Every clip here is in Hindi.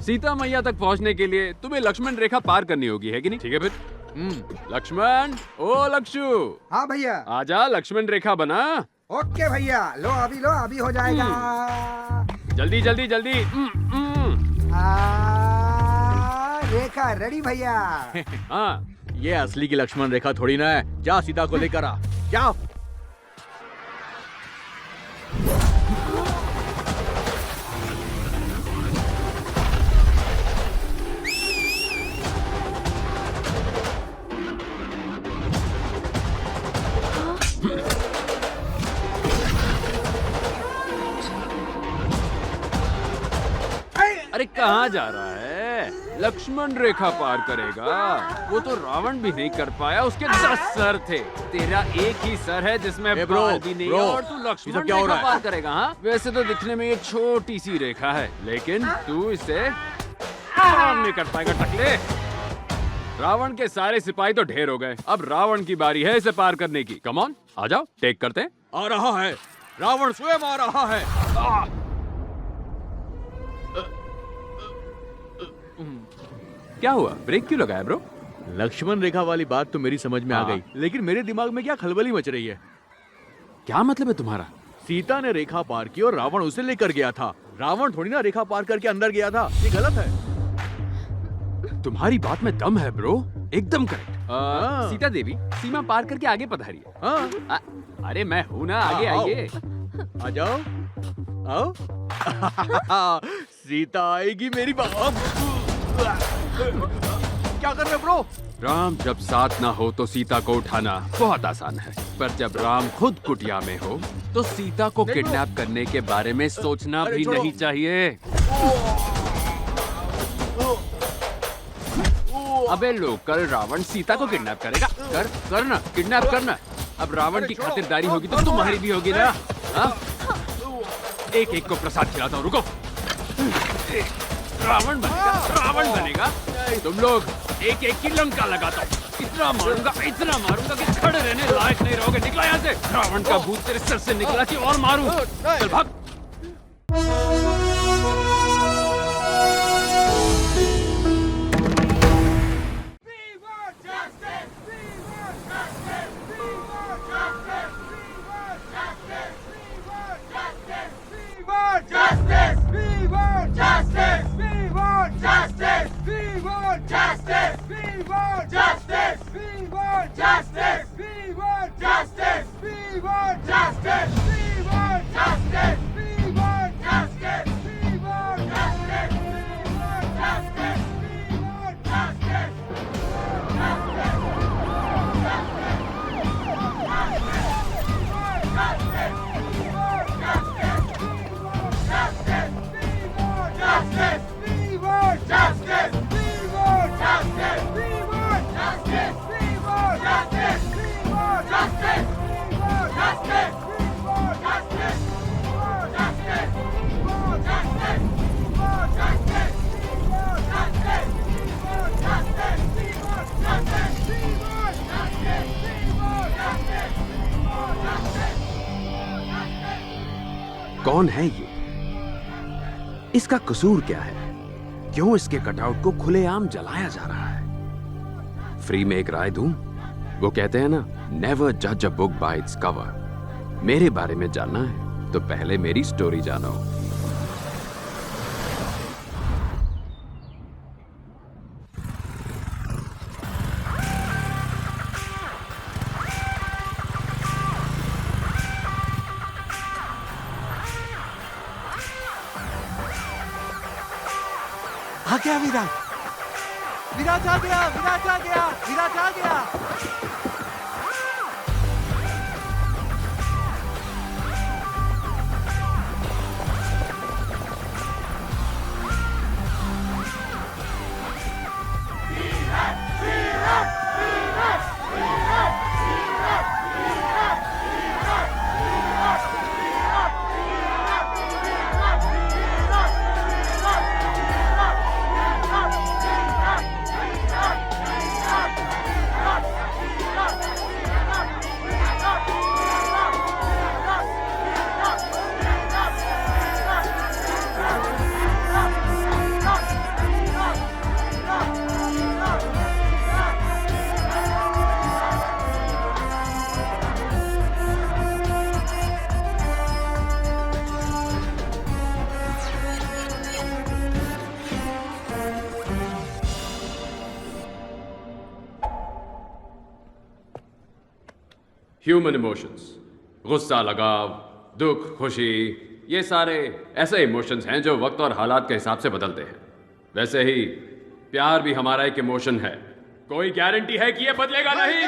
सीता मैया तक पहुंचने के लिए तुम्हें लक्ष्मण रेखा पार करनी होगी, है कि नहीं? ठीक है फिर। लक्ष्मण, ओ लक्षु, हाँ भैया। आजा, लक्ष्मण रेखा बना। ओके भैया, लो अभी हो जाएगा। जल्दी जल्दी जल्दी। रेखा रेडी भैया। हाँ, ये असली की लक्ष्मण रेखा थोड़ी ना है। जा सीता को लेकर आ, जाओ। अरे कहाँ जा रहा है? लक्ष्मण रेखा पार करेगा। वो तो रावण भी नहीं कर पाया, उसके 10 सर थे। तेरा एक ही सर है जिसमें बाल भी नहीं है और तू लक्ष्मण रेखा पार करेगा। हाँ, वैसे तो दिखने में ये छोटी सी रेखा है, लेकिन तू इसे पार नहीं कर पाएगा टकले। रावण के सारे सिपाही तो ढेर हो गए, अब रावण की बारी है इसे पार करने की। कम ऑन, आ जाओ, टेक करते हैं। आ रहा है, रावण स्वयं आ रहा है। क्या हुआ? ब्रेक क्यों लगाया ब्रो? लक्ष्मण रेखा वाली बात तो मेरी समझ में आ गई, लेकिन मेरे दिमाग में क्या खलबली मच रही है। क्या मतलब है तुम्हारा? सीता ने रेखा पार की और रावण उसे लेकर गया था। रावण थोड़ी ना रेखा पार करके अंदर गया था। ये गलत है। तुम्हारी बात में दम है ब्रो, एकदम करेक्ट। सीता देवी सीमा पार करके आगे पधारी है। अरे मैं हूँ ना, आगे आइए। आ जाओ, आओ। सीता आएगी मेरी बात। क्या कर रहे ब्रो? राम जब साथ ना हो तो सीता को उठाना बहुत आसान है, पर जब राम खुद कुटिया में हो तो सीता को किडनैप करने के बारे में सोचना भी नहीं चाहिए। अबे लोकल रावण सीता को किडनैप करेगा? करना, किडनैप करना। अब रावण की खातिरदारी होगी तो तुम्हारी भी होगी ना। एक एक को प्रसाद खिलाता हूँ, रुको। रावण बनेगा। तुम लोग एक एक की लंका लगाता हूँ। इतना मारूंगा कि खड़े रहने लायक नहीं रहोगे। निकला यहाँ से। रावण का भूत तेरे सर से निकला कि और मारूं। चल भाग। कौन है ये? इसका कसूर क्या है? क्यों इसके कटआउट को खुलेआम जलाया जा रहा है? फ्री में एक राय दूं? वो कहते हैं ना, नेवर जज a book by its cover. मेरे बारे में जानना है तो पहले मेरी स्टोरी जानो। आ गया विराट। विराट आ गया, विराट आ गया, विराट आ गया। ह्यूमन इमोशंस, गुस्सा, लगाव, दुख, खुशी, ये सारे ऐसे इमोशंस हैं जो वक्त और हालात के हिसाब से बदलते हैं। वैसे ही प्यार भी हमारा एक इमोशन है। कोई गारंटी है कि ये बदलेगा नहीं?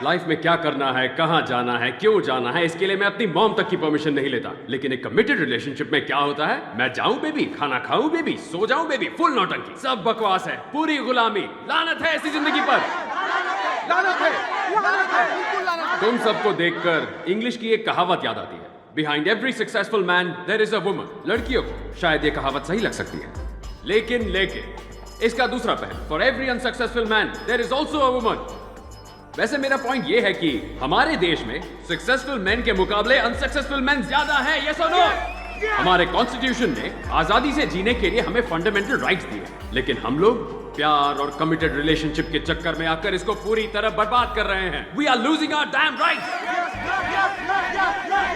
लाइफ में क्या करना है, कहां जाना है, क्यों जाना है, इसके लिए मैं अपनी मॉम तक की परमिशन नहीं लेता। लेकिन एक कमिटेड रिलेशनशिप में क्या होता है, मैं जाऊं बेबी, खाना खाऊं बेबी, सो जाऊं बेबी, फुल नौटंकी, सब बकवास है, पूरी गुलामी। लानत है ऐसी जिंदगी पर, लानत है, लानत है। तुम सबको देखकर इंग्लिश की एक कहावत याद आती है, behind every successful man there is a woman. लड़कियों को शायद ये कहावत सही लग सकती है, लेकिन इसका दूसरा पहलू, for every unsuccessful man there is also a woman. वैसे मेरा पॉइंट ये है कि हमारे देश में सक्सेसफुल मैन के मुकाबले अनसक्सेसफुल मैन ज्यादा हैं, यस और नो? हमारे कॉन्स्टिट्यूशन ने आजादी से जीने के लिए हमें फंडामेंटल राइट्स दिए, लेकिन हम लोग प्यार और कमिटेड रिलेशनशिप के चक्कर में आकर इसको पूरी तरह बर्बाद कर रहे हैं। We are losing our damn rights.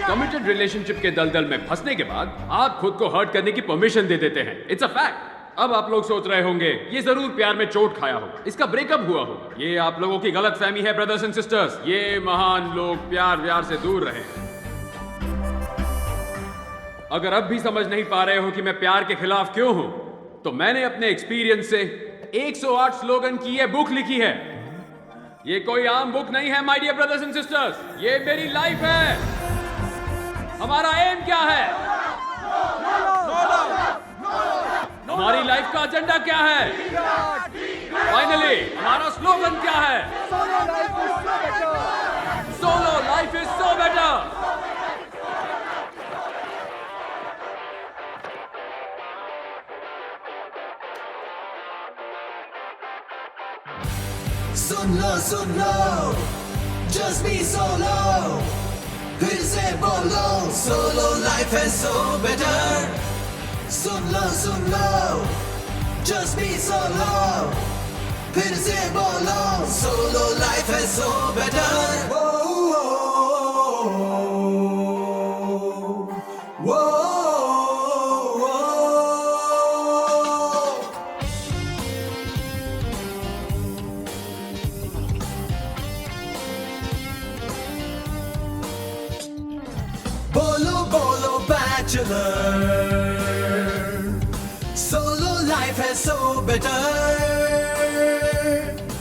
Committed relationship के दलदल में फंसने के बाद आप खुद को हर्ट करने की परमिशन दे देते हैं। It's a fact. अब आप लोग सोच रहे होंगे ये जरूर प्यार में चोट खाया होगा, इसका ब्रेकअप हुआ होगा। ये आप लोगों की गलत फहमी है ब्रदर्स एंड सिस्टर्स। ये महान लोग प्यार व्यार से दूर रहे हैं। अगर अब भी समझ नहीं पा रहे हो कि मैं प्यार के खिलाफ क्यों हूं, तो मैंने अपने एक्सपीरियंस से 108 स्लोगन की ये बुक लिखी है। ये कोई आम बुक नहीं है my dear brothers and sisters, ये मेरी लाइफ है। हमारा एम क्या है, हमारी लाइफ का एजेंडा क्या है, फाइनली हमारा स्लोगन क्या है, solo life is so better. Soon low, just be solo, फिर से बोलो, solo life is so better. Soon low, just be solo, फिर से बोलो, solo life is so better. बोलो bachelor, solo life है so better.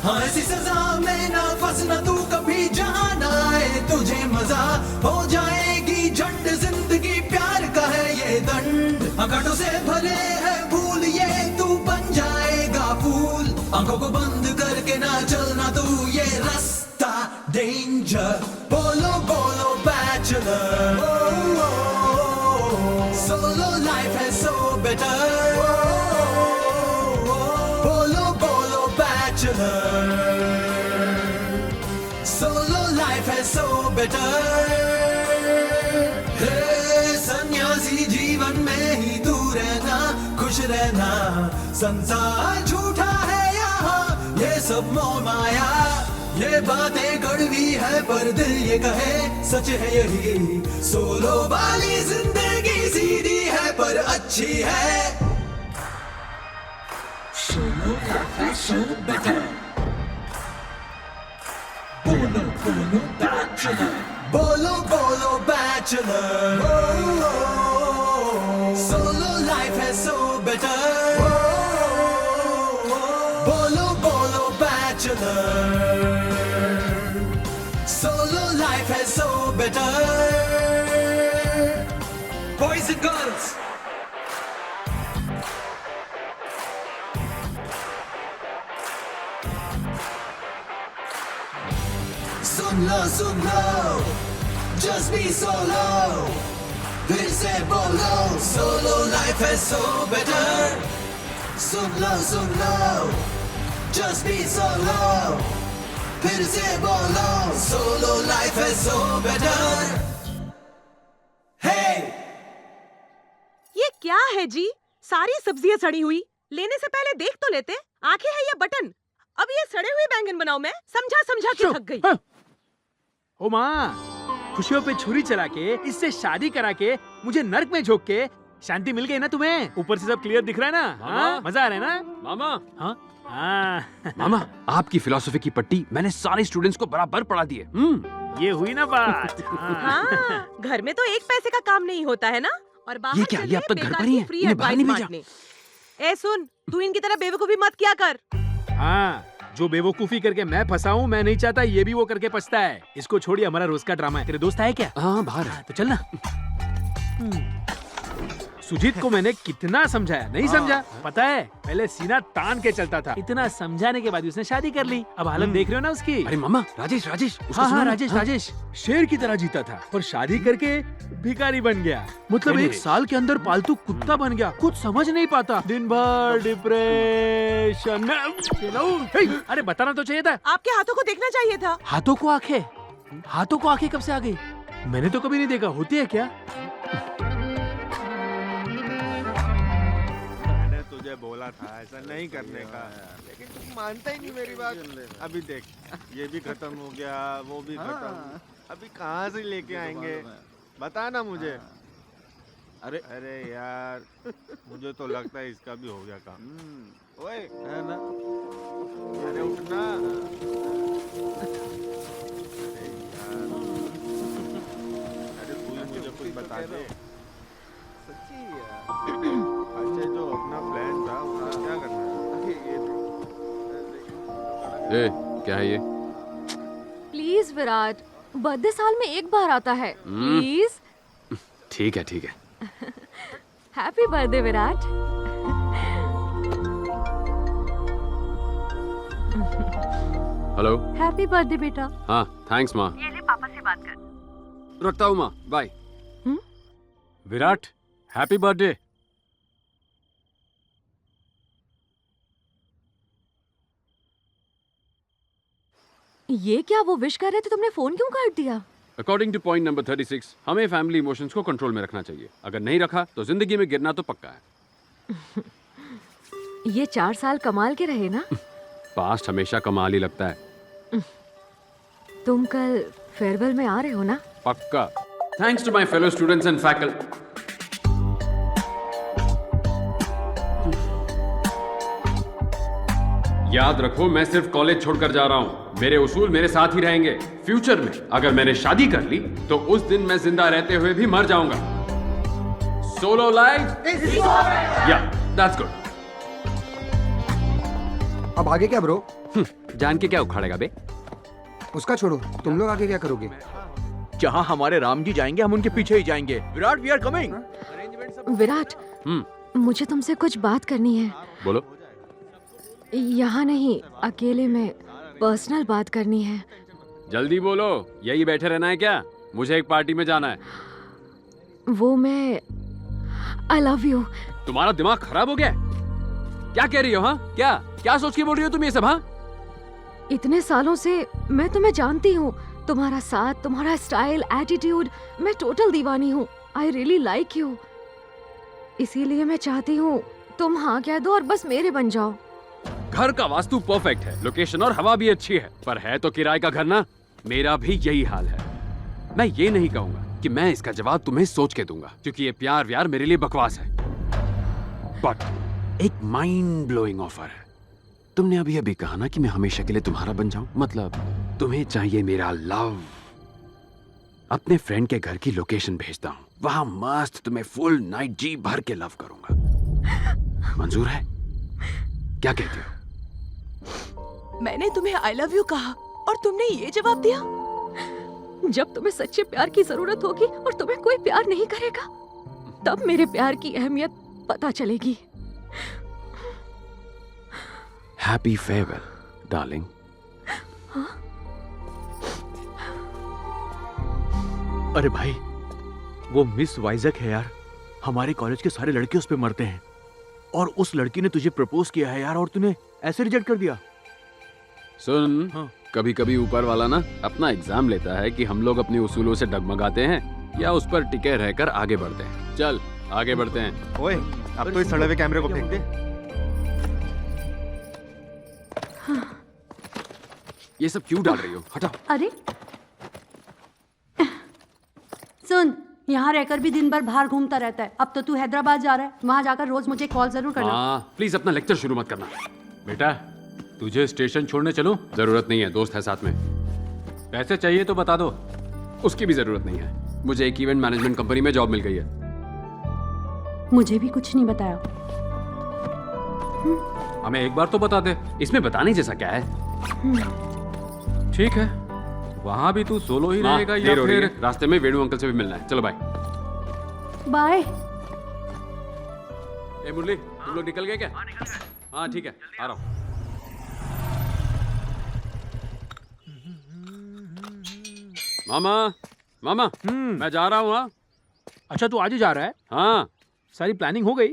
हाँ ऐसी सजा में ना फंसना तू कभी, जाना है तुझे मजा हो जाएगी झंड। जिंदगी प्यार का है ये दंड, घाटों से भरे है भूल, ये तू बन जाएगा फूल। आंखों को बंद करके ना चलना तू ये रास्ता डेंजर। बोलो बैचलर, solo life है so better. बोलो bachelor, solo life है so better. हे सन्यासी जीवन में ही तू रहना, खुश रहना, संसार झूठा है यहाँ, ये सब मोह माया। ये बातें कड़वी है पर दिल ये कहे सच है यही, सोलो वाली जिंदगी सीधी है पर अच्छी है। सोलो लाइफ है सो बेटर। बोलो बैचलर, बोलो बैचलर, सोलो लाइफ है सो बेटर। बोलो bachelor, solo life is so better. Boys and girls, soon low, just be solo, फिर से बोलो, solo life is so better. Soon low, just be solo, फिर से बोलो, solo life is so better. Hey! ये क्या है जी? सारी सब्जियां सड़ी हुई, लेने से पहले देख तो लेते। आंखें है या बटन? अब ये सड़े हुए बैंगन बनाऊं मैं? समझा के थक गई। ओ माँ, खुशियों पे छुरी चला के, इससे शादी करा के, मुझे नर्क में झोंक के शांति मिल गई ना तुम्हें? ऊपर से सब क्लियर दिख रहा है ना? मामा। हाँ? मजा आ रहा है ना? मामा हाँ हाँ मामा आपकी फिलॉसफी की पट्टी मैंने सारे स्टूडेंट्स को बराबर पढ़ा दी है। ये हुई ना बात। हाँ, घर में तो एक पैसे का काम नहीं होता है ना, और बाहर ये क्या? ये चलिए अब तक घर बेकार पर ही की है? फ्री इन्हें बाहर एडवाइस नहीं भेजा? बांटने। ए सुन, तू इनकी तरह बेवकूफी मत किया कर। हाँ, जो बेवकूफी करके मैं फंसा हूँ, मैं नहीं चाहता ये भी वो करके पछता है। इसको छोड़िए, हमारा रोज का ड्रामा है। तेरे दोस्त आए क्या? हाँ बाहर है। तो चल ना। सुजीत को मैंने कितना समझाया, नहीं समझा। पता है, पहले सीना तान के चलता था। इतना समझाने के बाद उसने शादी कर ली। अब हालत देख रहे हो ना उसकी। अरे मामा राजेश उसको हाँ सुनो हाँ ना। राजेश हाँ। राजेश शेर की तरह जीता था, पर शादी करके भिखारी बन गया। मतलब नहीं, एक नहीं। साल के अंदर पालतू कुत्ता बन गया। कुछ समझ नहीं पाता, दिन भर डिप्रेशन में। अरे बताना तो चाहिए था। आपके हाथों को देखना चाहिए था। हाथों को आंखें कब से आ गई? मैंने तो कभी नहीं देखा। होती है क्या? मैंने तुझे बोला था ऐसा नहीं करने का, लेकिन तू मानता ही नहीं मेरी बात। अभी देख, ये भी खत्म हो गया, वो भी खत्म। अभी कहाँ से लेके आएंगे? बता ना मुझे। अरे यार, मुझे तो लगता है इसका भी हो गया काम। ओए, है ना? अरे उठना। अरे यार, अरे तू ही मुझे कुछ बता दे। अच्छा, जो अपना प्लान था उसका क्या करना है? ए, क्या है ये? प्लीज विराट, बर्थडे साल में एक बार आता है। प्लीज। ठीक है happy birthday Virat. Hello. Happy birthday बेटा। हाँ थैंक्स माँ। ये ले पापा से बात कर। रखता हूँ माँ, बाय। Virat, happy birthday. ये क्या, वो विश कर रहे थे, तुमने फोन क्यों काट दिया? अकॉर्डिंग टू पॉइंट नंबर 36, हमें फैमिली इमोशंस को कंट्रोल में रखना चाहिए। अगर नहीं रखा तो जिंदगी में गिरना तो पक्का है। ये 4 साल कमाल के रहे ना। पास्ट हमेशा कमाल ही लगता है। तुम कल फेयरवेल में आ रहे हो ना? पक्का। Thanks to my fellow students and faculty. याद रखो, मैं सिर्फ कॉलेज छोड़कर जा रहा हूँ। मेरे उसूल मेरे साथ ही रहेंगे। फ्यूचर में अगर मैंने शादी कर ली तो उस दिन मैं जिंदा रहते हुए भी मर जाऊंगा। सोलो लाइफ, या दैट्स गुड। अब आगे क्या ब्रो? जान के क्या उखाड़ेगा बे? उसका छोड़ो, तुम लोग आगे क्या करोगे? जहाँ हमारे राम जी जाएंगे हम उनके पीछे ही जाएंगे। Virat, we are coming. Virat, मुझे तुमसे कुछ बात करनी है। बोलो। यहाँ नहीं, अकेले में पर्सनल बात करनी है। जल्दी बोलो, यही बैठे रहना है क्या? मुझे एक पार्टी में जाना है। वो मैं आई लव यू। तुम्हारा दिमाग खराब हो गया है? क्या कह रही हो? हाँ, क्या सोच के बोल रही हो तुम ये सब? हाँ, इतने सालों से मैं तुम्हें जानती हूँ, तुम्हारा साथ, तुम्हारा स्टाइल, एटीट्यूड, मैं टोटल दीवानी हूँ। I really like you. इसीलिए मैं चाहती हूँ तुम हाँ कह दो और बस मेरे बन जाओ। घर का वास्तु परफेक्ट है, लोकेशन और हवा भी अच्छी है, पर है तो किराए का घर ना। मेरा भी यही हाल है। मैं ये नहीं कहूंगा कि मैं इसका जवाब तुम्हें सोच के दूंगा, क्योंकि ये प्यार व्यार मेरे लिए बकवास है। बट एक माइंड ब्लोइंग ऑफर है। तुमने अभी कहा ना कि मैं हमेशा के लिए तुम्हारा बन जाऊं, मतलब तुम्हें चाहिए मेरा लव। अपने फ्रेंड के घर की लोकेशन भेजता हूँ, वहां मस्त तुम्हें फुल नाइट जी भर के लव करूंगा। मंजूर है? क्या कहते हो? मैंने तुम्हें आई लव यू कहा और तुमने ये जवाब दिया? जब तुम्हें सच्चे प्यार की जरूरत होगी और तुम्हें कोई प्यार नहीं करेगा, तब मेरे प्यार की अहमियत पता चलेगी। Happy farewell darling. अरे भाई, वो मिस वाइजक है यार। हमारे कॉलेज के सारे लड़के उस पे मरते हैं, और उस लड़की ने तुझे प्रपोज किया है यार, और तूने ऐसे रिजेक्ट कर दिया। सुन, हाँ। कभी कभी ऊपर वाला ना अपना एग्जाम लेता है कि हम लोग अपने उसूलों से डगमगाते हैं या उस पर टिके रहकर आगे बढ़ते हैं। चल आगे बढ़ते हैं। ओए, अब तो इस सड़े हुए कैमरे को फेंक दे। ये सब क्यों डाल रही हो? हटाओ। अरे सुन, यहाँ रहकर भी दिन भर बाहर घूमता रहता है। अब तो तू हैदराबाद जा रहा है, वहाँ जाकर रोज मुझे कॉल जरूर करना। हाँ प्लीज अपना लेक्चर शुरू मत करना। बेटा तुझे स्टेशन छोड़ने चलूं? जरूरत नहीं है, दोस्त है साथ में। पैसे चाहिए तो बता दो। उसकी भी जरूरत नहीं है, मुझे एक इवेंट मैनेजमेंट कंपनी में जॉब मिल गई है। मुझे भी कुछ नहीं बताया। हमें एक बार तो बता दे, इसमें बताने जैसा क्या है? ठीक है, वहाँ भी तू सोलो ही रहेगा या फिर रास्ते में वेणु अंकल से भी मिलना है? चलो बाय। बाय। ए मुरली, तुम लोग निकल गए क्या? हाँ ठीक है, आ रहा हूँ। मामा मामा मैं जा रहा हूँ। हाँ अच्छा तू आज ही जा रहा है? हाँ सारी प्लानिंग हो गई?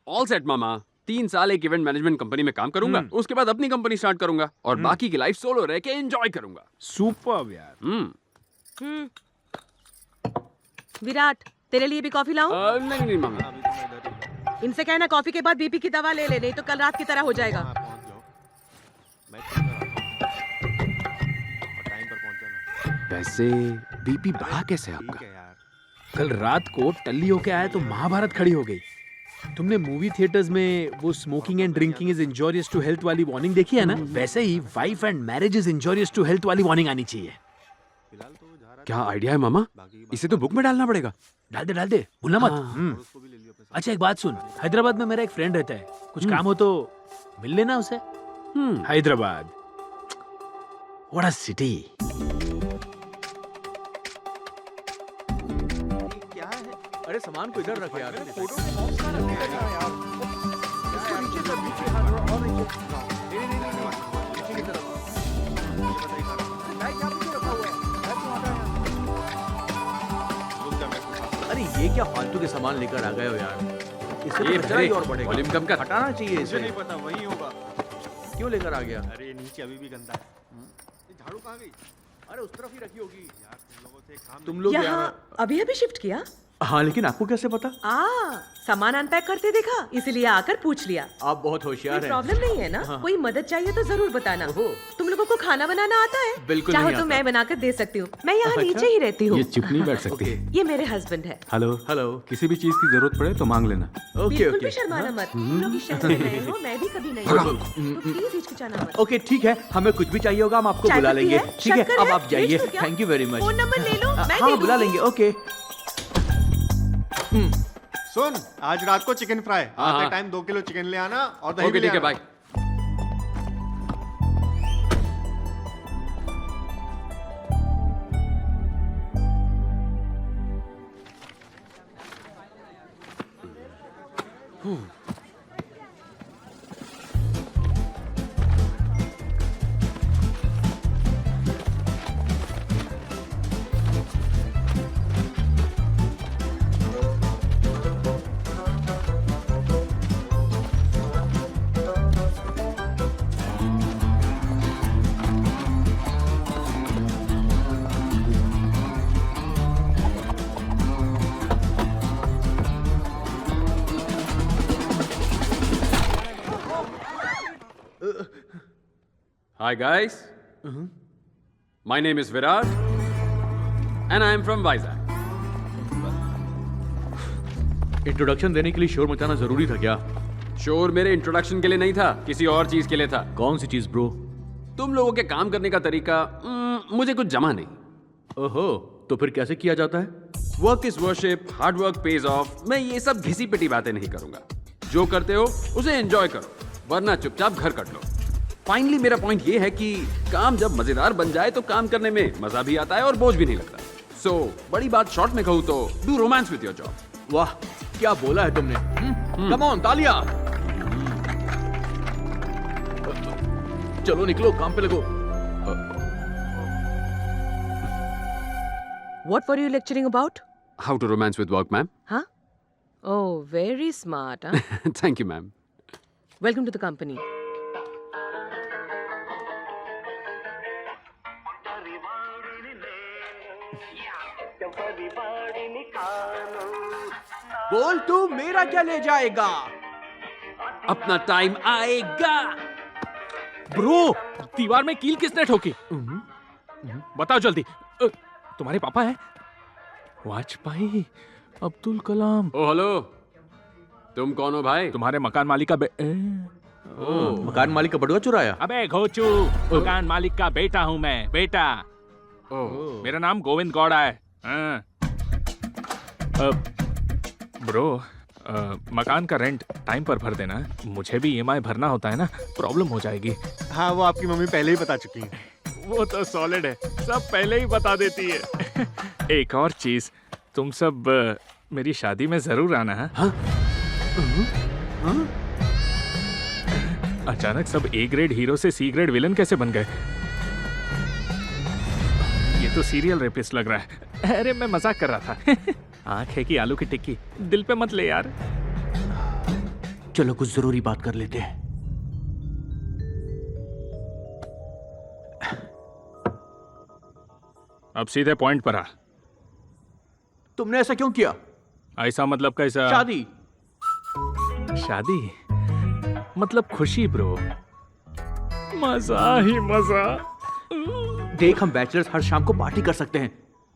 ऑल सेट मामा। 3 साल एक इवेंट मैनेजमेंट कंपनी में काम करूंगा, उसके बाद अपनी कंपनी स्टार्ट करूंगा और बाकी की लाइफ सोलो रह के एंजॉय करूंगा। सुपर्ब यार। विराट, तेरे लिए भी कॉफी लाऊं? नहीं नहीं मामा। इनसे कहना कॉफी के बाद बीपी की दवा ले ले, नहीं तो कल रात की तरह हो जाएगा। हाँ, पहुंच जाओ। मैं टाइम पर पहुंच जाना। वैसे बीपी बढ़ा कैसे ठीक आपका? है यार। कल रात को टल्ली होके आया तो महाभारत खड़ी हो गई। तुमने मूवी थिएटर्स में वो smoking and drinking is injurious to health वाली वार्निंग देखी है ना? वैसे ही wife and marriage is injurious to health वाली वार्निंग आनी चाहिए। फिलहाल तो जा रहा क्या आइडिया है मामा? इसे तो बुक में डालना पड़ेगा। डाल दे भूलना मत। उसको भी ले लियो अपने साथ। अच्छा एक बात सुन, हैदराबाद में मेरा एक फ्रेंड रहता है, कुछ काम हो तो मिल लेना उसे। Hyderabad what a city. क्या है? अरे सामान को इधर रखे यार। फोटो के बॉक्स कहाँ रखे हैं यार? इसको नीचे कर, नीचे हाथ और नीचे। नहीं, नीचे की तरफ। ये बताइए सारा। बैग यहाँ पीछे रखा हुआ है। बैग तो हटा है। रुक जा, मैं उठाता हूँ। अरे ये क्या फालतू के सामान लेकर आ गए हो यार? इससे ये तो खर्चा ही भरे, और बढ़ेगा। वॉल्यूम कम कर। हटाना चाहिए मुझे इसे। नहीं पता, वही होगा। क्यों लेकर आ गया? अरे नीचे अभी भी गंदा है। ये झाड़ू कहाँ गई? अरे उस तरफ ही रखी होगी। यार तुम लोगों से एक काम तुम लोग यहाँ अभी अभी शिफ्ट किया? हाँ लेकिन आपको कैसे पता? सामान अनपैक करते देखा, इसलिए आकर पूछ लिया। आप बहुत कोई होशियार हैं। प्रॉब्लम नहीं है ना? हाँ। कोई मदद चाहिए तो जरूर बताना। ओहो। तुम लोगों को खाना बनाना आता है? बिल्कुल चाहो नहीं तो आता। मैं बनाकर दे सकती हूँ। मैं यहाँ अच्छा? नीचे ही रहती हूँ। ये चुप नहीं बैठ सकती। ये मेरे हस्बैंड है। Hello hello. किसी भी चीज की जरूरत पड़े तो मांग लेना। ओके बिल्कुल ओके भी शर्माना मत। तुम लोग इस शहर में रहे हो, मैं भी कभी नहीं हूँ। तो प्लीज हिचकिचाना मत। ओके ठीक है, हमें कुछ भी चाहिए होगा हम आपको चाय बुला पत्ती लेंगे। है? ठीक है शक्कर अब है? आप जाइए। भेज दूँ क्या? Thank you very much. Phone number ले लो, मैं दे हाँ बुला दूँगी। लेंगे। ओके। सुन, आज रात को चिकन फ्राई। हाँ, आते हाँ। टाइम 2 किलो चिकन ले आना और दही ओके भी ले ठीक है आना। Bye. Hi guys. My name is Virat and I am from Vizag. Introduction देने के लिए शोर मचाना जरूरी था क्या? शोर मेरे इंट्रोडक्शन के लिए नहीं था, किसी और चीज के लिए था। कौन सी चीज ब्रो? तुम लोगों के काम करने का तरीका मुझे कुछ जमा नहीं। ओहो, तो फिर कैसे किया जाता है? Work is worship, hard work page of. मैं ये सब घिसी पिटी बातें नहीं करूंगा। जो करते हो उसे एंजॉय करो, वरना चुपचाप घर कट लो। फाइनली मेरा पॉइंट ये है कि काम जब मजेदार बन जाए तो काम करने में मजा भी आता है और बोझ भी नहीं लगता। सो बड़ी बात शॉर्ट में कहूँ तो do romance with your job. वाह क्या बोला है तुमने। कम ऑन तालियां। चलो निकलो, काम पे लगो। What were you lecturing about? How to romance with work, ma'am? Huh? Oh, very smart, huh? Thank you, ma'am. Welcome to the company. बोल तू मेरा क्या ले जाएगा? अपना टाइम आएगा। ब्रो, दीवार में कील किसने ठोकी? बताओ जल्दी। तुम्हारे पापा है? वाजपेयी, अब्दुल कलाम। ओ हेलो, तुम कौन हो भाई? तुम्हारे मकान मालिक का मकान मालिक का बटुआ चुराया? अबे घोचू, मकान मालिक का बेटा हूँ मैं, बेटा। मेरा नाम गोविंद गौड़ा है। ब्रो, मकान का रेंट टाइम पर भर देना। मुझे भी EMI भरना होता है ना, प्रॉब्लम हो जाएगी। हाँ, वो आपकी मम्मी पहले ही बता चुकी है। वो तो सॉलिड है, सब पहले ही बता देती है। एक और चीज, तुम सब मेरी शादी में जरूर आना है। हाँ? अचानक सब A ग्रेड हीरो से C ग्रेड विलन कैसे बन गए? ये तो सीरियल रेपिस्ट लग रहा है। अरे मैं मजाक कर रहा था। आंख है कि आलू की टिक्की, दिल पे मत ले यार। चलो कुछ जरूरी बात कर लेते हैं। अब सीधे पॉइंट पर आ। तुमने ऐसा क्यों किया? ऐसा मतलब कैसा? शादी। शादी मतलब खुशी ब्रो, मजा ही मजा। देख, हम बैचलर्स हर शाम को पार्टी कर सकते हैं,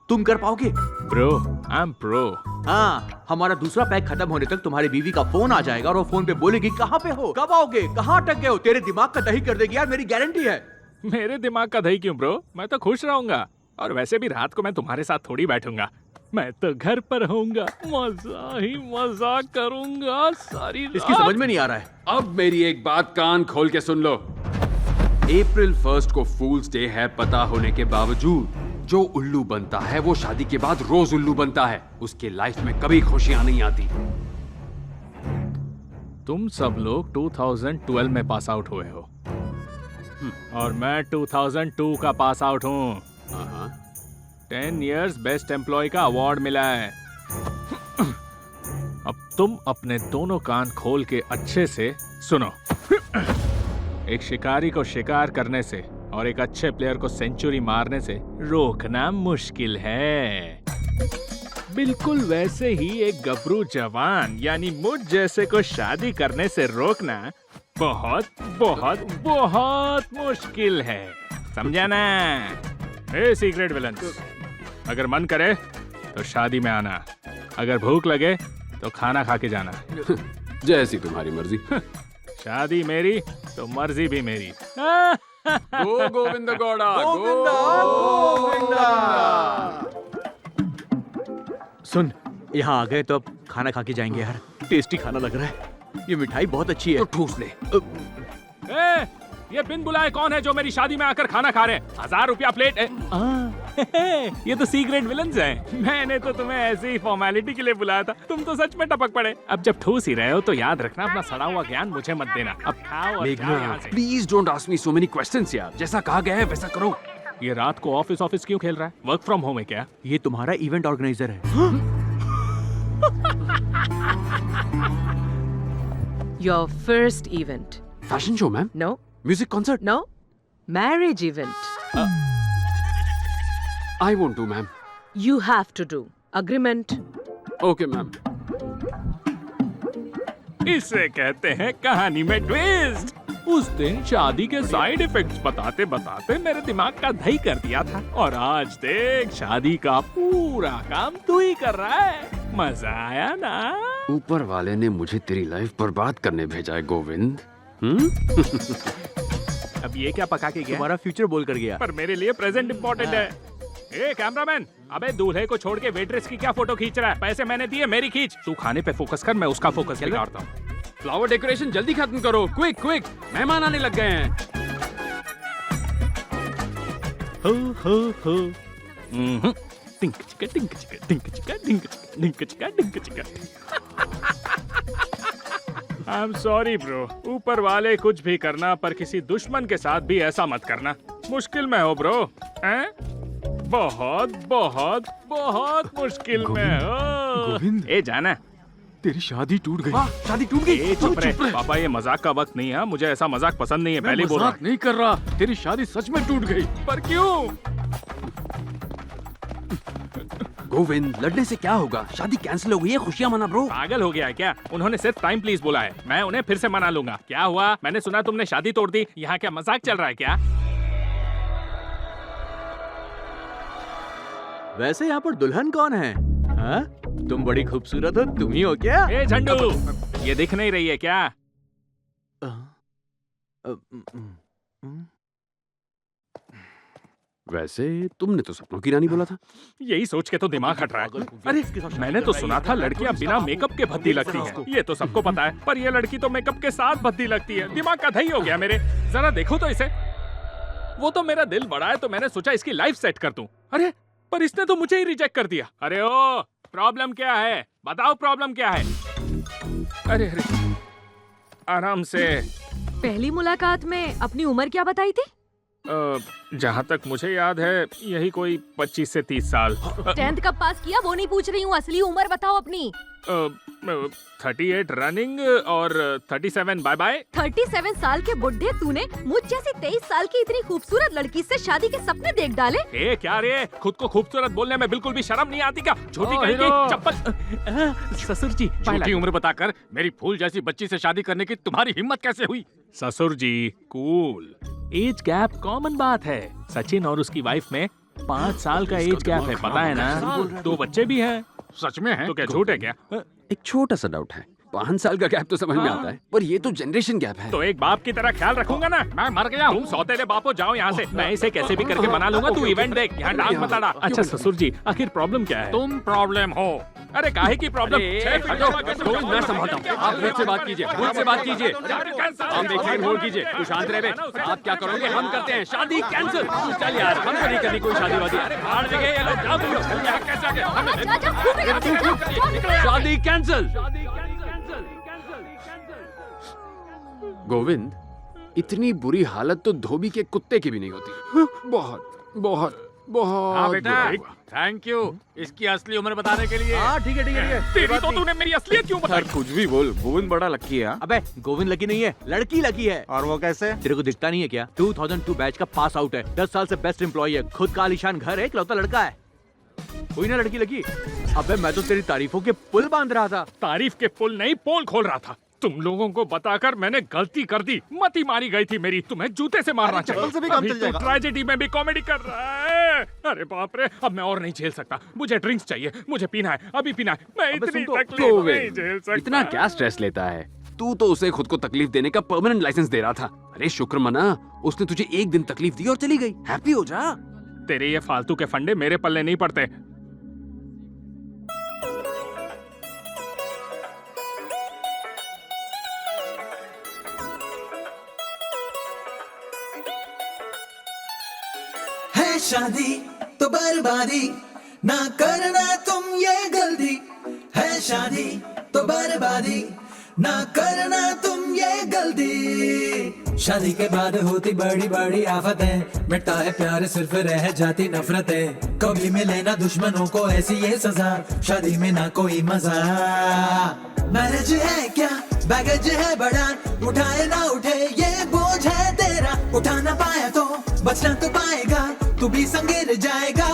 तुम कर पाओगे? Bro, I am pro. हाँ, हमारा दूसरा पैक खत्म होने तक तुम्हारी बीवी का फोन आ जाएगा और वो फोन पे बोलेगी कहाँ पे हो, कब आओगे, कहाँ अटक गए हो। तेरे दिमाग का दही कर देगी यार, मेरी गारंटी है। मेरे दिमाग का दही क्यों ब्रो? मैं तो खुश रहूंगा। और वैसे भी रात को मैं तुम्हारे साथ थोड़ी बैठूंगा, मैं तो घर पर रहूंगा, मजा ही मजा करूंगा सारी रात। इसकी समझ में नहीं आ रहा है। अब मेरी एक बात कान खोल के सुन लो। अप्रैल 1 को फूल्स डे है पता होने के बावजूद जो उल्लू बनता है वो शादी के बाद रोज उल्लू बनता है। उसके लाइफ में कभी खुशियां नहीं आती। तुम सब लोग 2012 में पास आउट हुए हो और मैं 2002 का पास आउट हूँ। 10 इयर्स बेस्ट एम्प्लॉय का अवार्ड मिला है। अब तुम अपने दोनों कान खोल के अच्छे से सुनो। एक शिकारी को शिकार करने से और एक अच्छे प्लेयर को सेंचुरी मारने से रोकना मुश्किल है। बिल्कुल वैसे ही एक गबरू जवान यानी मुझ जैसे को शादी करने से रोकना बहुत बहुत बहुत मुश्किल है, समझा ना? ए सीक्रेट विलन्स, अगर मन करे तो शादी में आना, अगर भूख लगे तो खाना खा के जाना। जैसी तुम्हारी मर्जी। शादी मेरी तो मर्जी भी मेरी। गो गोविंद गौड़ा, सुन, यहाँ आ गए तो अब खाना खा के जाएंगे यार। टेस्टी खाना लग रहा है, ये मिठाई बहुत अच्छी है। तो ठूस ले। ए, ये बिन बुलाए कौन है जो मेरी शादी में आकर खाना खा रहे हैं? 1000 रुपया प्लेट है। ये तो सीक्रेट विलन्स हैं। मैंने तो तुम्हें ऐसे ही फॉर्मेलिटी के लिए बुलाया था, तुम तो सच में टपक पड़े। अब जब ठूस ही रहे हो तो याद रखना, अपना सड़ा हुआ ज्ञान मुझे मत देना। अब खाओ और जाओ यहाँ से। Please don't ask me so many questions यार। जैसा कहा गया है वैसा करो। ये रात को ऑफिस क्यों खेल रहा है? वर्क फ्रॉम होम है क्या? ये तुम्हारा इवेंट ऑर्गेनाइजर है। Your first event. Fashion show ma'am? No, music concert? no. Marriage event. I won't do ma'am. You have to do. Agreement. Okay ma'am. इसे कहते हैं कहानी में ट्विस्ट। उस दिन शादी के साइड इफेक्ट्स बताते बताते मेरे दिमाग का दही कर दिया था और आज देख शादी का पूरा काम तू ही कर रहा है। मजा आया ना? ऊपर वाले ने मुझे तेरी लाइफ बर्बाद करने भेजा है गोविंद। अब ये क्या पका के गया? तुम्हारा फ्यूचर बोल कर गया। पर मेरे लिए प्रेजेंट इम्पोर्टेंट है। ए कैमरामैन, अबे दूल्हे को छोड़ के वेट्रेस की क्या फोटो खींच रहा है? पैसे मैंने दिए, मेरी खींच। तू खाने पे फोकस कर, मैं उसका फोकस बिगाड़ता हूँ। फ्लावर डेकोरेशन जल्दी खत्म करो, क्विक क्विक, मेहमान आने लग गए हैं। हो हो। टिंक चिका टिंक चिका टिंक चिका टिंक चिका टिंक चिका टिंक चिका। आई एम सॉरी ब्रो, ऊपर वाले कुछ भी करना पर किसी दुश्मन के साथ भी ऐसा मत करना। मुश्किल में हो ब्रो, हैं? बहुत बहुत बहुत मुश्किल में हो। गोविंद। ए जाना, तेरी शादी टूट गई। शादी टूट गई। ए चुप रहे पापा, ये मजाक का वक्त नहीं है। मुझे ऐसा मजाक पसंद नहीं है, पहले बोल रहा। मजाक नहीं कर रहा, तेरी शादी सच में टूट गई। पर क्यों? गोविंद, लड़ने से क्या होगा? शादी कैंसिल हो गई है, खुशियां मना ब्रो। पागल हो गया है क्या? उन्होंने सिर्फ टाइम प्लीज बोला है, मैं उन्हें फिर से मना लूंगा। क्या हुआ? मैंने सुना तुमने शादी तोड़ दी। यहाँ क्या मजाक चल रहा है क्या? वैसे यहाँ पर दुल्हन कौन है? हाँ? तुम बड़ी खूबसूरत हो, तुम ही हो क्या? ए झंडू, ये दिख नहीं रही है क्या? वैसे तुमने तो सपनों की रानी बोला था। यही सोच के तो दिमाग हट रहा है। अरे मैंने तो सुना था लड़कियां बिना मेकअप के भद्दी लगती हैं। ये तो सबको पता है, पर ये लड़की तो मेकअप के साथ भद्दी लगती है। दिमाग का दही हो गया मेरे। जरा देखो तो इसे। वो तो मेरा दिल बड़ा है तो मैंने सोचा इसकी लाइफ सेट कर दूं। अरे पर इसने तो मुझे ही रिजेक्ट कर दिया। अरे ओ, प्रॉब्लम क्या है? बताओ प्रॉब्लम क्या है? अरे अरे आराम से। पहली मुलाकात में अपनी उम्र क्या बताई थी? जहाँ तक मुझे याद है यही कोई 25 से 30 साल। 10th कब पास किया वो नहीं पूछ रही हूँ, असली उम्र बताओ अपनी। 38 रनिंग और 37 बाय बाय। 37 साल के बुढ़े तूने मुझ जैसी 23 साल की इतनी खूबसूरत लड़की से शादी के सपने देख डाले? ए क्या रे, खुद को खूबसूरत बोलने में बिल्कुल भी शर्म नहीं आती क्या? छोटी कहीं की चप्पल। ससुर जी, झूठी उम्र बताकर मेरी फूल जैसी बच्ची से शादी करने की तुम्हारी हिम्मत कैसे हुई? ससुर जी कूल, एज गैप कॉमन बात है। सचिन और उसकी वाइफ में 5 साल का एज गैप है, पता है ना? 2 बच्चे भी हैं। सच में है? तो क्या झूठ है क्या? एक छोटा सा डाउट है। 5 साल का गैप तो समझ में आता है, पर ये तो जनरेशन गैप है। तो एक बाप की तरह ख्याल रखूंगा ना। मैं मर गया। तुम सौतेले बापो, जाओ यहाँ से। मैं इसे कैसे भी करके बना लूंगा। तू इवेंट देख, यहाँ डांस मत अड़ा। अच्छा ससुर जी, आखिर प्रॉब्लम क्या है? तुम प्रॉब्लम हो। अरे काहे की प्रॉब्लम? मैं संभालता हूँ। आप मुझसे बात कीजिए, मुझसे बात कीजिए। हम देखिए, होल्ड कीजिए। तू शांत रहे। आप क्या करोगे? हम करते हैं शादी कैंसिल। चल यार, हमको नहीं करनी कोई शादी वादी। अरे भाड़ देंगे ये लोग। जाओ तुम लोग। यहाँ कैसे आ गए? शादी कैंसिल। गोविंद, इतनी बुरी हालत तो धोबी के कुत्ते की भी नहीं होती। बहुत बहुत बहुत। हाँ बेटा, थैंक यू इसकी असली उम्र बताने के लिए। हाँ ठीक है ठीक है ठीक है। तेरी तो तूने मेरी असलियत क्यों बताई? कुछ भी बोल, गोविंद बड़ा लकी है। अबे गोविंद लकी नहीं है, लड़की लकी है। और वो कैसे? तेरे को दिखता नहीं है क्या? 2002 बैच का पास आउट है, 10 साल से बेस्ट एम्प्लॉय है, खुद का आलीशान घर है, इकलौता लड़का है। कोई ना लड़की लगी। अबे मैं तो तेरी तारीफों के पुल बांध रहा था। तारीफ के पुल नहीं, पोल खोल रहा था। तुम लोगों को बताकर मैंने गलती कर दी। मती मारी गई थी मेरी। तुम्हें जूते से मारना चाहिए। से भी काम चल जाएगा। ट्रेजेडी में भी कॉमेडी कर रहा है। अरे बाप रे, अब मैं और नहीं झेल सकता। मुझे ड्रिंक्स चाहिए, मुझे पीना है, अभी पीना है। मैं इतनी तकलीफ नहीं झेल सकता। इतना क्या स्ट्रेस लेता है? तू तो उसे खुद को तकलीफ देने का परमानेंट लाइसेंस दे रहा था। अरे शुक्र मना, उसने तुझे एक दिन तकलीफ दी और चली गई। हैप्पी हो जा। तेरे ये फालतू के फंडे मेरे पल्ले नहीं पड़ते। है शादी तो बर्बादी, ना करना तुम ये गलती। है शादी तो बर्बादी, ना करना तुम ये गलती। शादी के बाद होती बड़ी बड़ी आफतें, मिटता है प्यार सिर्फ रह जाती नफरतें। कभी मिले ना दुश्मनों को ऐसी ये सजा, शादी में ना कोई मजा। मैरिज है क्या बैगेज है बड़ा, उठाए ना उठे ये बोझ है तेरा। उठा ना पाया तो बचना तो पाएगा, तू भी संगेर जाएगा।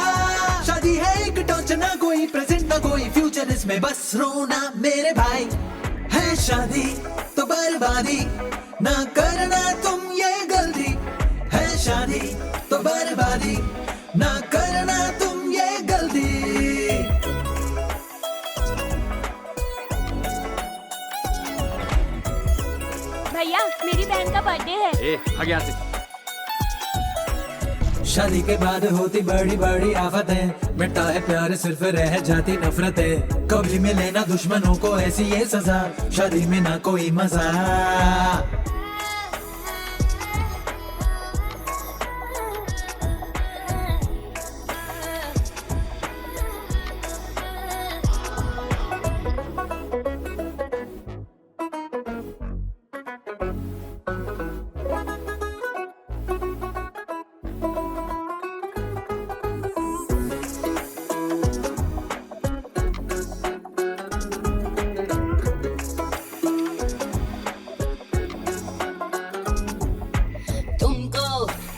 शादी है एक टॉर्च, ना कोई प्रेजेंट ना कोई फ्यूचर, इसमें बस रोना मेरे भाई। है शादी तो बर्बादी, ना करना तुम ये गलती। है शादी तो बर्बादी, ना करना तुम ये गलती। भैया मेरी बहन का बर्थडे है। ए, भाग यहाँ से। शादी के बाद होती बड़ी बड़ी आफतें, मिटता है प्यार सिर्फ रह जाती नफरतें। कभी मिले ना दुश्मनों को ऐसी ये सजा, शादी में ना कोई मजा।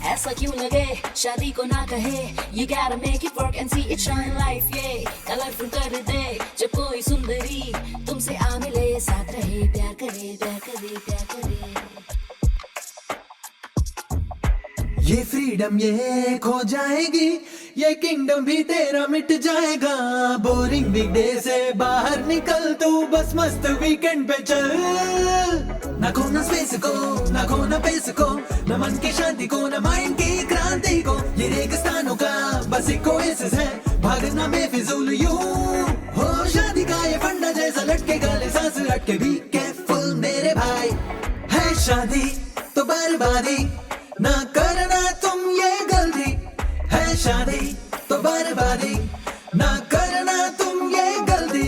ऐसा क्यों लगे शादी को ना कहे, you gotta make it work and see it shine life, yeah colourful कर दे जब कोई सुंदरी तुमसे आ मिले, साथ रहे प्यार करे प्यार करे प्यार करे। ये फ्रीडम ये खो जाएगी, ये किंगडम भी तेरा मिट जाएगा। बोरिंग वीक डे से बाहर निकल तू, बस मस्त वीकेंड पे चल। ना खोना स्पेस को, ना खोना पेस को, न मन की शांति को, न माइंड की क्रांति को। ये रेगिस्तानों का बस एक ओएसिस है, भागना बेफिजूल यूं। हो शादी का ये फंडा जैसा लटके गले, सांस अटके भी केयरफुल मेरे भाई। है शादी तो बर्बादी, ना करना तुम ये गलती। है शादी तो बर्बादी, ना करना तुम ये गलती।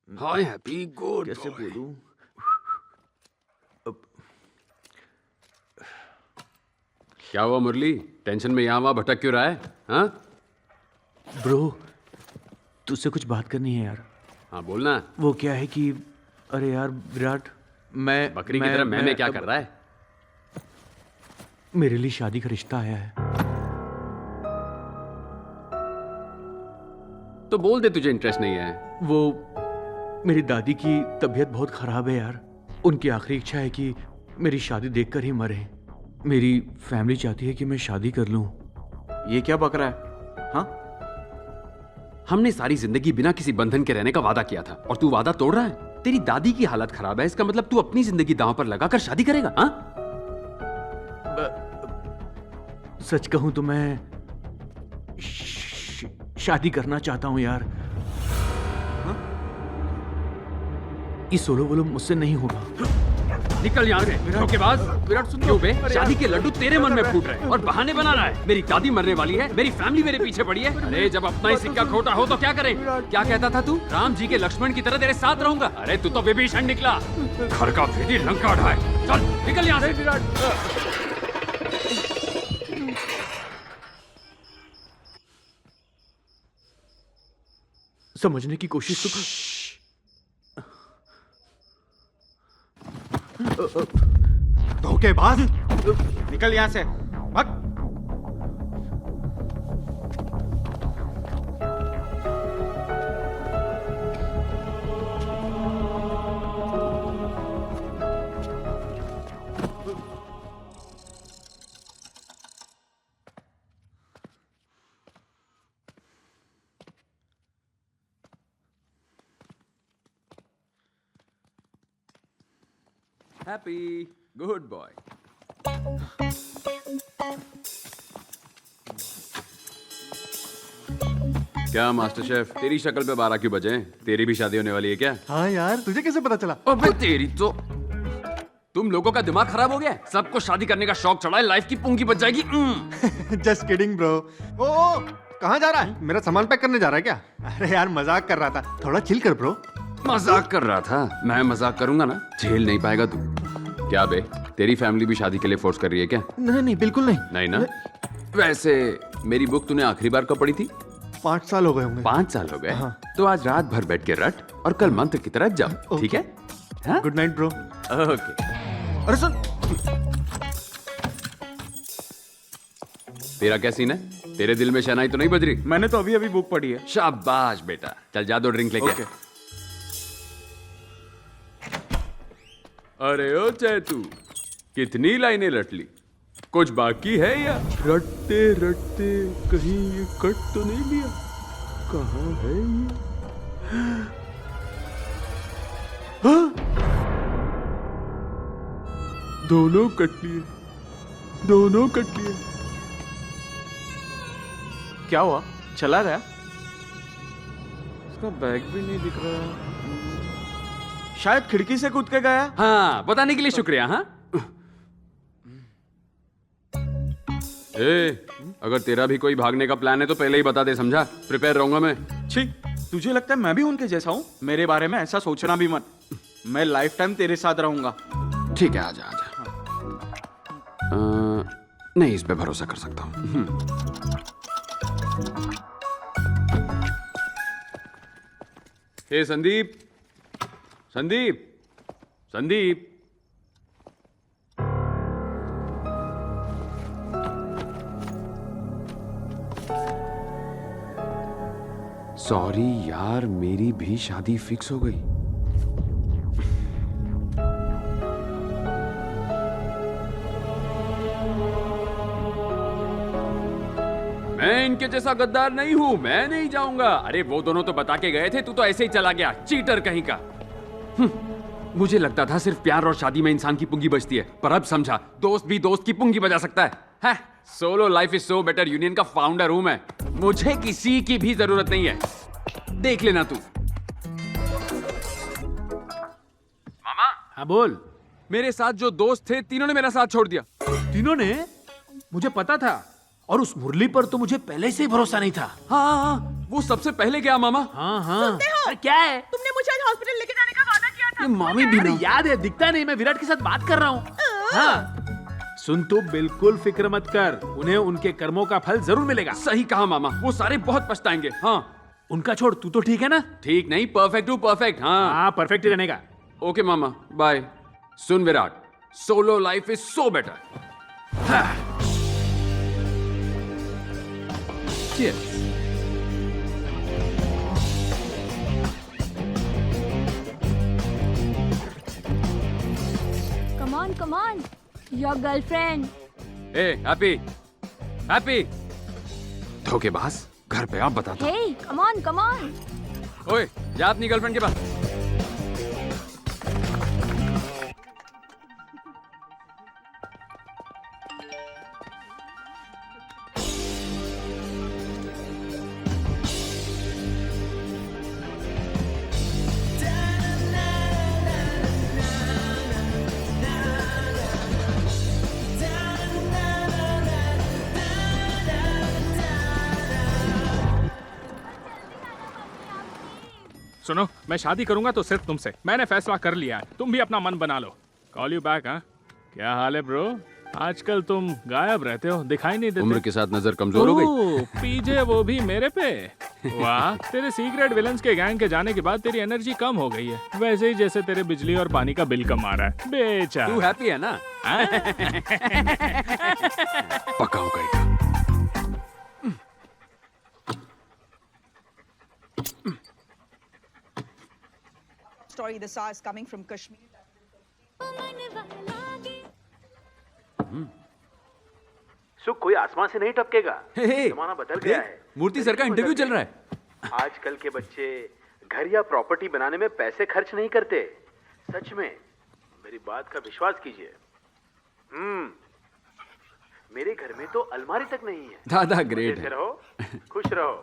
हाय हैप्पी गुड कैसे बोलूं? क्या हुआ मुरली, टेंशन में यहाँ वहाँ भटक क्यों रहा है? हाँ ब्रो, तुझसे कुछ बात करनी है यार। हाँ बोलना। वो क्या है कि अरे यार विराट, मैं बकरी की तरह मैंने क्या कर रहा है? मेरे लिए शादी का रिश्ता आया है। तो बोल दे तुझे इंटरेस्ट नहीं है। वो मेरी दादी की तबीयत बहुत खराब है यार। उनकी आखिरी इच्छा है कि मेरी शादी देखकर ही मरे। मेरी फैमिली चाहती है कि मैं शादी कर लूं। ये क्या बक रहा है? हाँ, हमने सारी जिंदगी बिना किसी बंधन के रहने का वादा किया था और तू वादा तोड़ रहा है। तेरी दादी की हालत खराब है, इसका मतलब तू अपनी जिंदगी दांव पर लगाकर शादी करेगा? हाँ, सच कहूं तो मैं शादी करना चाहता हूं यार। हाँ? ये सोलो वोलो मुझसे नहीं होगा। निकल यहाँ से धोखेबाज। विराट सुन, क्यों बे? शादी के लड्डू तेरे मन में फूट रहे हैं और बहाने बना रहा है। मेरी दादी मरने वाली है, मेरी फैमिली मेरे पीछे पड़ी है। अरे जब अपना ही सिक्का खोटा हो तो क्या करें? क्या कहता था तू? राम जी के लक्ष्मण की तरह तेरे साथ रहूंगा। अरे तू तो विभीषण निकला, घर का भेदी लंका ढाए। चल निकल यहाँ से विराट। समझने की कोशिश तो धोखेबाज, निकल यहाँ से, भाग। Happy good boy. क्या मास्टर शेफ, तेरी शक्ल पे 12 क्यों बजे हैं? तेरी भी शादी होने वाली है क्या? हाँ यार, तुझे कैसे पता चला? अबे तेरी तो, तुम लोगों का दिमाग खराब हो गया है। सबको शादी करने का शौक चढ़ा है, लाइफ की पूंगी बच जाएगी। Just kidding bro. ओ कहाँ जा रहा है? मेरा सामान पैक करने जा रहा है क्या? अरे यार मजाक कर रहा था, थोड़ा चिल कर ब्रो। मजाक कर रहा था? मैं मजाक करूंगा ना, झेल नहीं पाएगा तू। क्या बे, तेरी फैमिली भी शादी के लिए फोर्स कर रही है क्या? नहीं नहीं, बिल्कुल नहीं। नहीं ना? वैसे मेरी बुक तूने आखिरी बार कब पढ़ी थी? 5 साल हो गए होंगे। 5 साल हो गए? हाँ। तो आज रात भर बैठ के रट और कल मंत्र की तरह जाओ, ठीक है? हाँ? Good night bro. ओके। अरे सुन, तेरा क्या सीन है? तेरे दिल में शहनाई तो नहीं बज रही? मैंने तो अभी अभी बुक पढ़ी है। शाबाश बेटा, चल जा 2 ड्रिंक लेके। ओके। अरे ओ चैतू, कितनी लाइनें रट ली? कुछ बाकी है या? रटते रटते कहीं ये कट तो नहीं लिया? कहाँ है ये? हाँ? दोनों कट लिए, दोनों कट लिए। क्या हुआ? चला गया? इसका बैग भी नहीं दिख रहा। शायद खिड़की से कूद के गया। हाँ, बताने के लिए शुक्रिया। हाँ, ए, अगर तेरा भी कोई भागने का प्लान है तो पहले ही बता दे, समझा? प्रिपेयर रहूंगा मैं। छी, तुझे लगता है मैं भी उनके जैसा हूँ? मेरे बारे में ऐसा सोचना भी मत। मैं लाइफ टाइम तेरे साथ रहूंगा। ठीक है, आजा आजा। नहीं, इस पे भरोसा कर सकता हूँ। हे संदीप, संदीप, संदीप। सॉरी यार, मेरी भी शादी फिक्स हो गई। मैं इनके जैसा गद्दार नहीं हूं, मैं नहीं जाऊंगा। अरे वो दोनों तो बता के गए थे, तू तो ऐसे ही चला गया, चीटर कहीं का। मुझे लगता था सिर्फ प्यार और शादी में इंसान की पुंगी बजती है, पर अब समझा दोस्त भी दोस्त की पुंगी बजा सकता है। Solo life is so better union का फाउंडर हूं मैं, मुझे किसी की भी जरूरत नहीं है। देख लेना तू। मामा। हाँ बोल। मेरे साथ जो दोस्त थे तीनों ने मेरा साथ छोड़ दिया। तीनों ने? मुझे पता था, और उस मुरली पर तो मुझे पहले से ही भरोसा नहीं था। हाँ, वो सबसे पहले गया मामा। हाँ। अरे क्या है? तुमने मुझे आज हॉस्पिटल लेके जाने का वादा किया था। ये मामी भी नहीं याद है, दिखता नहीं, मैं विराट के साथ बात कर रहा हूँ। हाँ। सुन, तू बिल्कुल फिक्र मत कर, उन्हें उनके कर्मों का फल जरूर मिलेगा। सही कहा मामा, वो सारे बहुत पछताएंगे। हाँ, उनका छोड़, तू तो ठीक है ना? ठीक नहीं, परफेक्ट हूँ, परफेक्ट। हाँ परफेक्ट ही रहने का। ओके मामा, बाय। सुन Virat, solo life is so better. Cheers. Come on, your girlfriend. Hey, Happy. धोखेबाज, घर पे आप बताता। Hey, come on. ओए, जा अपनी गर्लफ्रेंड के पास। सुनो, मैं शादी करूंगा तो सिर्फ तुमसे। मैंने फैसला कर लिया है, तुम भी अपना मन बना लो। Call you back. हाँ, क्या हाल है ब्रो? आजकल तुम गायब रहते हो, दिखाई नहीं देते। उम्र के साथ नजर कमजोर हो गई। पीजे वो भी मेरे पे। वाह, तेरे सीक्रेट विलन्स के गैंग के जाने के बाद तेरी एनर्जी कम हो गई है, वैसे ही जैसे तेरे बिजली और पानी का बिल कम आ रहा है। बेचारा। तू हैप्पी है ना? पक्का हो गई। Story the saw is coming from Kashmir. सुख, कोई आसमान से नहीं टपकेगा। जमाना बदल गया है। मूर्ति सर का इंटरव्यू चल रहा है। आजकल के बच्चे घर या प्रॉपर्टी बनाने में पैसे खर्च नहीं करते। सच में, मेरी बात का विश्वास कीजिए। मेरे घर में तो अलमारी तक नहीं है। दादा ग्रेट है। रहो, खुश रहो।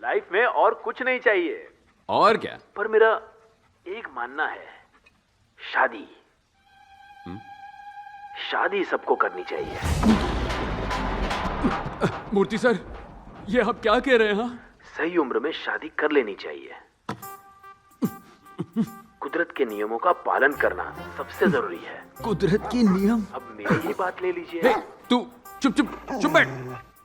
लाइफ में और कुछ नहीं चाहिए। और क्या? पर मेरा एक मानना है, शादी शादी सबको करनी चाहिए। मूर्ति सर, ये आप क्या कह रहे हैं? हाँ, सही उम्र में शादी कर लेनी चाहिए। कुदरत के नियमों का पालन करना सबसे जरूरी है। कुदरत के नियम? अब मेरी ही बात ले लीजिए। तू चुप बैठ।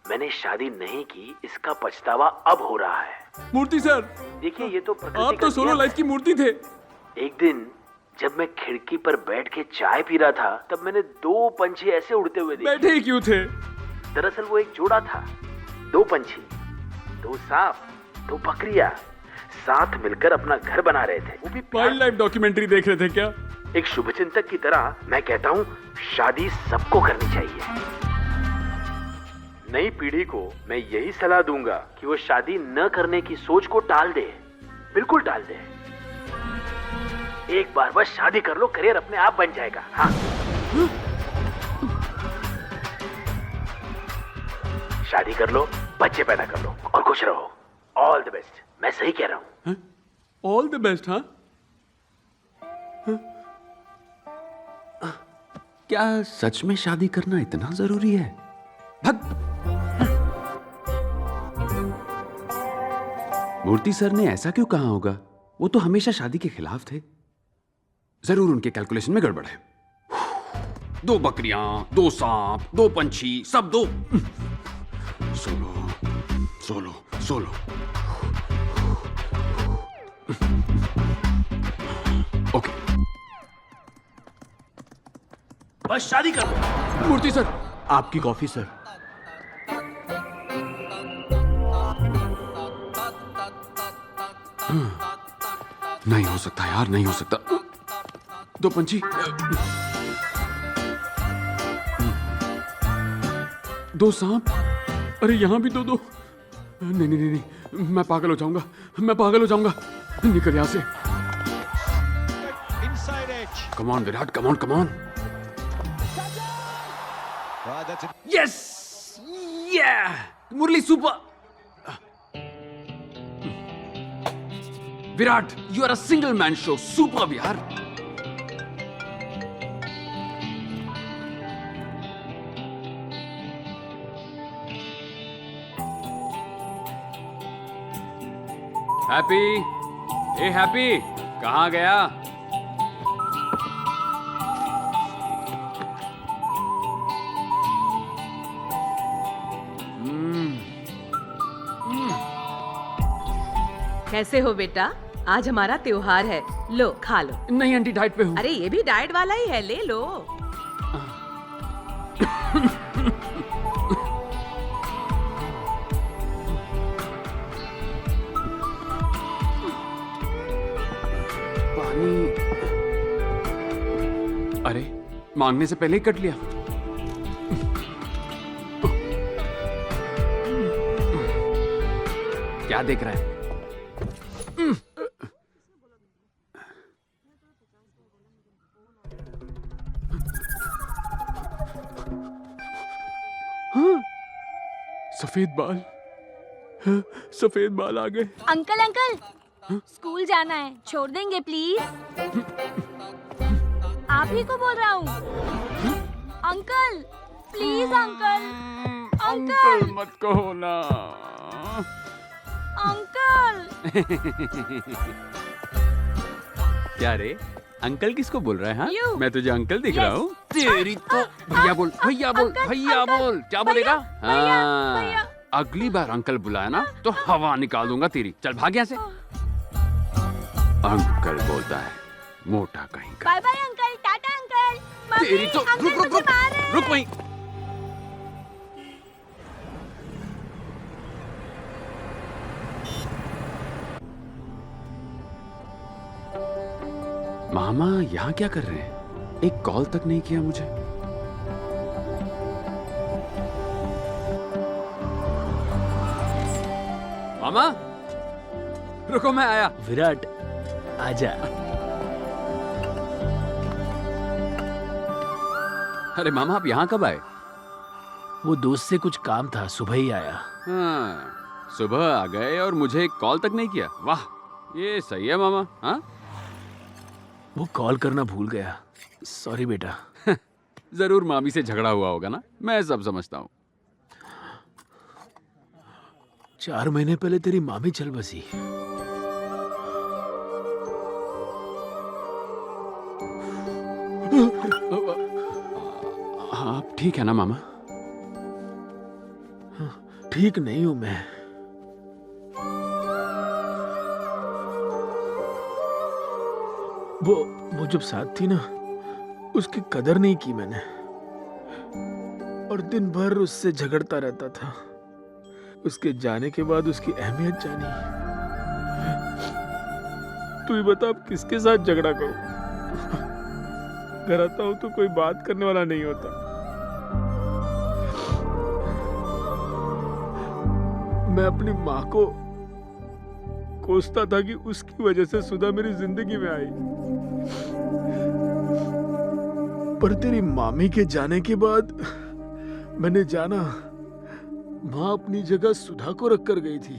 मैंने शादी नहीं की, इसका पछतावा अब हो रहा है। मूर्ति सर, देखिए, ये तो प्रकृति आप तो सोलो लाइफ की मूर्ति थे। एक दिन जब मैं खिड़की पर बैठ के चाय पी रहा था, तब मैंने 2 पंछी ऐसे उड़ते हुए देखे। बैठे ही क्यों थे? दरअसल वो एक जोड़ा था। 2 पंछी, 2 सांप, 2 बकरियां साथ मिलकर अपना घर बना रहे थे। वो भी वाइल्ड लाइफ डॉक्यूमेंट्री देख रहे थे क्या? एक शुभचिंतक की तरह मैं कहता हूँ, शादी सबको करनी चाहिए। नई पीढ़ी को मैं यही सलाह दूंगा कि वो शादी न करने की सोच को टाल दे, बिल्कुल टाल दे। एक बार बस शादी कर लो, करियर अपने आप बन जाएगा। हाँ, शादी कर लो, बच्चे पैदा कर लो और खुश रहो। All the best. मैं सही कह रहा हूँ। All the best. हाँ, क्या सच में शादी करना इतना जरूरी है? मूर्ति सर ने ऐसा क्यों कहा होगा? वो तो हमेशा शादी के खिलाफ थे। जरूर उनके कैलकुलेशन में गड़बड़ है। 2 बकरियां, 2 सांप, 2 पंछी, सब 2। सोलो। ओके, बस शादी कर लो। मूर्ति सर, आपकी कॉफी सर। नहीं हो सकता यार, नहीं हो सकता। दो पंछी, दो सांप, अरे यहाँ भी दो। नहीं नहीं नहीं, मैं पागल हो जाऊंगा, मैं पागल हो जाऊंगा। निकल यहाँ से। Come on Virat, come on, come on. Yes, Murali super. Virat, you are a single man show, super यार। हैप्पी, ए हैप्पी, कहाँ गया? कैसे हो बेटा? आज हमारा त्योहार है, लो खा लो। नहीं आंटी, डाइट पे हूँ। अरे ये भी डाइट वाला ही है, ले लो। पानी, अरे मांगने से पहले ही कट लिया। क्या देख रहा है? सफेद बाल, सफेद बाल आ गए। अंकल अंकल, स्कूल जाना है, छोड़ देंगे प्लीज? आप ही को बोल रहा हूँ। अंकल प्लीज, अंकल अंकल मत कहो ना। अंकल। क्या रे, अंकल किसको बोल रहा है? हाँ, You. मैं तुझे अंकल दिख रहा हूँ। तेरी तो भैया भैया बोल, भैया बोल, अंकल, भैया अंकल, बोल। क्या बोलेगा? हाँ, अगली बार अंकल बुलाया ना तो हवा निकाल दूंगा तेरी। चल भाग यहाँ से। अंकल बोलता है, मोटा कहीं का। Bye bye uncle, tata uncle. Mummy, तेरी तो अंकल रुक रुक मुझे रुक मार रहे हैं। रुक वहीं। मामा यहाँ क्या कर रहे हैं? एक कॉल तक नहीं किया मुझे। मामा रुको, मैं आया। विराट आजा। अरे मामा, आप यहाँ कब आए? वो दोस्त से कुछ काम था, सुबह ही आया। हाँ, सुबह आ गए और मुझे एक कॉल तक नहीं किया। वाह, ये सही है मामा। हाँ, वो कॉल करना भूल गया, सॉरी बेटा। जरूर मामी से झगड़ा हुआ होगा ना, मैं सब समझता हूँ। 4 महीने पहले तेरी मामी चल बसी। आप ठीक है ना मामा? ठीक नहीं हूं मैं। वो जब साथ थी ना, उसकी कदर नहीं की मैंने, और दिन भर उससे झगड़ता रहता था। उसके जाने के बाद उसकी अहमियत जानी। तू ही बता, अब किसके साथ झगड़ा करूं? घर आता हूं तो कोई बात करने वाला नहीं होता। मैं अपनी माँ को कोसता था कि उसकी वजह से सुधा मेरी जिंदगी में आई, पर तेरी मामी के जाने के बाद मैंने जाना माँ अपनी जगह सुधा को रख कर गई थी।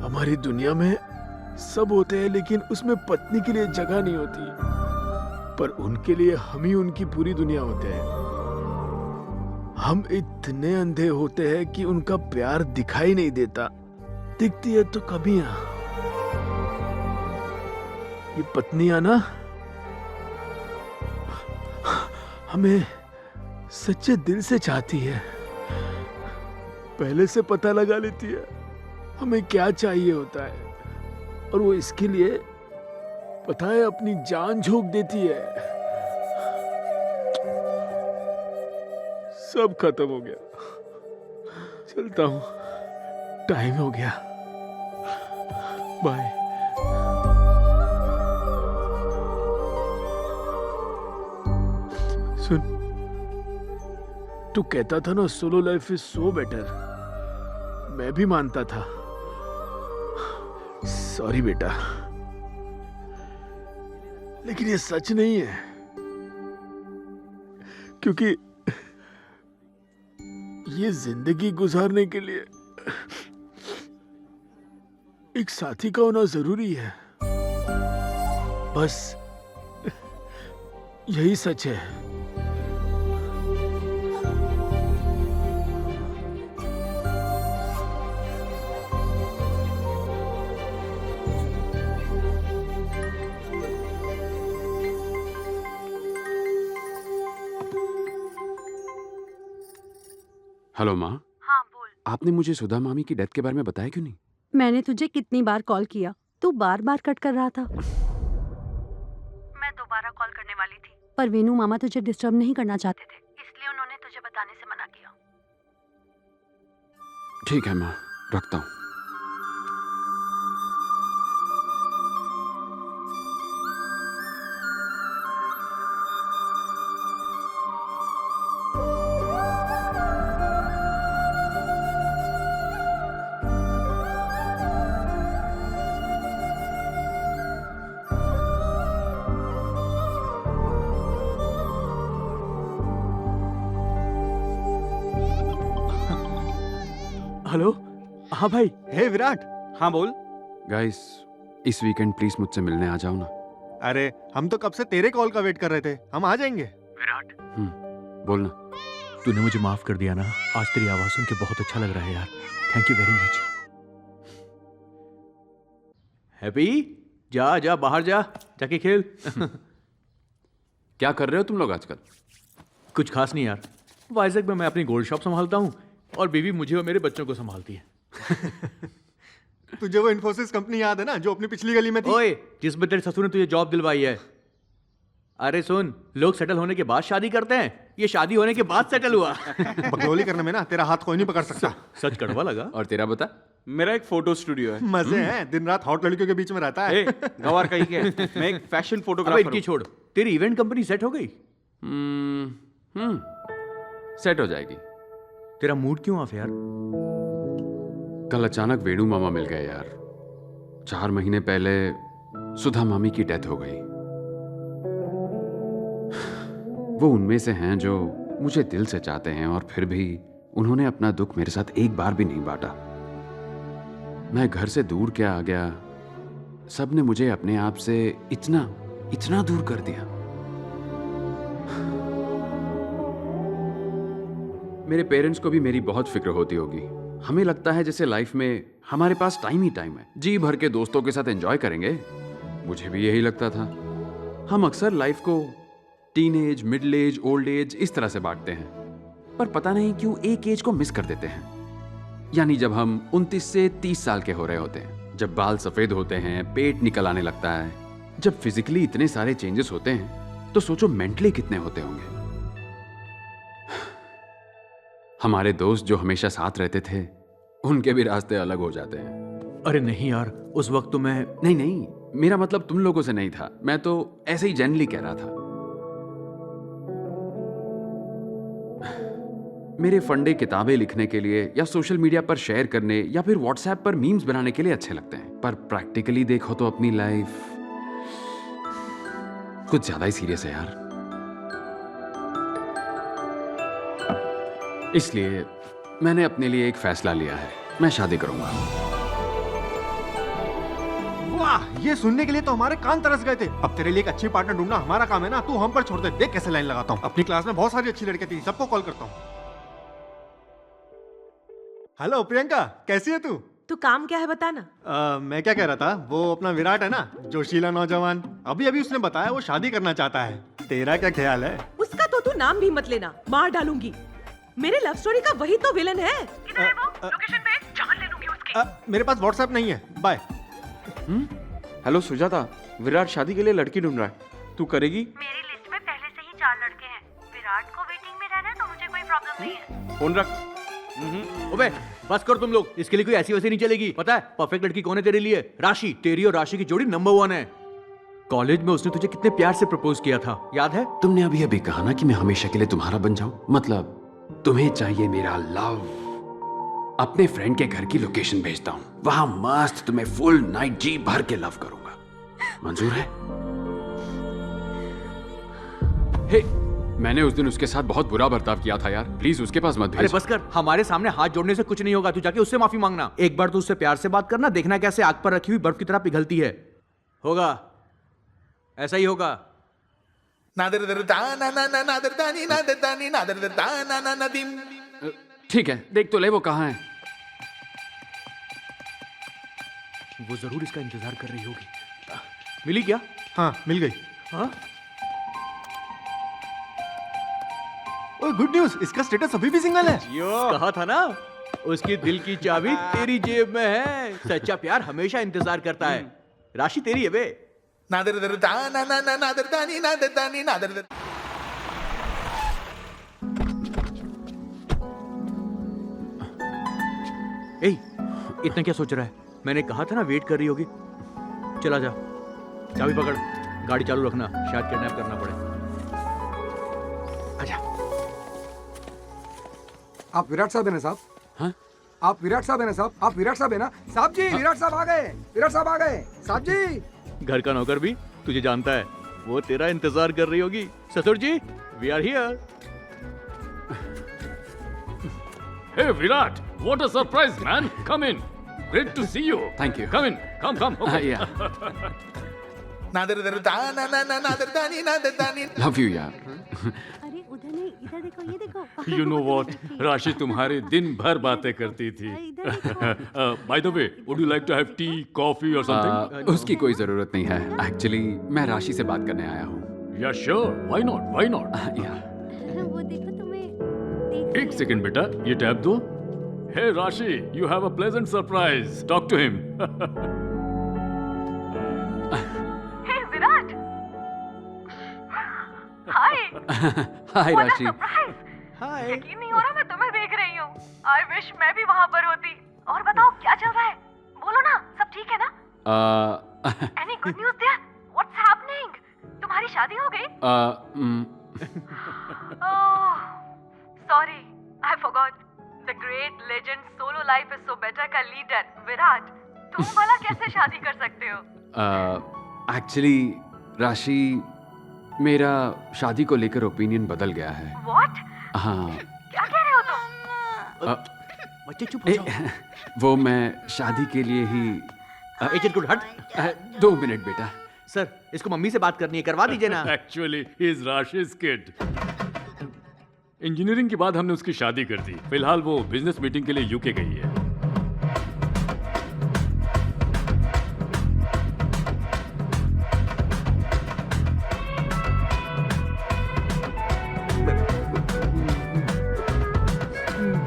हमारी दुनिया में सब होते हैं, लेकिन उसमें पत्नी के लिए जगह नहीं होती, पर उनके लिए हम ही उनकी पूरी दुनिया होते हैं। हम इतने अंधे होते हैं कि उनका प्यार दिखाई नहीं देता, दिखती है तो कमियां। ये पत्नियां ना हमें सच्चे दिल से चाहती है, पहले से पता लगा लेती है हमें क्या चाहिए होता है, और वो इसके लिए पता है अपनी जान झोंक देती है। सब खत्म हो गया, चलता हूं। टाइम हो गया, बाय। सुन, तू कहता था ना solo life is so better, मैं भी मानता था। सॉरी बेटा, लेकिन ये सच नहीं है, क्योंकि ये जिंदगी गुजारने के लिए एक साथी का होना जरूरी है। बस यही सच है। हेलो माँ। हाँ बोल। आपने मुझे सुधा मामी की डेथ के बारे में बताया क्यों नहीं? मैंने तुझे कितनी बार कॉल किया, तू बार बार कट कर रहा था। मैं दोबारा कॉल करने वाली थी, पर वेनू मामा तुझे डिस्टर्ब नहीं करना चाहते थे, इसलिए उन्होंने तुझे बताने से मना किया। ठीक है माँ, रखता हूँ। हेलो, हाँ भाई। हे विराट। हाँ बोल। गाइस, इस वीकेंड प्लीज मुझसे मिलने आ जाओ ना। अरे हम तो कब से तेरे कॉल का वेट कर रहे थे, हम आ जाएंगे। विराट, बोलना। तूने मुझे माफ कर दिया ना, आज तेरी आवाज सुन के बहुत अच्छा लग रहा है यार। Thank you very much. Happy, जा जा बाहर जा, जाके खेल। क्या कर रहे हो तुम लोग आजकल? कुछ खास नहीं यार, वाइजैक में मैं अपनी गोल्ड शॉप संभालता हूँ और बीवी मुझे और मेरे बच्चों को संभालती है। तुझे वो इन्फोसिस कंपनी याद है ना, जो अपनी पिछली गली में थी? ओए, जिसमें तेरे ससुर ने तुझे जॉब दिलवाई है। अरे सुन, लोग सेटल होने के बाद शादी करते हैं, ये शादी होने के बाद सेटल हुआ। बकलोली करने में ना तेरा हाथ कोई नहीं पकड़ सकता। सच कड़वा लगा। और तेरा बता? मेरा एक फोटो स्टूडियो है। मजे हैं, दिन रात हॉट लड़कियों के बीच में रहता है। गवार कहीं के, मैं एक फैशन अबे फोटोग्राफर इनकी छोड़, तेरी इवेंट कंपनी सेट हो गई? सेट हो जाएगी। तेरा मूड क्यों ऑफ यार? कल अचानक वेणु मामा मिल गए यार। 4 महीने पहले सुधा मामी की डेथ हो गई। वो उनमें से हैं जो मुझे दिल से चाहते हैं, और फिर भी उन्होंने अपना दुख मेरे साथ एक बार भी नहीं बांटा। मैं घर से दूर क्या आ गया, सबने मुझे अपने आप से इतना दूर कर दिया। मेरे पेरेंट्स को भी मेरी बहुत फिक्र होती होगी। हमें लगता है जैसे लाइफ में हमारे पास टाइम ही टाइम है, जी भर के दोस्तों के साथ एंजॉय करेंगे। मुझे भी यही लगता था। हम अक्सर लाइफ को teenage, middle age, old age इस तरह से बांटते हैं, पर पता नहीं क्यों एक एज को मिस कर देते हैं। यानी जब हम 29 से 30 साल के हो रहे होते हैं, जब बाल सफेद होते हैं, पेट निकल आने लगता है, जब फिजिकली इतने सारे चेंजेस होते हैं, तो सोचो मेंटली कितने होते होंगे। हमारे दोस्त जो हमेशा साथ रहते थे, उनके भी रास्ते अलग हो जाते हैं। अरे नहीं यार, उस वक्त तो मैं नहीं, मेरा मतलब तुम लोगों से नहीं था, मैं तो ऐसे ही जनरली कह रहा था। मेरे फंडे किताबें लिखने के लिए या सोशल मीडिया पर शेयर करने या फिर व्हाट्सएप पर मीम्स बनाने के लिए अच्छे लगते हैं, पर प्रैक्टिकली देखो तो अपनी लाइफ कुछ ज्यादा ही सीरियस है यार। इसलिए मैंने अपने लिए एक फैसला लिया है, मैं शादी करूंगा। वाह, ये सुनने के लिए तो हमारे कान तरस गए थे। अब तेरे लिए एक अच्छी पार्टनर ढूंढना हमारा काम है ना, तू हम पर छोड़ दे। देख कैसे लाइन लगाता हूँ। अपनी क्लास में बहुत सारी अच्छी लड़कियां थी, सबको कॉल करता हूँ। हेलो प्रियंका, कैसी है तू? तू काम क्या है बताना। मैं क्या कह रहा था, वो अपना विराट है ना, जोशीला नौजवान, अभी उसने बताया वो शादी करना चाहता है। तेरा क्या ख्याल है? उसका तो तू नाम भी मत लेना, मार डालूंगी। मेरे लव स्टोरी का वही तो विलन है। किधर है वो? लोकेशन भेज, जान ले लूंगी उसकी। मेरे पास व्हाट्सएप नहीं है, बाय। हेलो सुजाता, विराट शादी के लिए लड़की ढूंढ रहा है, तू करेगी? मेरी लिस्ट में पहले से ही 4 लड़के हैं। विराट को वेटिंग में रहना है तो मुझे कोई प्रॉब्लम नहीं है। फोन रख। ओबे बस कर तुम लोग, इसके लिए कोई ऐसी वैसी नहीं चलेगी। पता है परफेक्ट लड़की कौन है तेरे लिए? राशि। तेरी और राशि की जोड़ी नंबर 1 है। कॉलेज में उसने तुझे कितने प्यार से प्रपोज किया था, याद है? तुमने अभी अभी कहा ना कि मैं हमेशा के लिए तुम्हारा बन जाऊं। मतलब तुम्हें चाहिए मेरा लव। अपने फ्रेंड के घर की लोकेशन भेजता हूं, वहां मस्त तुम्हें फुल नाइट जी भर के लव करूंगा। मंजूर है? हे, मैंने उस दिन उसके साथ बहुत बुरा बर्ताव किया था यार, प्लीज उसके पास मत भेज। अरे बस कर, हमारे सामने हाथ जोड़ने से कुछ नहीं होगा। तू जाके उससे माफी मांगना। एक बार तू उससे प्यार से बात करना, देखना कैसे आग पर रखी हुई बर्फ की तरह पिघलती है। होगा, ऐसा ही होगा। ठीक है, देख तो ले वो कहाँ है। वो जरूर इसका इंतजार कर रही होगी। मिली क्या? हाँ मिल गई। हाँ गुड न्यूज, इसका स्टेटस अभी भी सिंगल है। कहा था ना, उसकी दिल की चाबी तेरी जेब में है। सच्चा प्यार हमेशा इंतजार करता है। राशि तेरी है बे। ए, इतना क्या सोच रहा है? मैंने कहा था ना वेट कर रही होगी। चला जा, चाबी पकड़, गाड़ी चालू रखना, शायद किडनैप करना पड़े। आजा। आप विराट साहब है ना साहब? हाँ? आप विराट साहब है ना साहब? आप विराट साहब है ना साहब जी? विराट साहब आ गए, विराट साहब आ गए साहब जी। घर का नौकर भी तुझे जानता है, वो तेरा इंतजार कर रही होगी। ससुर जी, we are here. Hey Virat, what a surprise, man! Come in. Great to see you. Thank you. Come in. Come. Okay. Yeah. Love you यार। अरे उधर नहीं, इधर देखो, ये देखो। You know what? राशि तुम्हारी दिन भर बातें करती थी। By the way, would you like to have tea, coffee or something? उसकी कोई जरूरत नहीं है। Actually, मैं राशि से बात करने आया हूँ। Yeah, sure. Why not? Why not? Yeah. वो देखो तुम्हें। एक सेकंड बेटा, ये टैब दो। Hey Rashi, you have a pleasant surprise. Talk to him. Hey Virat. Hi. Hi What a राशि। surprise. हाय। यकीन नहीं हो रहा मैं तुम्हें देख रही हूँ। I wish मैं भी वहाँ पर होती। और बताओ क्या चल रहा है? बोलो ना, सब ठीक है ना? Any good news there? What's happening? तुम्हारी शादी हो गई? Oh, sorry, I forgot. The great legend Solo Life is So Better का लीडर विराट, तुम भला कैसे शादी कर सकते हो? एक्चुअली राशि, मेरा शादी को लेकर ओपिनियन बदल गया है। What? हाँ। क्या कह रहे हो तुम? बच्चे चुप हो जाओ। वो मैं शादी के लिए ही। एजेंट गुड हट। 2 मिनट बेटा। सर, इसको मम्मी से बात करनी है, करवा दीजिए ना। Actually, he is Rashi's kid. Engineering के बाद हमने उसकी शादी कर दी। फिलहाल वो बिजनेस मीटिंग के लिए यूके गई है।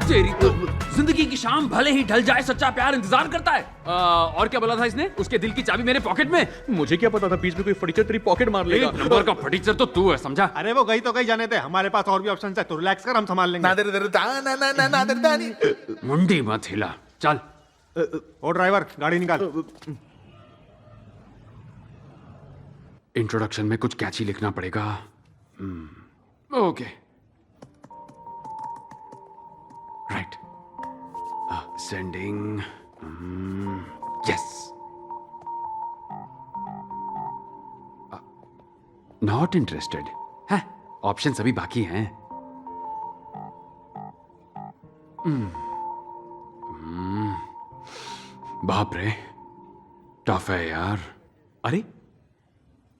तेरी तो जिंदगी की शाम भले ही ढल जाए, सच्चा प्यार इंतजार करता है। और क्या बोला था इसने? उसके दिल की चाबी मेरे पॉकेट में। मुझे क्या पता था बीच में कोई फटीचर तेरी पॉकेट मार लेगा। एक नंबर का फटीचर तो तू है, समझा? अरे वो गई तो गई, जाने दे, हमारे पास और भी ऑप्शन है। तो रिलैक्स कर, हम संभाल लेंगे। मुंडी मत हिला, चल। ओ ड्राइवर, गाड़ी निकाल। इंट्रोडक्शन में कुछ कैची लिखना पड़ेगा। Okay, right. Sending. Yes. Not interested है। ऑप्शन अभी बाकी हैं। बाप रे, टफ है यार। अरे,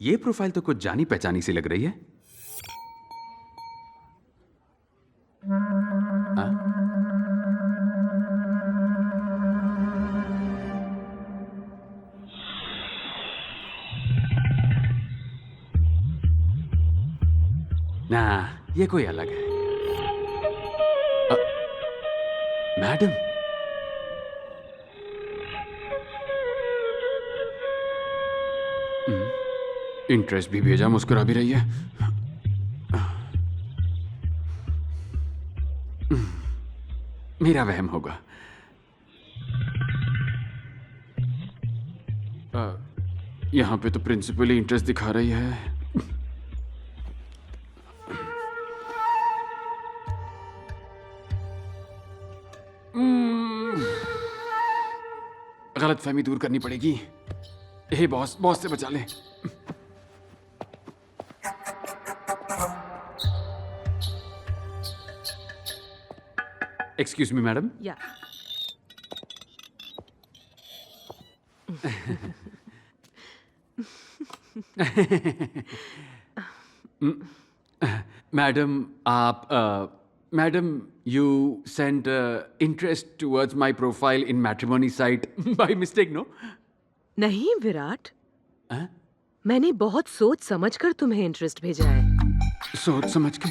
ये प्रोफाइल तो कुछ जानी पहचानी सी लग रही है। ना, ये कोई अलग है। मैडम, इंटरेस्ट भी भेजा, मुस्कुरा भी रही है। मेरा वहम होगा। यहाँ पे तो प्रिंसिपल ही इंटरेस्ट दिखा रही है। गलतफहमी दूर करनी पड़ेगी। हे बॉस, बॉस से बचा ले। Excuse me madam. या मैडम आप madam you send interest towards my profile in matrimony site by mistake, no? नहीं विराट, मैंने बहुत सोच समझकर तुम्हें इंटरेस्ट भेजा है। सोच समझ के?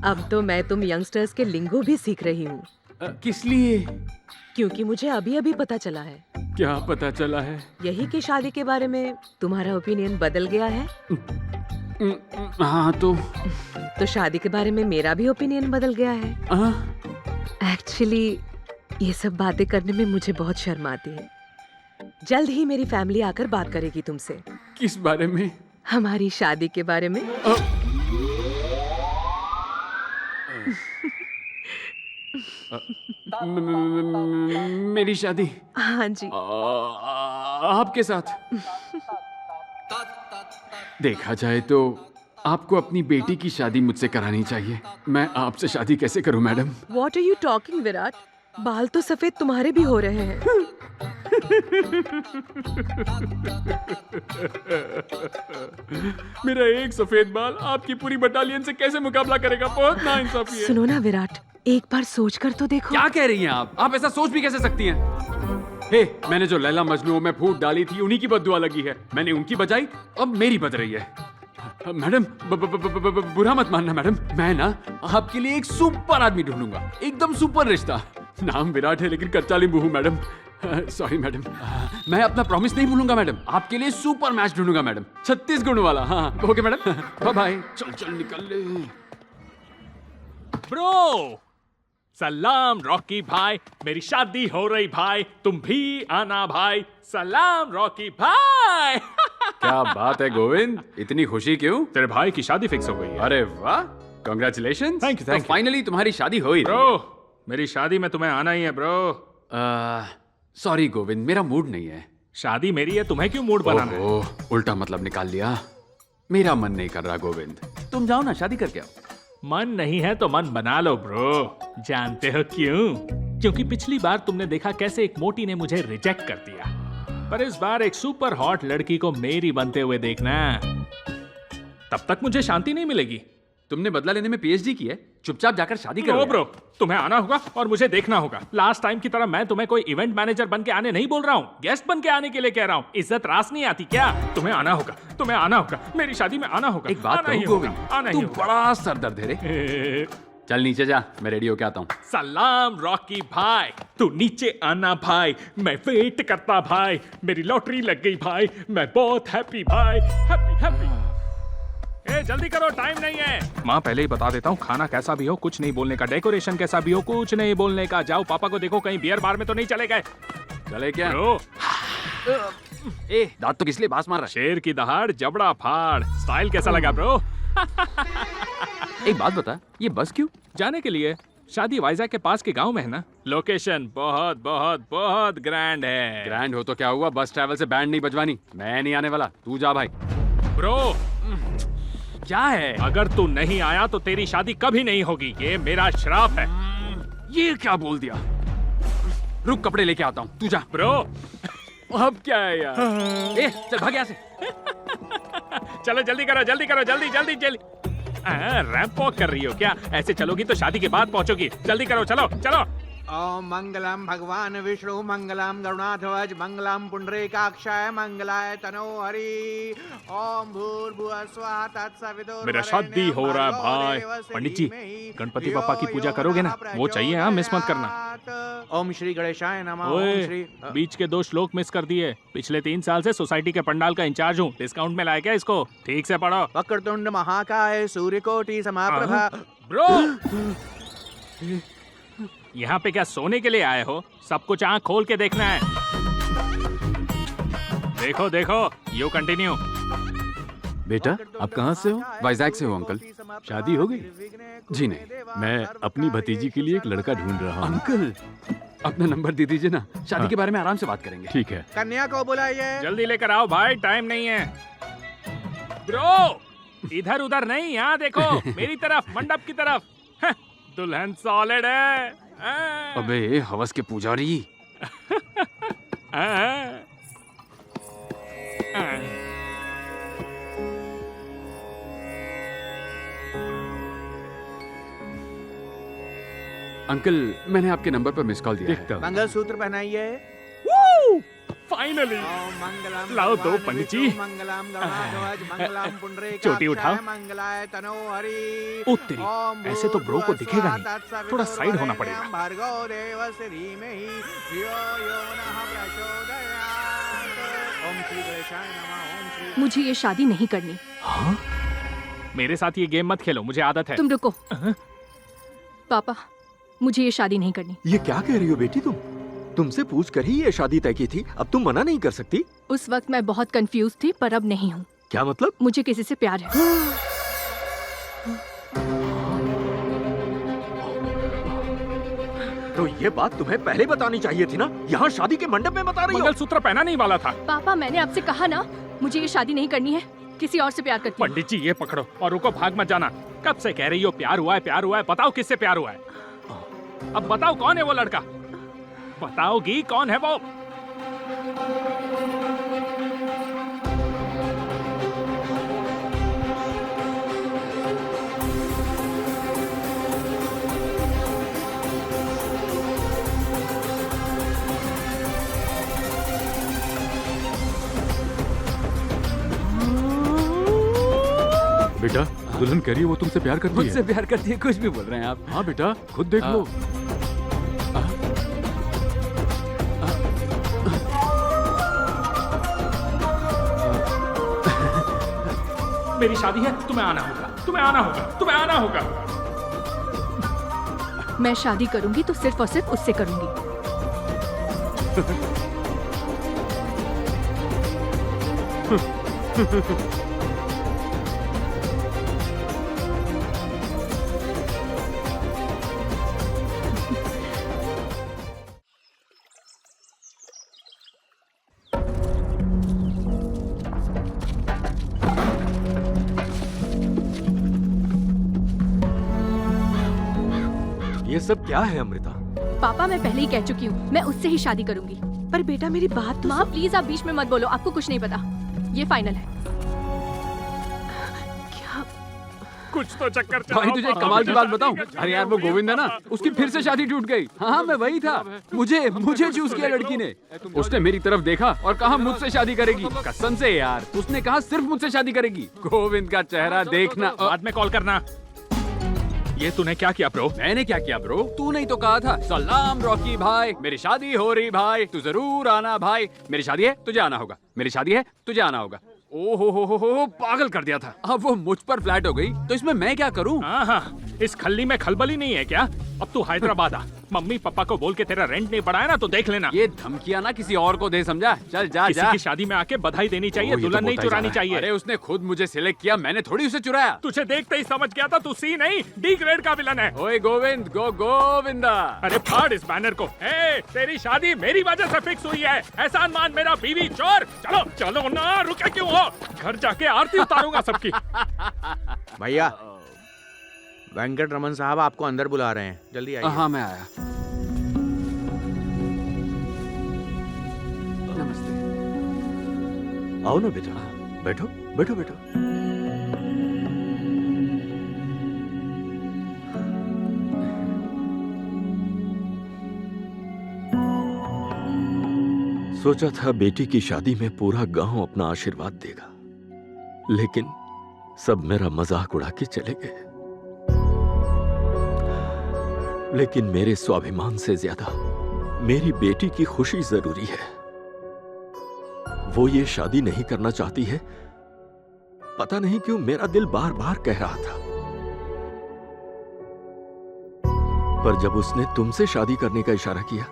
अब तो मैं तुम यंगस्टर्स के लिंगो भी सीख रही हूँ। किस लिए? क्योंकि मुझे अभी अभी पता चला है। क्या पता चला है? यही कि शादी के बारे में तुम्हारा ओपिनियन बदल गया है। हाँ तो शादी के बारे में मेरा भी ओपिनियन बदल गया है। एक्चुअली ये सब बातें करने में मुझे बहुत शर्म आती है। जल्द ही मेरी फैमिली आकर बात करेगी तुमसे। किस बारे में? हमारी शादी के बारे में। मेरी शादी? हाँ जी। आपके साथ? देखा जाए तो आपको अपनी बेटी की शादी मुझसे करानी चाहिए। मैं आपसे शादी कैसे करूं madam? What are you talking, Virat? बाल तो सफेद तुम्हारे भी हो रहे हैं। मेरा एक सफेद बाल आपकी पूरी बटालियन से कैसे मुकाबला करेगा? बहुत नाइंसाफी है। सुनो ना विराट, एक बार सोच कर तो देखो। क्या कह रही हैं आप? आप ऐसा सोच भी कैसे सकती हैं? हे, मैंने जो लैला मजनू में फूट डाली थी उन्हीं की बद्दुआ लगी है। मैंने उनकी बजाई, अब मेरी बज रही है। मैडम बुरा मत मानना मैडम, मैं ना आपके लिए एक सुपर आदमी ढूंढूंगा, एकदम सुपर रिश्ता। नाम विराट है लेकिन कच्चा नींबू हूँ मैडम। सॉरी मैडम, मैं अपना प्रॉमिस नहीं भूलूंगा मैडम। आपके लिए सुपर मैच ढूंढूंगा मैडम, 36 गुण वाला। हाँ ओके मैडम, बाय बाय। चल चल निकल ले। ब्रो सलाम रॉकी भाई, मेरी शादी हो रही भाई, तुम भी आना भाई। सलाम रॉकी भाई। क्या बात है गोविंद, इतनी खुशी क्यों? तेरे भाई की शादी फिक्स हो गई है। अरे वाह, congratulations. Thank you thank you. Finally तुम्हारी शादी हो ही ब्रो मेरी शादी में तुम्हें आना ही है ब्रो। सॉरी गोविंद, मेरा मूड नहीं है। शादी मेरी है, तुम्हें क्यों मूड बनाना है? उल्टा मतलब निकाल लिया। मेरा मन नहीं कर रहा गोविंद, तुम जाओ ना शादी करके आओ। मन नहीं है तो मन बना लो ब्रो। जानते हो क्यों? क्योंकि पिछली बार तुमने देखा कैसे एक मोटी ने मुझे रिजेक्ट कर दिया, पर इस बार एक सुपर हॉट लड़की को मेरी बनते हुए देखना। तब तक मुझे शांति नहीं मिलेगी। तुमने बदला लेने में पीएचडी की है, चुपचाप जाकर शादी करो। ब्रो तुम्हें आना होगा और मुझे देखना होगा। लास्ट टाइम की तरह मैं तुम्हें कोई इवेंट मैनेजर बन के आने नहीं बोल रहा हूँ, गेस्ट बन के आने के लिए कह रहा हूँ। इज्जत रास नहीं आती क्या? तुम्हें आना होगा, तुम्हें आना होगा, मेरी शादी में आना होगा। एक बात कहूं गोविंद, तू बड़ा सरदर्द है रे। चल नीचे जा, मैं रेडी होके आता हूँ। सलाम रॉकी भाई, तू नीचे आना भाई, मैं वेट करता भाई। मेरी लॉटरी लग गई भाई, मैं बहुत हैप्पी भाई, हैप्पी हैप्पी। ए जल्दी करो, टाइम नहीं है। माँ पहले ही बता देता हूँ, खाना कैसा भी हो कुछ नहीं बोलने का, डेकोरेशन कैसा भी हो कुछ नहीं बोलने का। जाओ पापा को देखो कहीं बियर बार में तो नहीं चले गए। चले क्या? ए दांत तो किस लिए बास मार रहा? शेर की दहाड़ जबड़ा फाड़। स्टाइल कैसा लगा ब्रो? एक बात बता, ये बस क्यों? जाने के लिए। शादी वाइजैक के पास के गांव में है ना। लोकेशन बहुत बहुत बहुत ग्रैंड है। ग्रैंड हो तो क्या हुआ, बस ट्रैवल से बैंड नहीं बजवानी। मैं नहीं आने वाला, तू जा भाई। ब्रो क्या है? अगर तू नहीं आया तो तेरी शादी कभी नहीं होगी, ये मेरा श्राप है। ये क्या बोल दिया? रुक कपड़े लेके आता हूँ, तू जा। ब्रो अब क्या है यार? ए चल भाग यहाँ से। चलो जल्दी करो जल्दी करो, जल्दी जल्दी जल्दी। रैंप वॉक कर रही हो क्या? ऐसे चलोगी तो शादी के बाद पहुंचोगी। जल्दी करो, चलो चलो। ओम मंगलम भगवान विष्णु मंगलम गरुणाध्वज मंगलम पुंडरीकाक्षाय मंगलाय तनो हरि। ओम भूर्भुवः स्वः तत्सवितुर्वरेण्यं। मेरा शादी हो रहा है भाई। पंडित जी गणपति पापा की पूजा करोगे ना? वो चाहिए, हाँ मिस मत करना। ओम श्री गणेशाय नमः। ओए, ओम श्री बीच के 2 श्लोक मिस कर दिए। पिछले 3 साल से सोसाइटी के पंडाल का इंचार्ज हूँ, डिस्काउंट में लाया क्या इसको? ठीक से पढ़ो। वक्रतुंड महाकाय सूर्यकोटि समप्रभा। ब्रो यहाँ पे क्या सोने के लिए आए हो? सब कुछ आंख खोल के देखना है। देखो देखो, यू कंटिन्यू। बेटा, आप कहाँ से हो? वाइजैक से हो अंकल। शादी हो गई? जी नहीं। मैं अपनी भतीजी के लिए एक लड़का ढूंढ रहा हूँ। अंकल, अपना नंबर दे दीजिए ना, शादी के बारे में आराम से बात करेंगे। ठीक है। कन्या को बुलाइए। जल्दी लेकर आओ भाई, टाइम नहीं है। ब्रो, इधर उधर नहीं, यहाँ देखो मेरी तरफ, मंडप की तरफ। दुल्हन सॉलिड है। अबे हवस के पुजारी। अंकल, मैंने आपके नंबर पर मिस कॉल दिया है। मंगलसूत्र पहनाइए। फाइनली लाओ दो पंडित जी। चोटी उठाओ। ओ तेरी, ऐसे तो ब्रो को दिखेगा नहीं, थोड़ा साइड होना पड़ेगा। मुझे ये शादी नहीं करनी। हाँ? मेरे साथ ये गेम मत खेलो, मुझे आदत है। तुम रुको। पापा, मुझे ये शादी नहीं करनी। ये क्या कह रही हो बेटी तुम? तुमसे पूछ कर ही ये शादी तय की थी, अब तुम मना नहीं कर सकती। उस वक्त मैं बहुत कंफ्यूज थी, पर अब नहीं हूँ। क्या मतलब? मुझे किसी से प्यार है। तो ये बात तुम्हें पहले बतानी चाहिए थी ना, यहाँ शादी के मंडप में बता रही हो। मंगलसूत्र पहना नहीं वाला था। पापा, मैंने आपसे कहा ना, मुझे ये शादी नहीं करनी है, किसी और से प्यार करती हूँ। पंडित जी, ये पकड़ो और रुको, भाग मत जाना। कब से कह रही हो प्यार हुआ है, प्यार हुआ है? बताओ किससे प्यार हुआ है? अब बताओ कौन है वो लड़का? बताओगी कौन है वो? बेटा, दुल्हन कह रही है वो तुमसे प्यार करती है। मुझसे प्यार करती है? कुछ भी बोल रहे हैं आप। हाँ बेटा, खुद देख लो। मेरी शादी है, तुम्हें आना होगा, तुम्हें आना होगा, तुम्हें आना होगा। मैं शादी करूंगी तो सिर्फ और सिर्फ उससे करूंगी। ये सब क्या है अमृता? पापा, मैं पहले ही कह चुकी हूँ, मैं उससे ही शादी करूंगी। पर बेटा मेरी बात तो माँ प्लीज आप बीच में मत बोलो, आपको कुछ नहीं पता। ये फाइनल है। क्या? कुछ तो चक्कर चलाओ। भाई, तुझे एक कमाल की बात बताऊं? अरे यार, वो गोविंद है ना, उसकी फिर से शादी टूट गई। हाँ, मैं वही था। मुझे चूज किया लड़की ने। उसने मेरी तरफ देखा और कहा मुझसे शादी करेगी। कसम से यार, उसने कहा सिर्फ मुझसे शादी करेगी। गोविंद का चेहरा देखना। बाद में कॉल करना। ये तूने क्या किया ब्रो? मैंने क्या किया ब्रो? तूने ही तो कहा था, सलाम रॉकी भाई, मेरी शादी हो रही भाई, तू जरूर आना भाई। मेरी शादी है, तुझे आना होगा। मेरी शादी है, तुझे आना होगा। ओहो, पागल कर दिया था। अब वो मुझ पर फ्लैट हो गई, तो इसमें मैं क्या करूं? हाँ, इस खल्ली में खलबली नहीं है क्या? अब तू हैदराबाद आ, मम्मी पापा को बोल के तेरा रेंट नहीं बढ़ाया ना, तो देख लेना। ये धमकियां ना किसी और को दे, समझा? चल जा। किसी की शादी में आके बधाई देनी चाहिए, दुल्हन नहीं चुरानी चाहिए। अरे उसने खुद मुझे सिलेक्ट किया, मैंने थोड़ी उसे चुराया। तुझे देखते ही समझ गया था तू सी नहीं, डी ग्रेड का विलन है। ओए गोविंद, गोविंदा। अरे फाड़ इस बैनर को। तेरी शादी मेरी वजह से फिक्स हुई है। एहसान मान मेरा बीवी चोर। चलो चलो ना, रुके क्यों हो? घर जाके आरती उतारूंगा सबकी। भैया, वेंकट रमन साहब आपको अंदर बुला रहे हैं, जल्दी आइए। हाँ, मैं आया। नमस्ते। आओ ना बेटा, बैठो बैठो बैठो। सोचा था बेटी की शादी में पूरा गांव अपना आशीर्वाद देगा, लेकिन सब मेरा मजाक उड़ा के चले गए। लेकिन मेरे स्वाभिमान से ज्यादा मेरी बेटी की खुशी जरूरी है। वो ये शादी नहीं करना चाहती है, पता नहीं क्यों मेरा दिल बार बार कह रहा था। पर जब उसने तुमसे शादी करने का इशारा किया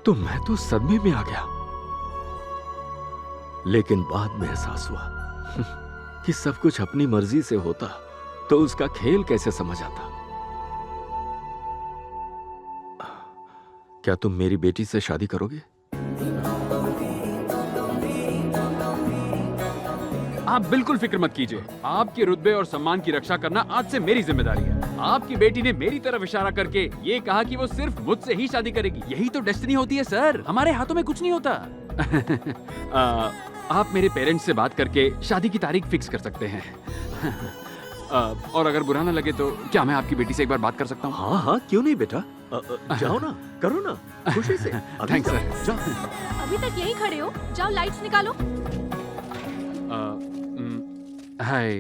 तो मैं तो सदमे में आ गया। लेकिन बाद में एहसास हुआ कि सब कुछ अपनी मर्जी से होता तो उसका खेल कैसे समझ आता। क्या तुम मेरी बेटी से शादी करोगे? आप बिल्कुल फिक्र मत कीजिए। आपके रुतबे और सम्मान की रक्षा करना आज से मेरी जिम्मेदारी है। आपकी बेटी ने मेरी तरफ इशारा करके ये कहा कि वो सिर्फ मुझसे ही शादी करेगी। यही तो डेस्टिनी होती है सर, हमारे हाथों में कुछ नहीं होता। आप मेरे पेरेंट्स से बात करके शादी की तारीख फिक्स कर सकते हैं। और अगर बुरा ना लगे तो क्या मैं आपकी बेटी से एक बार बात कर सकता हूँ? हाँ हाँ, क्यों नहीं बेटा, जाओ ना, करो ना, खुशी से। Thanks sir. जाओ। अभी तक यहीं खड़े हो, जाओ लाइट्स निकालो। हाय।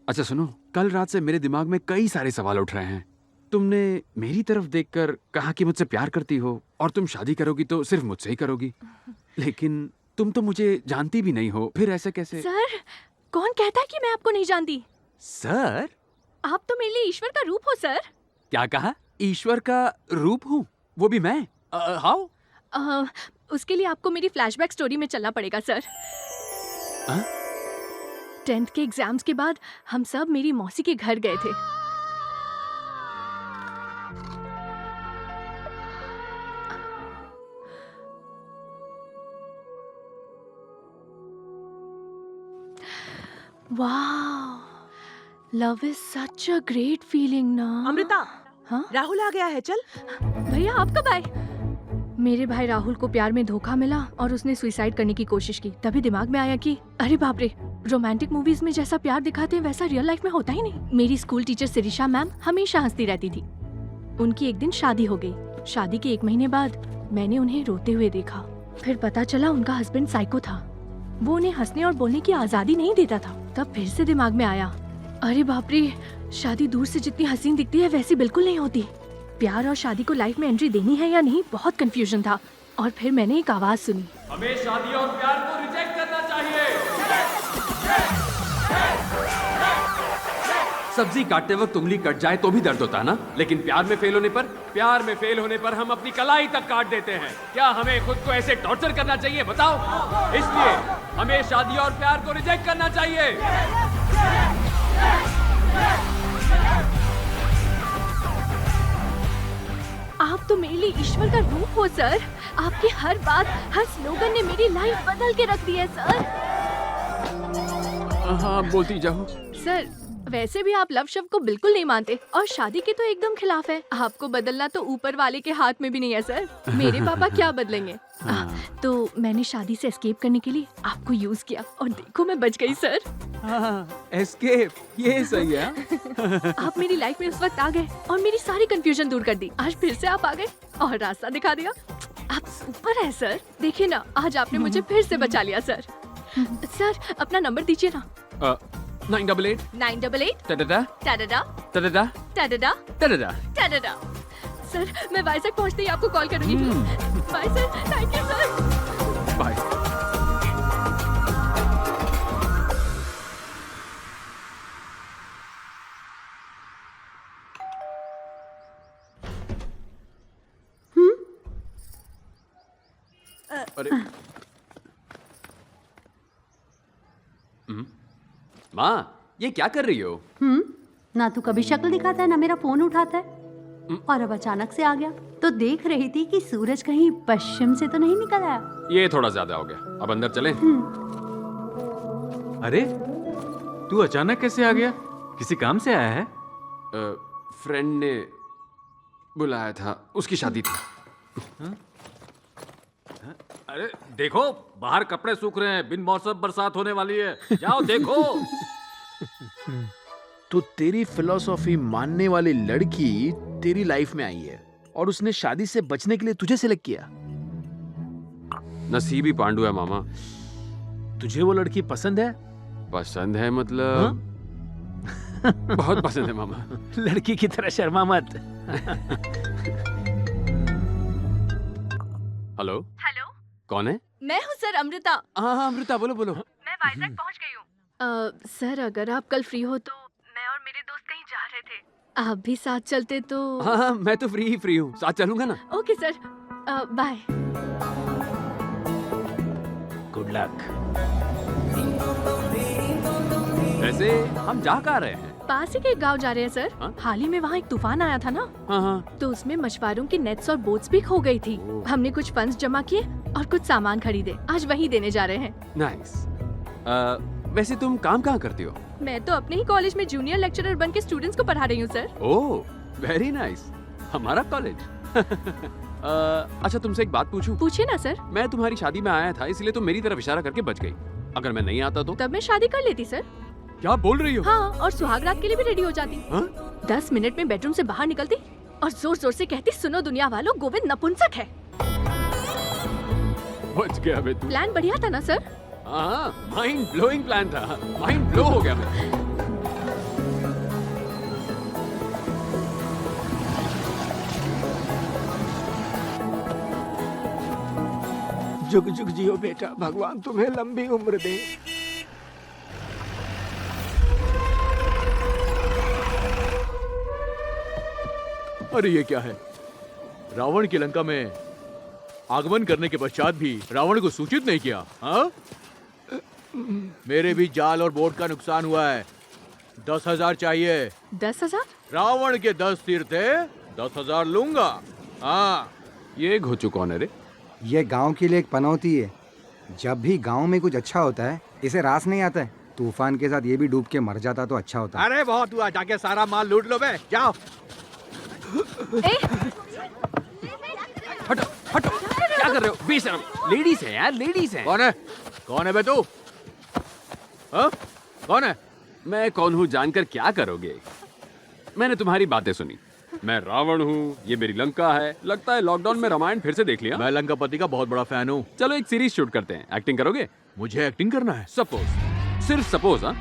अच्छा सुनो, कल रात से मेरे दिमाग में कई सारे सवाल उठ रहे हैं। तुमने मेरी तरफ देखकर कहा कि मुझसे प्यार करती हो और तुम शादी करोगी तो सिर्फ मुझसे ही करोगी, लेकिन तुम तो मुझे जानती भी नहीं हो, फिर ऐसे कैसे? सर, कौन कहता है कि मैं आपको नहीं जानती? सर, आप तो मेरे लिए ईश्वर का रूप हो सर। क्या कहा? ईश्वर का रूप हूँ? वो भी मैं? हाउ? उसके लिए आपको मेरी फ्लैशबैक स्टोरी में चलना पड़ेगा सर। 10th के एग्जाम्स के बाद हम सब मेरी मौसी के घर गए थे। वाह, love is such a great feeling ना। अमृता, हाँ? राहुल आ गया है, चल। भैया आप कब आए? मेरे भाई राहुल को प्यार में धोखा मिला और उसने सुसाइड करने की कोशिश की। तभी दिमाग में आया कि अरे बाप रे, रोमांटिक मूवीज में जैसा प्यार दिखाते हैं वैसा रियल लाइफ में होता ही नहीं। मेरी स्कूल टीचर शिरीषा मैम हमेशा हंसती रहती थी। उनकी एक दिन शादी हो गई। शादी के 1 महीने बाद मैंने उन्हें रोते हुए देखा। फिर पता चला उनका हस्बैंड साइको था। वो उन्हें हंसने और बोलने की आजादी नहीं देता था। तब फिर से दिमाग में आया, अरे बाप रे, शादी दूर से जितनी हसीन दिखती है वैसी बिल्कुल नहीं होती। प्यार और शादी को लाइफ में एंट्री देनी है या नहीं, बहुत कंफ्यूजन था। और फिर मैंने एक आवाज सुनी, हमें शादी और प्यार को रिजेक्ट करना चाहिए। सब्जी काटते वक्त उंगली कट जाए तो भी दर्द होता है ना, लेकिन प्यार में फेल होने पर हम अपनी कलाई तक काट देते हैं। क्या हमें खुद को ऐसे टॉर्चर करना चाहिए, बताओ? इसलिए हमें शादी और प्यार को रिजेक्ट करना चाहिए। आप तो मेरे लिए ईश्वर का रूप हो सर। आपकी हर बात, हर स्लोगन ने मेरी लाइफ बदल के रख दी है सर। हाँ, बोलती जाओ। सर, वैसे भी आप लव शब्द को बिल्कुल नहीं मानते और शादी के तो एकदम खिलाफ है। आपको बदलना तो ऊपर वाले के हाथ में भी नहीं है सर। मेरे पापा क्या बदलेंगे? तो मैंने शादी से एस्केप करने के लिए आपको यूज किया और देखो मैं बच गई सर। एस्केप, ये सही है। आप मेरी लाइफ में उस वक्त आ गए और मेरी सारी कंफ्यूजन दूर कर दी। आज फिर से आप आ गए और रास्ता दिखा दिया। आप सुपर है सर। देखिए ना, आज आपने मुझे फिर से बचा लिया सर। सर, अपना नंबर दीजिए ना। 988 988 टडडा टडडा टडडा टडडा टडडा टडडा। सर, मैं वाइजैक पहुंचते ही आपको कॉल करूंगी। Bye sir, thank you sir. Bye. अरे माँ, ये क्या कर रही हो? ना तू कभी शक्ल दिखाता है ना मेरा फोन उठाता है, और अब अचानक से आ गया। तो देख रही थी कि सूरज कहीं पश्चिम से तो नहीं निकल आया। ये थोड़ा ज्यादा हो गया, अब अंदर चलें? अरे, तू अचानक कैसे आ गया? किसी काम से आया है? फ्रेंड ने बुलाया था, उसकी शादी थी। अरे देखो, बाहर कपड़े सूख रहे हैं, बिन मौसम बरसात होने वाली है, जाओ देखो। तो तेरी फिलॉसफी मानने वाली लड़की तेरी लाइफ में आई है और उसने शादी से बचने के लिए तुझे सिलेक्ट किया। नसीब ही पांडु है मामा। तुझे वो लड़की पसंद है? पसंद है मतलब बहुत पसंद है मामा। लड़की की तरह शर्मा मत। हेलो हेलो, कौन है? मैं हूँ सर, अमृता। हाँ अमृता, बोलो बोलो। मैं वाइजैक पहुँच गई हूँ। सर, अगर आप कल फ्री हो तो मैं और मेरे दोस्त कहीं जा रहे थे। आप भी साथ चलते तो। हाँ, मैं तो फ्री हूँ, साथ चलूंगा ना। Okay sir, bye. Good luck. वैसे हम जा कहाँ रहे हैं? पास ही के एक गांव जा रहे हैं सर। हाल ही में वहाँ एक तूफान आया था ना। हाँ। तो उसमें मछुआरों की नेट्स और बोट्स भी खो गई थी। हमने कुछ फंड्स जमा किए और कुछ सामान खरीदे, आज वही देने जा रहे हैं। नाइस। वैसे तुम काम कहाँ करती हो? मैं तो अपने ही कॉलेज में जूनियर लेक्चरर बन के स्टूडेंट्स को पढ़ा रही हूँ सर। ओह, वेरी नाइस। हमारा कॉलेज। अच्छा, तुमसे एक बात पूछूं? पूछिए ना सर। मैं तुम्हारी शादी में आया था, इसलिए तुम मेरी तरफ इशारा करके बच गई। अगर मैं नहीं आता तो? तब मैं शादी कर लेती सर। क्या बोल रही हो? हाँ, और सुहाग रात के लिए भी रेडी हो जाती। हाँ? 10 मिनट में बेडरूम से बाहर निकलती और जोर जोर से कहती, सुनो दुनिया वालों, गोविंद नपुंसक है। बच गया बे तू। प्लान बढ़िया था ना सर? हाँ, माइंड ब्लोइंग प्लान था। माइंड ब्लो हो गया मैं। जुग जुग जियो बेटा, भगवान तुम्हें लंबी उम्र दे। अरे ये क्या है? रावण की लंका में आगमन करने के पश्चात भी रावण को सूचित नहीं किया। हाँ? मेरे भी जाल और बोट का नुकसान हुआ है। 10,000 चाहिए। 10,000? रावण के 10 तीर थे, 10,000 लूंगा। हाँ। ये घोचू कौन है रे? ये गांव के लिए एक पनौती है। जब भी गांव में कुछ अच्छा होता है, इसे रास नहीं आता है। तूफान के साथ ये भी डूब के मर जाता तो अच्छा होता। अरे बहुत हुआ, जाके सारा माल लूट लो बे, जाओ। हटो हटो, क्या कर रहे हो? बेशरम, लेडीज है यार, लेडीज है। कौन है? कौन है बे तू? हाँ? कौन है? मैं कौन हूँ जानकर क्या करोगे? मैंने तुम्हारी बातें सुनी। मैं रावण हूँ, ये मेरी लंका है। लगता है लॉकडाउन में रामायण फिर से देख लिया। मैं लंकापति का बहुत बड़ा फैन हूँ। चलो एक सीरीज शूट करते हैं, एक्टिंग करोगे? मुझे एक्टिंग करना है? सपोज, सिर्फ सपोज, हाँ,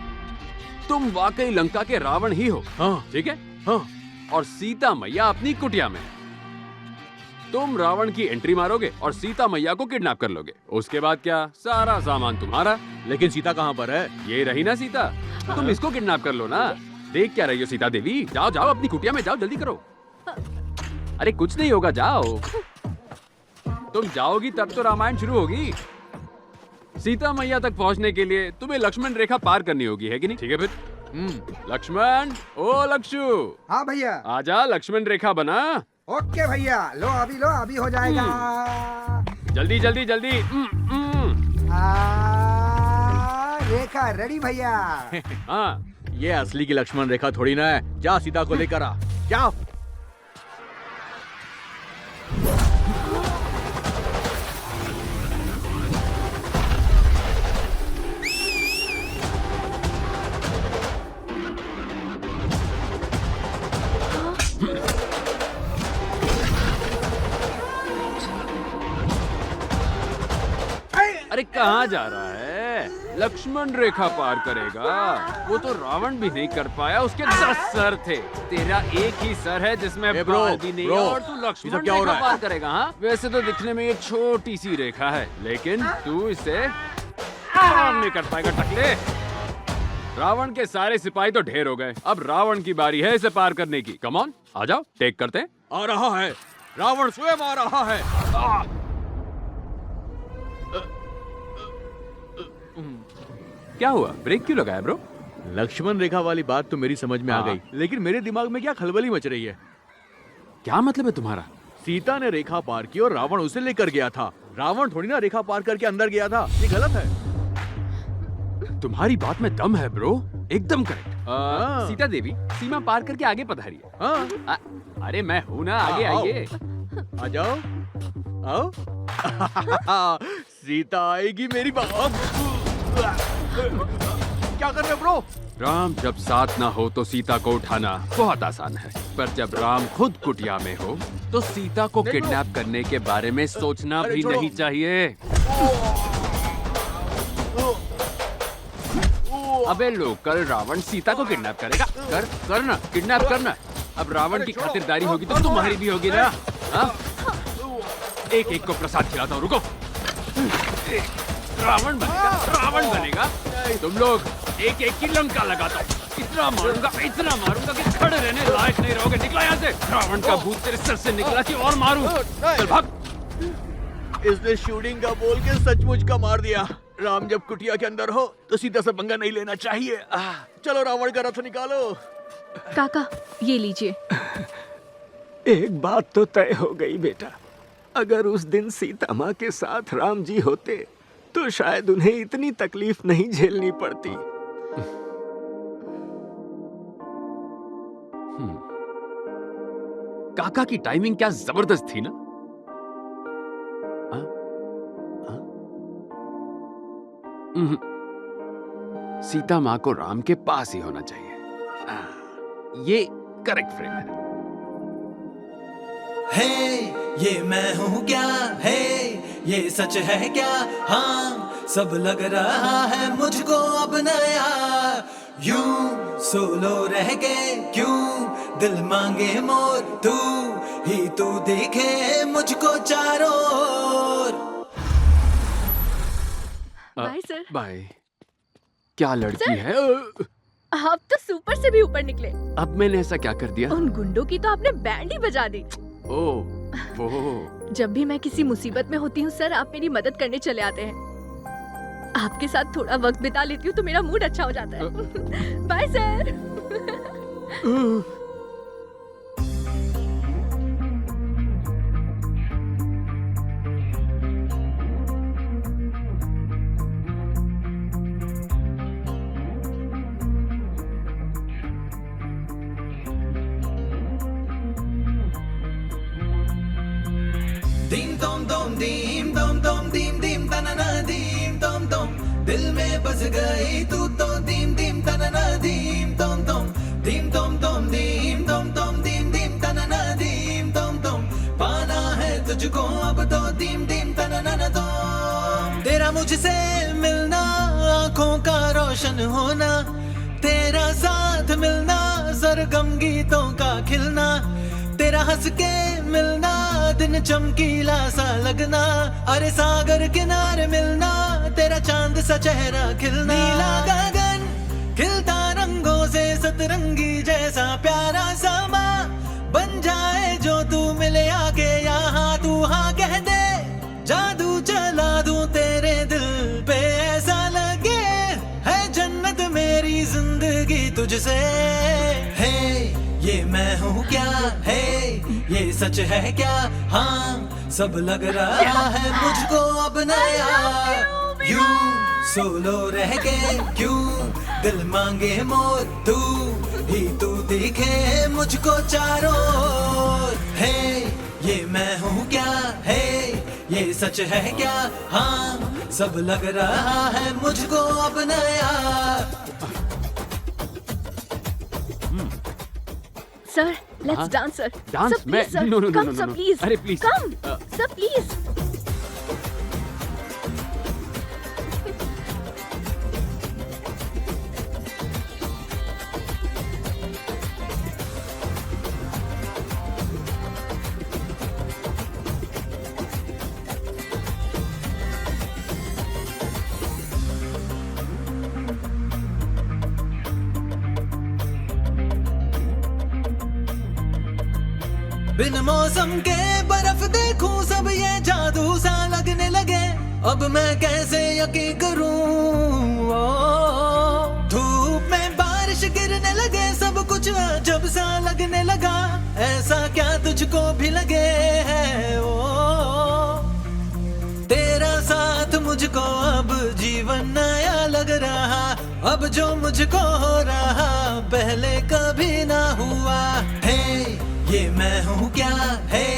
तुम वाकई लंका के रावण ही हो। हाँ। ठीक है? हाँ। और सीता मैया अपनी कुटिया में। तुम रावण की एंट्री मारोगे और सीता मैया को किडनैप कर लोगे। उसके बाद क्या? सारा सामान तुम्हारा। लेकिन सीता कहाँ पर है? ये रही ना सीता। तुम इसको किडनैप कर लो ना। देख क्या रही हो सीता देवी? जाओ जाओ, अपनी कुटिया में जाओ, जल्दी करो। अरे कुछ नहीं होगा, जाओ। तुम जाओगी तब तो रामायण शुरू होगी। सीता मैया तक पहुंचने के लिए तुम्हें लक्ष्मण रेखा पार करनी होगी, है कि नहीं? ठीक है फिर। लक्ष्मण, ओ लक्षु। हाँ भैया। आजा, लक्ष्मण रेखा बना। ओके भैया, लो अभी हो जाएगा। जल्दी जल्दी जल्दी। रेखा रेडी भैया। हाँ, ये असली की लक्ष्मण रेखा थोड़ी ना है। जा सीता को लेकर आ, जाओ। अरे कहाँ जा रहा है? लक्ष्मण रेखा पार करेगा। वो तो रावण भी नहीं कर पाया, उसके 10 सर थे। तेरा एक ही सर है जिसमें बाल भी नहीं है और तू लक्ष्मण रेखा पार करेगा? हाँ, वैसे तो दिखने में ये छोटी सी रेखा है, लेकिन तू इसे पार नहीं कर पाएगा टकले। रावण के सारे सिपाही तो ढेर हो गए, अब रावण की बारी है इसे पार करने की। कम ऑन, आ जाओ, टेक करते हैं। आ रहा है, रावण स्वयं आ रहा है। क्या हुआ? ब्रेक क्यों लगाया ब्रो? लक्ष्मण रेखा वाली बात तो मेरी समझ में आ गई, लेकिन मेरे दिमाग में क्या खलबली मच रही है। क्या मतलब है तुम्हारा? सीता ने रेखा पार की और रावण उसे लेकर गया था। रावण थोड़ी ना रेखा पार करके अंदर गया था। ये गलत है। तुम्हारी बात में दम है ब्रो, एकदम करेक्ट। सीता देवी सीमा पार करके आगे पधारी है। हाँ। अरे मैं हूँ ना, आगे आइए। आ जाओ, आओ। सीता आएगी मेरी बात। क्या कर रहे ब्रो? राम जब साथ ना हो तो सीता को उठाना बहुत आसान है, पर जब राम खुद कुटिया में हो तो सीता को किडनैप करने के बारे में सोचना भी नहीं चाहिए। अबे लोकल रावण सीता को किडनैप करेगा? करना, किडनैप करना। अब रावण की खातिरदारी होगी तो तुम्हारी भी होगी ना। एक एक को प्रसाद खिलाता हूँ, रुको। रावण बनेगा, रावण बनेगा। तुम लोग एक एक की लंका लगाता हूँ। इतना मारूंगा कि खड़े रहने लायक नहीं रहोगे। निकला यहाँ से। रावण का भूत तेरे सर से निकला कि और मारूं? चल भाग। इसने शूटिंग का बोल के सचमुच का मार दिया। राम जब कुटिया के अंदर हो तो सीधा सा पंगा नहीं लेना चाहिए। चलो रावण का रथ निकालो। काका ये लीजिए। एक बात तो तय हो गई बेटा, अगर उस दिन सीता माँ के साथ राम जी होते तो शायद उन्हें इतनी तकलीफ नहीं झेलनी पड़ती। काका की टाइमिंग क्या जबरदस्त थी ना। सीता माँ को राम के पास ही होना चाहिए। ये करेक्ट फ्रेम है। हे ये मैं हूँ क्या, हे ये सच है क्या, हाँ सब लग रहा है मुझको अब नया। यूं सोलो रह गए क्यों, दिल मांगे मोर, तू ही तू दिखे मुझको चारों ओर। Bye sir. बाय। क्या लड़की है। आप तो सुपर से भी ऊपर निकले। अब मैंने ऐसा क्या कर दिया? उन गुंडों की तो आपने बैंड ही बजा दी। ओह वो। जब भी मैं किसी मुसीबत में होती हूँ सर, आप मेरी मदद करने चले आते हैं। आपके साथ थोड़ा वक्त बिता लेती हूँ तो मेरा मूड अच्छा हो जाता है। Bye sir. दीम तोम तोम दीम तोम तोम दीम दीम तनना दीम तोम तोम, दिल में बस गई तू तो दीम दीम तनना दीम तोम तोम, दीम तोम तोम दीम तोम तोम दीम दीम तनना दीम तोम तोम, पाना है तुझको अब तो दीम दीम तनना तोम। तेरा मुझसे मिलना, आंखों का रोशन होना, तेरा साथ मिलना, सरगम गीतों का खिलना, तेरा हंस के मिलना, दिन चमकीला सा लगना, अरे सागर किनारे मिलना, तेरा चांद सा चेहरा खिलना, नीला गगन खिलता रंगों से सतरंगी जैसा प्यारा समा बन जाए जो तू मिले आके यहाँ, तू हाँ कह दे जादू चला दूं तेरे दिल पे, ऐसा लगे है जन्नत मेरी जिंदगी तुझसे। है ये मैं हूँ क्या, है ये सच है क्या, हाँ सब लग रहा है मुझको अब नया। यूं सोलो रह गए क्यों, दिल मांगे मोर, तू ही तू दिखे मुझको चारों ओर। है ये मैं हूँ क्या, है ये सच है क्या, हाँ सब लग रहा है मुझको अब नया। Sir let's dance sir. Dance? Sir, मैं please, sir. No no no Come, no sir, no. please. अरे प्लीज Come, sir, please. बिन मौसम के बर्फ देखूं सब ये जादू सा लगने लगे, अब मैं कैसे यकीन करूं। धूप में बारिश गिरने लगे, सब कुछ अजब सा लगने लगा, ऐसा क्या तुझको भी लगे है तेरा साथ मुझको अब जीवन नया लग रहा, अब जो मुझको हो रहा पहले कभी ना हुआ। है ये मैं हूँ क्या, है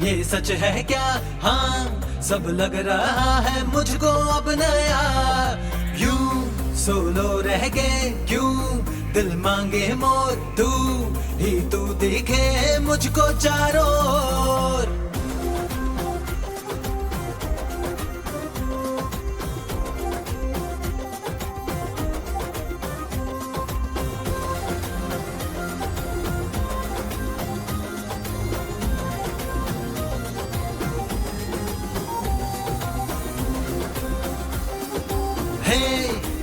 ये सच है क्या, हाँ सब लग रहा है मुझको अब नया। यूं सोलो रह गए क्यों, दिल मांगे मोर, तू ही तू दिखे मुझको चारों ओर।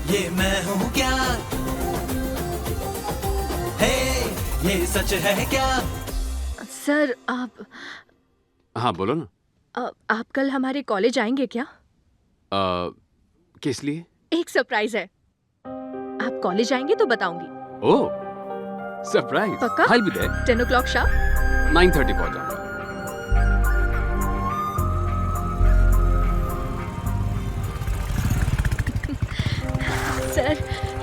ये मैं हूँ क्या, सच है क्या? सर आप हाँ बोलो ना। आप कल हमारे कॉलेज आएंगे क्या? किस लिए? एक सरप्राइज है। आप कॉलेज आएंगे तो बताऊंगी। ओह सरप्राइज। पक्का? I'll be there. 10 o'clock sharp. 9:30 पहुंच जाऊंगा। सर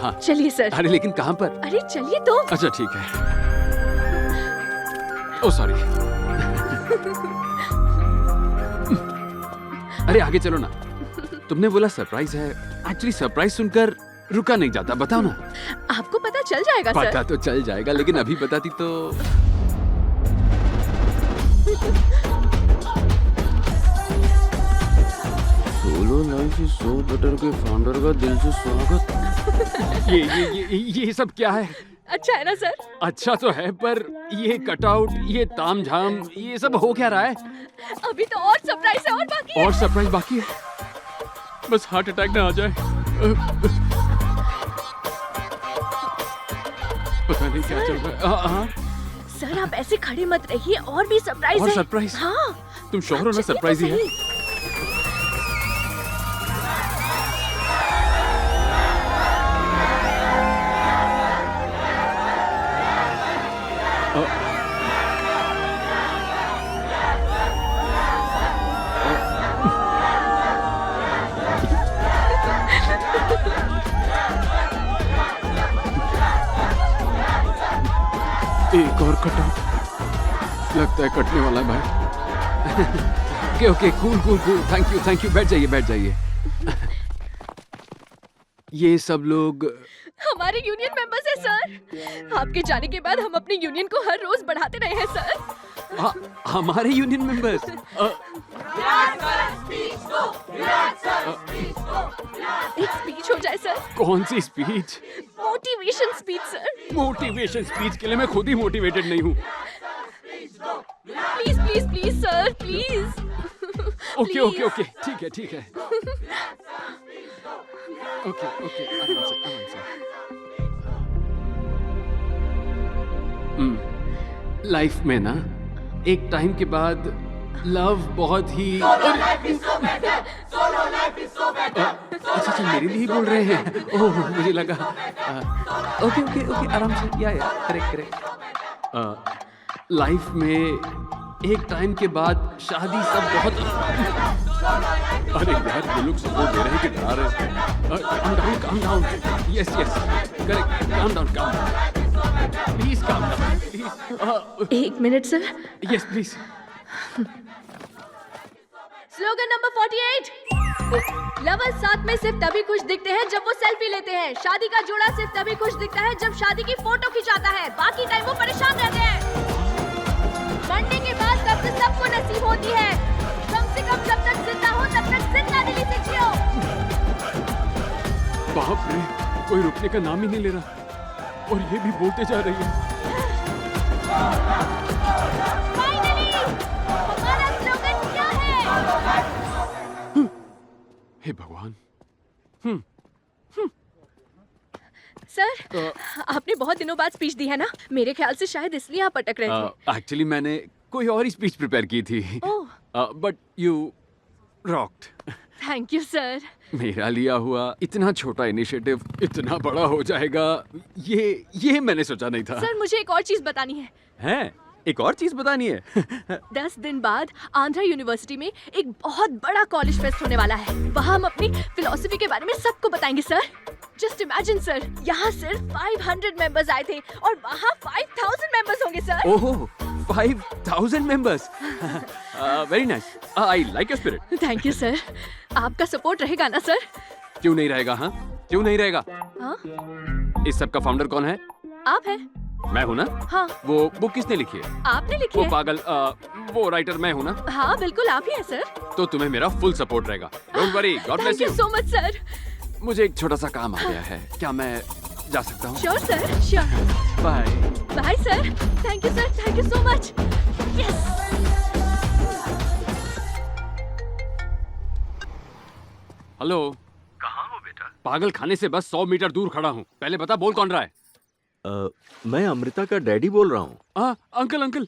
हाँ चलिए सर। अरे लेकिन कहाँ पर? अरे चलिए तो। अच्छा ठीक है। ओ सॉरी। अरे आगे चलो ना। तुमने बोला सरप्राइज है। एक्चुअली सरप्राइज सुनकर रुका नहीं जाता, बताओ ना। आपको पता चल जाएगा सर। पता तो चल जाएगा, लेकिन अभी बताती तो। Solo life is so better के फाउंडर का दिल से स्वागत। ये सब क्या है? अच्छा है ना सर? अच्छा तो है, पर ये कटआउट, ये तामझाम, ये सब हो क्या रहा है? अभी तो और सरप्राइज है और बाकी है। और सरप्राइज बाकी है? बस हार्ट अटैक ना आ जाए। पता नहीं क्या चल रहा है। हाँ सर आप ऐसे खड़े मत रहिए, और भी सरप्राइज और है। सरप्राइज? हाँ तुम श्योर हो ना सरप्राइज ही है? एक और कटआउट लगता है कटने वाला है भाई। Okay cool cool cool, thank you. बैठ जाइए। ये सब लोग हमारे यूनियन मेंबर्स हैं सर। आपके जाने के बाद हम अपनी यूनियन को हर रोज बढ़ाते रहे हैं सर। हमारे यूनियन मेंबर्स। एक स्पीच हो जाए सर। कौन सी speech? Motivation speech sir. Motivation speech के लिए मैं खुद ही मोटिवेटेड नहीं हूँ। Please please please sir please. Okay ठीक है। ओके आराम से। लाइफ में ना एक टाइम के बाद लव बहुत ही अच्छा मेरे लिए ही बोल रहे हैं। ओह मुझे लगा। ओके आराम से। या करेक्ट। लाइफ में एक टाइम के बाद शादी सब बहुत। अरे यार ये लोग सपोर्ट दे रहे हैं कि डरा रहे हैं। Calm down. Yes correct. Calm down please calm down please. एक minute sir. Yes please. Slogan number 48। Lovers साथ में सिर्फ तभी खुश दिखते हैं जब वो सेल्फी लेते हैं। शादी का जोड़ा सिर्फ तभी खुश दिखता है जब शादी की फोटो खिंचाता है, बाकी टाइम वो परेशान रहते हैं। मरने के बाद कब्र सबको नसीब होती है, कम से कम जब तक जिंदा हो तब तक जिंदा दिली से जियो। बाप रे, कोई रुकने का नाम ही नहीं ले रहा और ये भी बोलते जा रही है। हमारा स्लोगन क्या है? हे भगवान। सर आपने बहुत दिनों बाद स्पीच दी है ना, मेरे ख्याल से शायद इसलिए आप अटक रहे थे। एक्चुअली मैंने कोई और ही स्पीच प्रिपेयर की थी। But you rocked. Thank you sir. मेरा लिया हुआ इतना छोटा इनिशिएटिव इतना बड़ा हो जाएगा, ये मैंने सोचा नहीं था। सर मुझे एक और चीज बतानी है। हैं? एक और चीज बतानी है? 10 दिन बाद आंध्रा यूनिवर्सिटी में एक बहुत बड़ा कॉलेज फेस्ट होने वाला है। वहाँ हम अपनी फिलॉसफी के बारे में सबको बताएंगे सर। जस्ट इमेजिन सर, यहाँ सिर्फ 500 मेंबर्स आए थे और वहाँ 5000 मेंबर्स होंगे sir. Oh 5000 members. Very nice. I like your spirit. Thank you sir. आपका सपोर्ट रहेगा ना सर? क्यों नहीं रहेगा? हाँ क्यों नहीं रहेगा? हाँ? इस सब का फाउंडर कौन है? आप हैं। मैं हूँ ना? हाँ। वो बुक किसने लिखी है? आपने लिखी वो है। पागल वो राइटर मैं हूँ ना? हाँ बिल्कुल आप ही हैं सर। तो तुम्हें मेरा फुल सपोर्ट रहेगा। Don't worry, God bless thank you. You so much sir. मुझे एक छोटा सा काम आ गया है, क्या मैं जा सकता हूँ? Sure sir sure. Bye. Bye sir. Thank you so much. Yes. Hello. कहाँ हो बेटा? पागल खाने से बस 100 मीटर दूर खड़ा हूँ। पहले बता बोल कौन रहा है? मैं अमृता का डैडी बोल रहा हूँ। अंकल अंकल,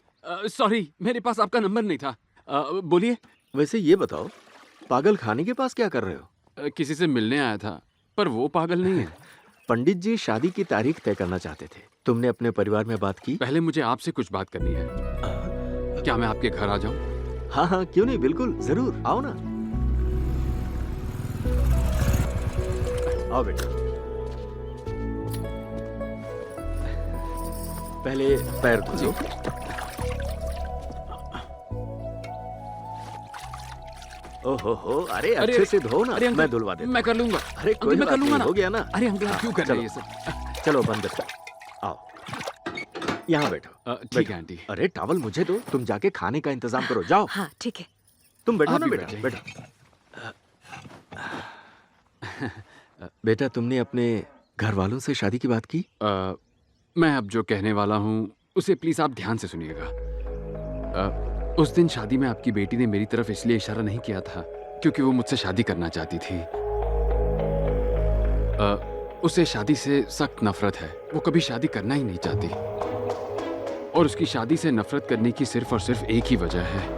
सॉरी, मेरे पास आपका नंबर नहीं था। बोलिए। वैसे ये बताओ, पागल खाने के पास क्या कर रहे हो? किसी से मिलने आया था, पर वो पागल नहीं है। पंडित जी शादी की तारीख तय करना चाहते थे। तुमने अपने परिवार में बात की? पहले मुझे आपसे कुछ बात करनी है। क्या मैं आपके घर आ जाऊं? हाँ हाँ, क्यों नहीं, बिल्कुल जरूर आओ ना। आओ बेटा। पहले पैर धो। ओहो, अरे अच्छे से धो ना। मैं धुलवा देता। मैं कर लूंगा। अरे कोई मैं कर लूंगा ना। हो गया ना। अरे अंकल, आप क्यों कर रहे हैं ये सब? चलो बंद कर। आओ यहाँ बैठो। ठीक है आंटी। अरे टॉवल मुझे दो, तुम जाके खाने का इंतजाम करो, जाओ। हाँ ठीक है। तुम बैठो ना आप भी बेटा, बैठो। बेटा, तुमने अपने घर वालों से शादी की बात की? मैं अब जो कहने वाला हूँ उसे प्लीज आप ध्यान से सुनिएगा। उस दिन शादी में आपकी बेटी ने मेरी तरफ इसलिए इशारा नहीं किया था क्योंकि वो मुझसे शादी करना चाहती थी। उसे शादी से सख्त नफरत है। वो कभी शादी करना ही नहीं चाहती, और उसकी शादी से नफरत करने की सिर्फ और सिर्फ एक ही वजह है।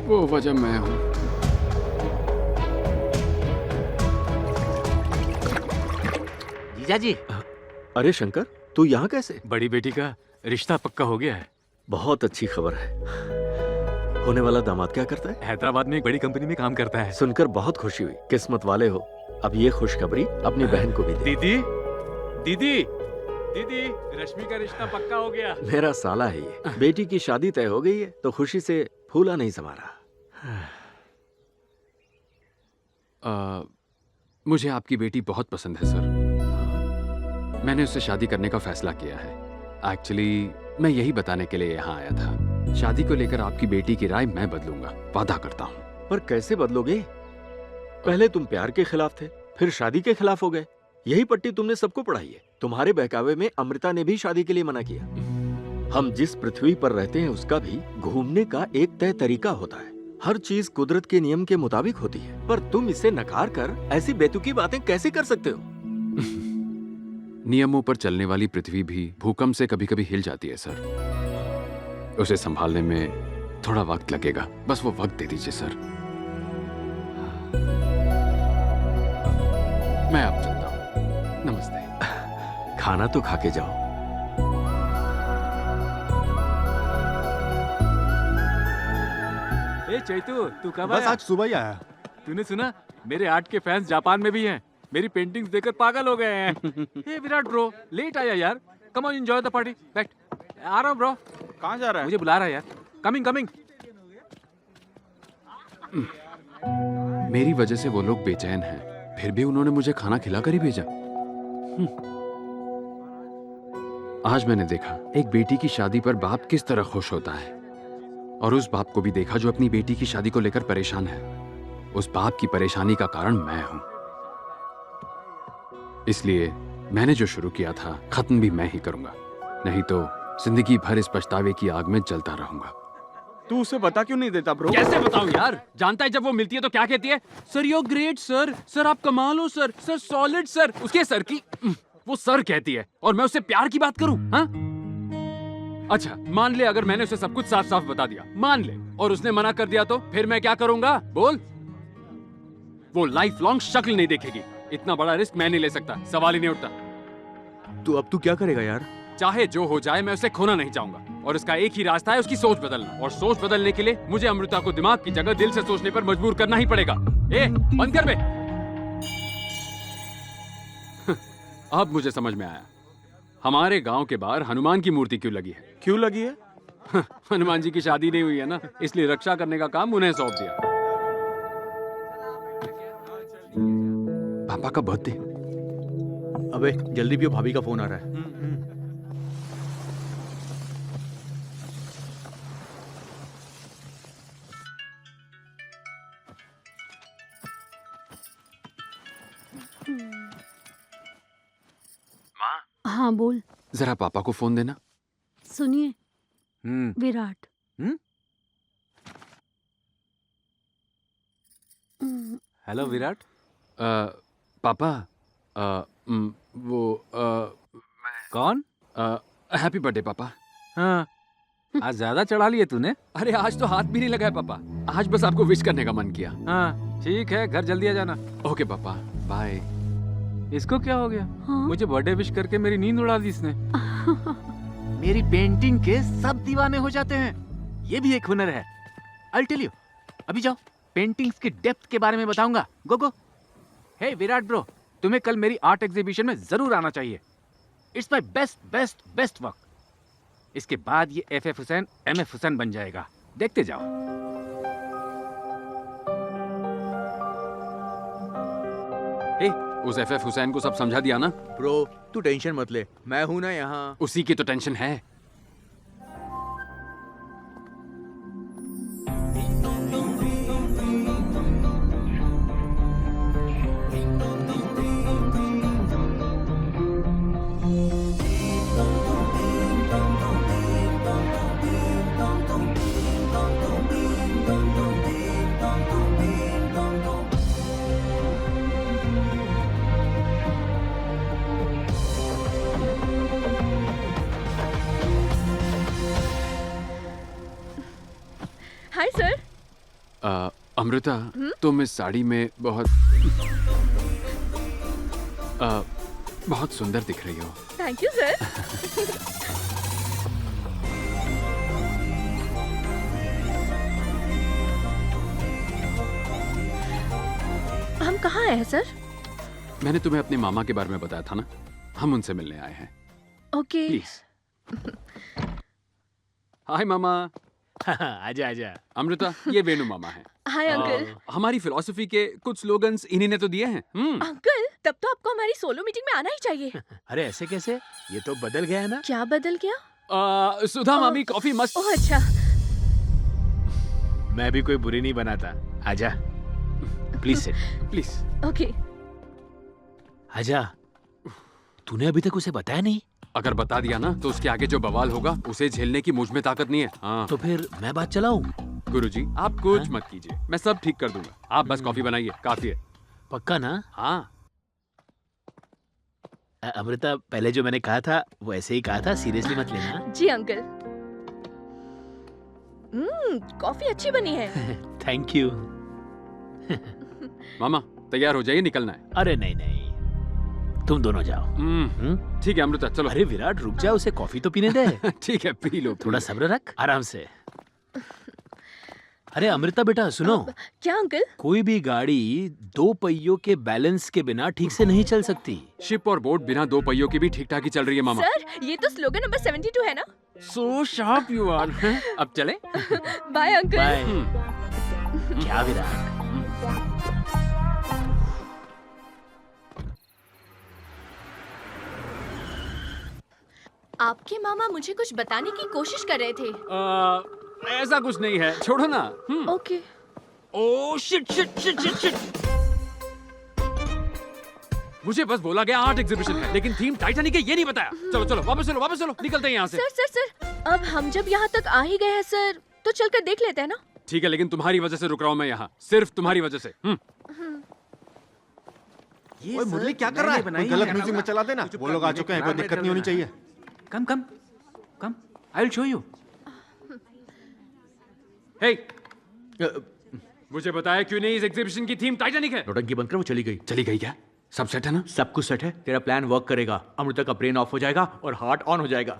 वो वजह मैं हूँ। जीजा जी। अरे शंकर, तू यहाँ कैसे? बड़ी बेटी का रिश्ता पक्का हो गया है। बहुत अच्छी खबर है। होने वाला दामाद क्या करता है? हैदराबाद में एक बड़ी कंपनी में काम करता है। सुनकर बहुत खुशी हुई। किस्मत वाले हो। अब ये खुशखबरी अपनी बहन को भी दे। दीदी, दीदी, दीदी, रश्मि का रिश्ता पक्का हो गया। मेरा साला है ये। बेटी की शादी तय हो गई है तो खुशी से फूला नहीं समा रहा। मुझे आपकी बेटी बहुत पसंद है सर। मैंने उससे शादी करने का फैसला किया है। एक्चुअली मैं यही बताने के लिए यहाँ आया था। शादी को लेकर आपकी बेटी की राय मैं बदलूंगा, वादा करता हूँ। पर कैसे बदलोगे? पहले तुम प्यार के खिलाफ थे, फिर शादी के खिलाफ हो गए। यही पट्टी तुमने सबको पढ़ाई है। तुम्हारे बहकावे में अमृता ने भी शादी के लिए मना किया। हम जिस पृथ्वी पर रहते हैं उसका भी घूमने का एक तय तरीका होता है। हर चीज कुदरत के नियम के मुताबिक होती है, पर तुम इसे नकार कर ऐसी बेतुकी बातें कैसे कर सकते हो? नियमों पर चलने वाली पृथ्वी भी भूकंप से कभी कभी हिल जाती है सर। उसे संभालने में थोड़ा वक्त लगेगा, बस वो वक्त दे दीजिए सर। मैं अब चलता हूँ। नमस्ते। खाना तो खा के जाओ। ए चैतू, तू कब बस आया? आज सुबह ही आया। तूने सुना, मेरे आर्ट के फैंस जापान में भी हैं। मेरी पेंटिंग्स देखकर पागल हो गए हैं। हे विराट ब्रो, लेट आया यार। Come on, enjoy the party. बैठ। आ रहा हूँ ब्रो। कहाँ जा रहा है? मुझे बुला रहा है यार। Coming coming. मेरी वजह से वो लोग बेचैन हैं, फिर भी उन्होंने मुझे खाना खिलाकर ही भेजा। आज मैंने देखा एक बेटी की शादी पर बाप किस तरह खुश होता है, और उस बाप को भी देखा जो अपनी बेटी की शादी को लेकर परेशान है। उस बाप की परेशानी का कारण मैं हूं। इसलिए मैंने जो शुरू किया था खत्म भी मैं ही करूंगा, नहीं तो जिंदगी भर इस पछतावे की आग में जलता रहूंगा। तू उसे बता क्यों नहीं देता ब्रो? कैसे बताऊं यार? जानता है जब वो मिलती है तो क्या कहती है? Sir you great sir, sir आप कमाल हो सर, सर सॉलिड सर। उसके सर की वो सर कहती है और मैं उससे प्यार की बात करूं? हाँ? अच्छा मान ले अगर मैंने उसे सब कुछ साफ साफ बता दिया, मान ले, और उसने मना कर दिया, तो फिर मैं क्या करूंगा? बोल। वो लाइफ लॉन्ग शक्ल नहीं देखेगी। इतना बड़ा रिस्क मैं नहीं ले सकता, सवाल ही नहीं उठता। तो अब तू क्या करेगा यार? चाहे जो हो जाए, मैं उसे खोना नहीं चाहूंगा, और उसका एक ही रास्ता है, उसकी सोच बदलना। और सोच बदलने के लिए मुझे अमृता को दिमाग की जगह दिल से सोचने पर मजबूर करना ही पड़ेगा। ए, बंद कर बे। अब मुझे समझ में आया हमारे गांव के बाहर हनुमान की मूर्ति क्यों लगी है। क्यों लगी है? हनुमान जी की शादी नहीं हुई है ना, इसलिए रक्षा करने का काम उन्हें सौंप दिया। पापा का बर्थडे। अबे जल्दी पियो, भाभी का फोन आ रहा है। हाँ बोल। जरा पापा को फोन देना। सुनिए विराट। हेलो विराट। पापा, वो कौन? हैप्पी बर्थडे पापा। हाँ, आज ज्यादा चढ़ा लिए तूने। अरे आज तो हाथ भी नहीं लगाया पापा, आज बस आपको विश करने का मन किया। हाँ ठीक है, घर जल्दी आ जाना। ओके पापा, बाय। इसको क्या हो गया? हाँ? मुझे बर्थडे विश करके मेरी नींद उड़ा दी इसने। मेरी पेंटिंग के सब दीवाने हो जाते हैं, ये भी एक हुनर है। I'll tell you। अभी जाओ, पेंटिंग्स की डेप्थ के बारे में बताऊंगा। गो गो। हे विराट ब्रो, तुम्हें कल मेरी आर्ट एग्जीबिशन में जरूर आना चाहिए। It's my best best best work. इसके बाद ये FF हुसैन MF हुसैन बन जाएगा, देखते जाओ। हे, उस FF हुसैन को सब समझा दिया ना? ब्रो तू टेंशन मत ले, मैं हूं ना यहाँ। उसी की तो टेंशन है। Hi sir. अमृता, तुम इस साड़ी में बहुत बहुत सुंदर दिख रही हो। Thank you sir. हम कहाँ आए हैं सर? मैंने तुम्हें अपने मामा के बारे में बताया था ना, हम उनसे मिलने आए हैं। ओके। प्लीज। हाय मामा। आजा आजा। अमृता, ये वेणु मामा है। Hi uncle. हमारी फिलॉसफी के कुछ स्लोगन्स इन्हीं ने तो दिए हैं। अंकल, तब तो आपको हमारी सोलो मीटिंग में आना ही चाहिए। अरे ऐसे कैसे? ये तो बदल गया है ना। क्या बदल गया? सुधा मामी, कॉफी मस्त। ओह अच्छा। मैं भी कोई बुरी नहीं बनाता। आजा, प्लीज सिट। प्लीज। ओके। आजा। तूने अभी तक उसे बताया नहीं? अगर बता दिया ना तो उसके आगे जो बवाल होगा उसे झेलने की मुझ में ताकत नहीं है। हाँ। तो फिर मैं बात चलाऊं? गुरुजी, आप कुछ मत कीजिए, मैं सब ठीक कर दूंगा। आप बस कॉफी बनाइए, काफी है। पक्का ना? हाँ। अमृता, पहले जो मैंने कहा था वो ऐसे ही कहा था, सीरियसली मत लेना। जी अंकल। कॉफी अच्छी बनी है। Thank you. मामा तैयार हो जाइए, निकलना है। अरे नहीं नहीं, तुम दोनों जाओ। ठीक है अमृता, चलो। अरे विराट रुक जा, उसे कॉफी तो पीने दे। ठीक है, पी लो। थोड़ा सब्र रख, आराम से। अरे अमृता बेटा सुनो। क्या अंकल? कोई भी गाड़ी दो पहियों के बैलेंस के बिना ठीक से नहीं चल सकती। शिप और बोट बिना दो पहियों के भी ठीक ठाक ही चल रही है मामा। सर, ये तो स्लोगन नंबर 72 है ना? So sharp you are. अब चले? Bye uncle. बाय। क्या विराट? आपके मामा मुझे कुछ बताने की कोशिश कर रहे थे। ऐसा कुछ नहीं है, छोड़ो ना। Okay. Oh shit shit shit shit shit. मुझे बस बोला गया आर्ट एग्जीबिशन है, लेकिन थीम टाइटैनिक है ये नहीं बताया। चलो चलो वापस चलो, निकलते हैं यहाँ से। सर, अब हम जब यहाँ तक आ ही गए हैं सर, तो चलकर देख लेते हैं ना? ठीक है, लेकिन तुम्हारी वजह से रुक रहा हूँ मैं यहाँ, सिर्फ तुम्हारी वजह से। ओए मुरली क्या कर रहा है? कोई गलत म्यूजिक में चला देना। वो लोग आ चुके हैं, कोई दिक्कत नहीं होनी चाहिए। कम कम कम, आई विल शो यू। हे, मुझे बताया क्यों नहीं इस एग्जीबिशन की थीम टाइटैनिक है? नौटंकी बनकर वो चली गई। चली गई क्या? सब सेट है ना? सब कुछ सेट है, तेरा प्लान वर्क करेगा। अमृता का ब्रेन ऑफ हो जाएगा और हार्ट ऑन हो जाएगा।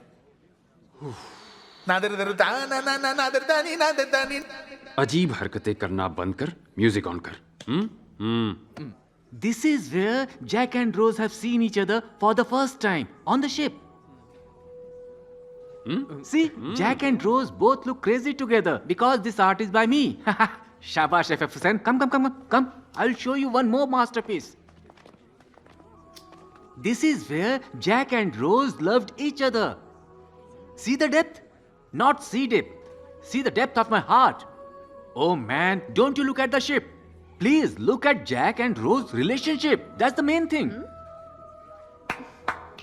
अजीब हरकतें करना बंद कर, म्यूजिक ऑन कर। This is where Jack and Rose have seen each other for the first time on the ship. See, Jack and Rose both look crazy together because this art is by me. Shabash, FF Hussain. Come. I'll show you one more masterpiece. This is where Jack and Rose loved each other. See the depth? Not sea depth. See the depth of my heart. Oh man, don't you look at the ship. Please look at Jack and Rose's relationship. That's the main thing.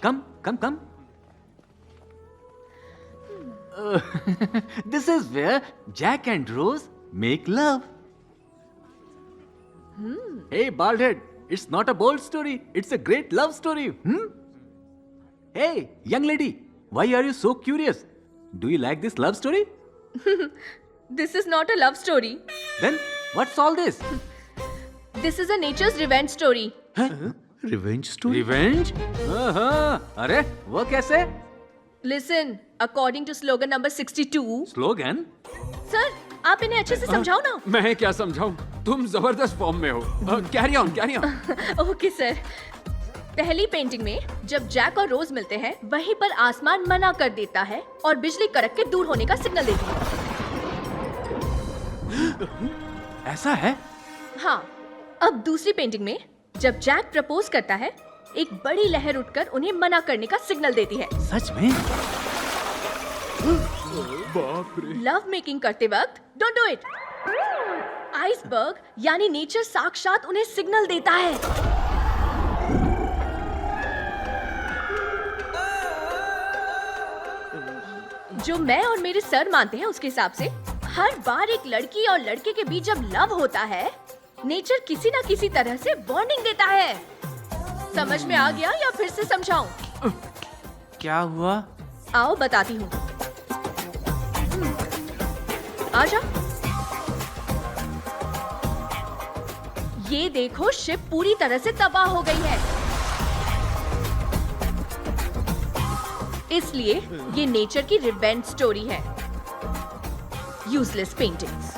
Come. This is where Jack and Rose make love. Hey, baldhead, It's not a bold story. It's a great love story. Hey, young lady, why are you so curious? Do you like this love story? This is not a love story. Then what's all this? This is a nature's revenge story. Revenge story? Revenge? अरे वो कैसे? Listen, according to slogan number 62. Slogan? Sir, आप इन्हें अच्छे से समझाओ ना. मैं क्या समझाऊं? तुम जबरदस्त फॉर्म में हो. Carry on, carry on. Okay sir. पहली पेंटिंग में जब जैक और रोज मिलते हैं, वहीं पर आसमान मना कर देता है और बिजली कड़क के दूर होने का सिग्नल देती है. ऐसा है? हाँ. अब दूसरी पेंटिंग में जब जैक प्रपोज करता है, एक बड़ी लहर उठकर उन्हें मना करने का सिग्नल देती है. सच में? बाप रे. लव मेकिंग करते वक्त डोंट डू इट. आइसबर्ग यानी नेचर साक्षात उन्हें सिग्नल देता है. जो मैं और मेरे सर मानते हैं उसके हिसाब से हर बार एक लड़की और लड़के के बीच जब लव होता है, नेचर किसी ना किसी तरह से वार्निंग देता है. समझ में आ गया या फिर से समझाऊं? क्या हुआ? आओ बताती हूँ. आजा. ये देखो, शिप पूरी तरह से तबाह हो गई है. इसलिए ये नेचर की रिवेंज स्टोरी है. Useless paintings.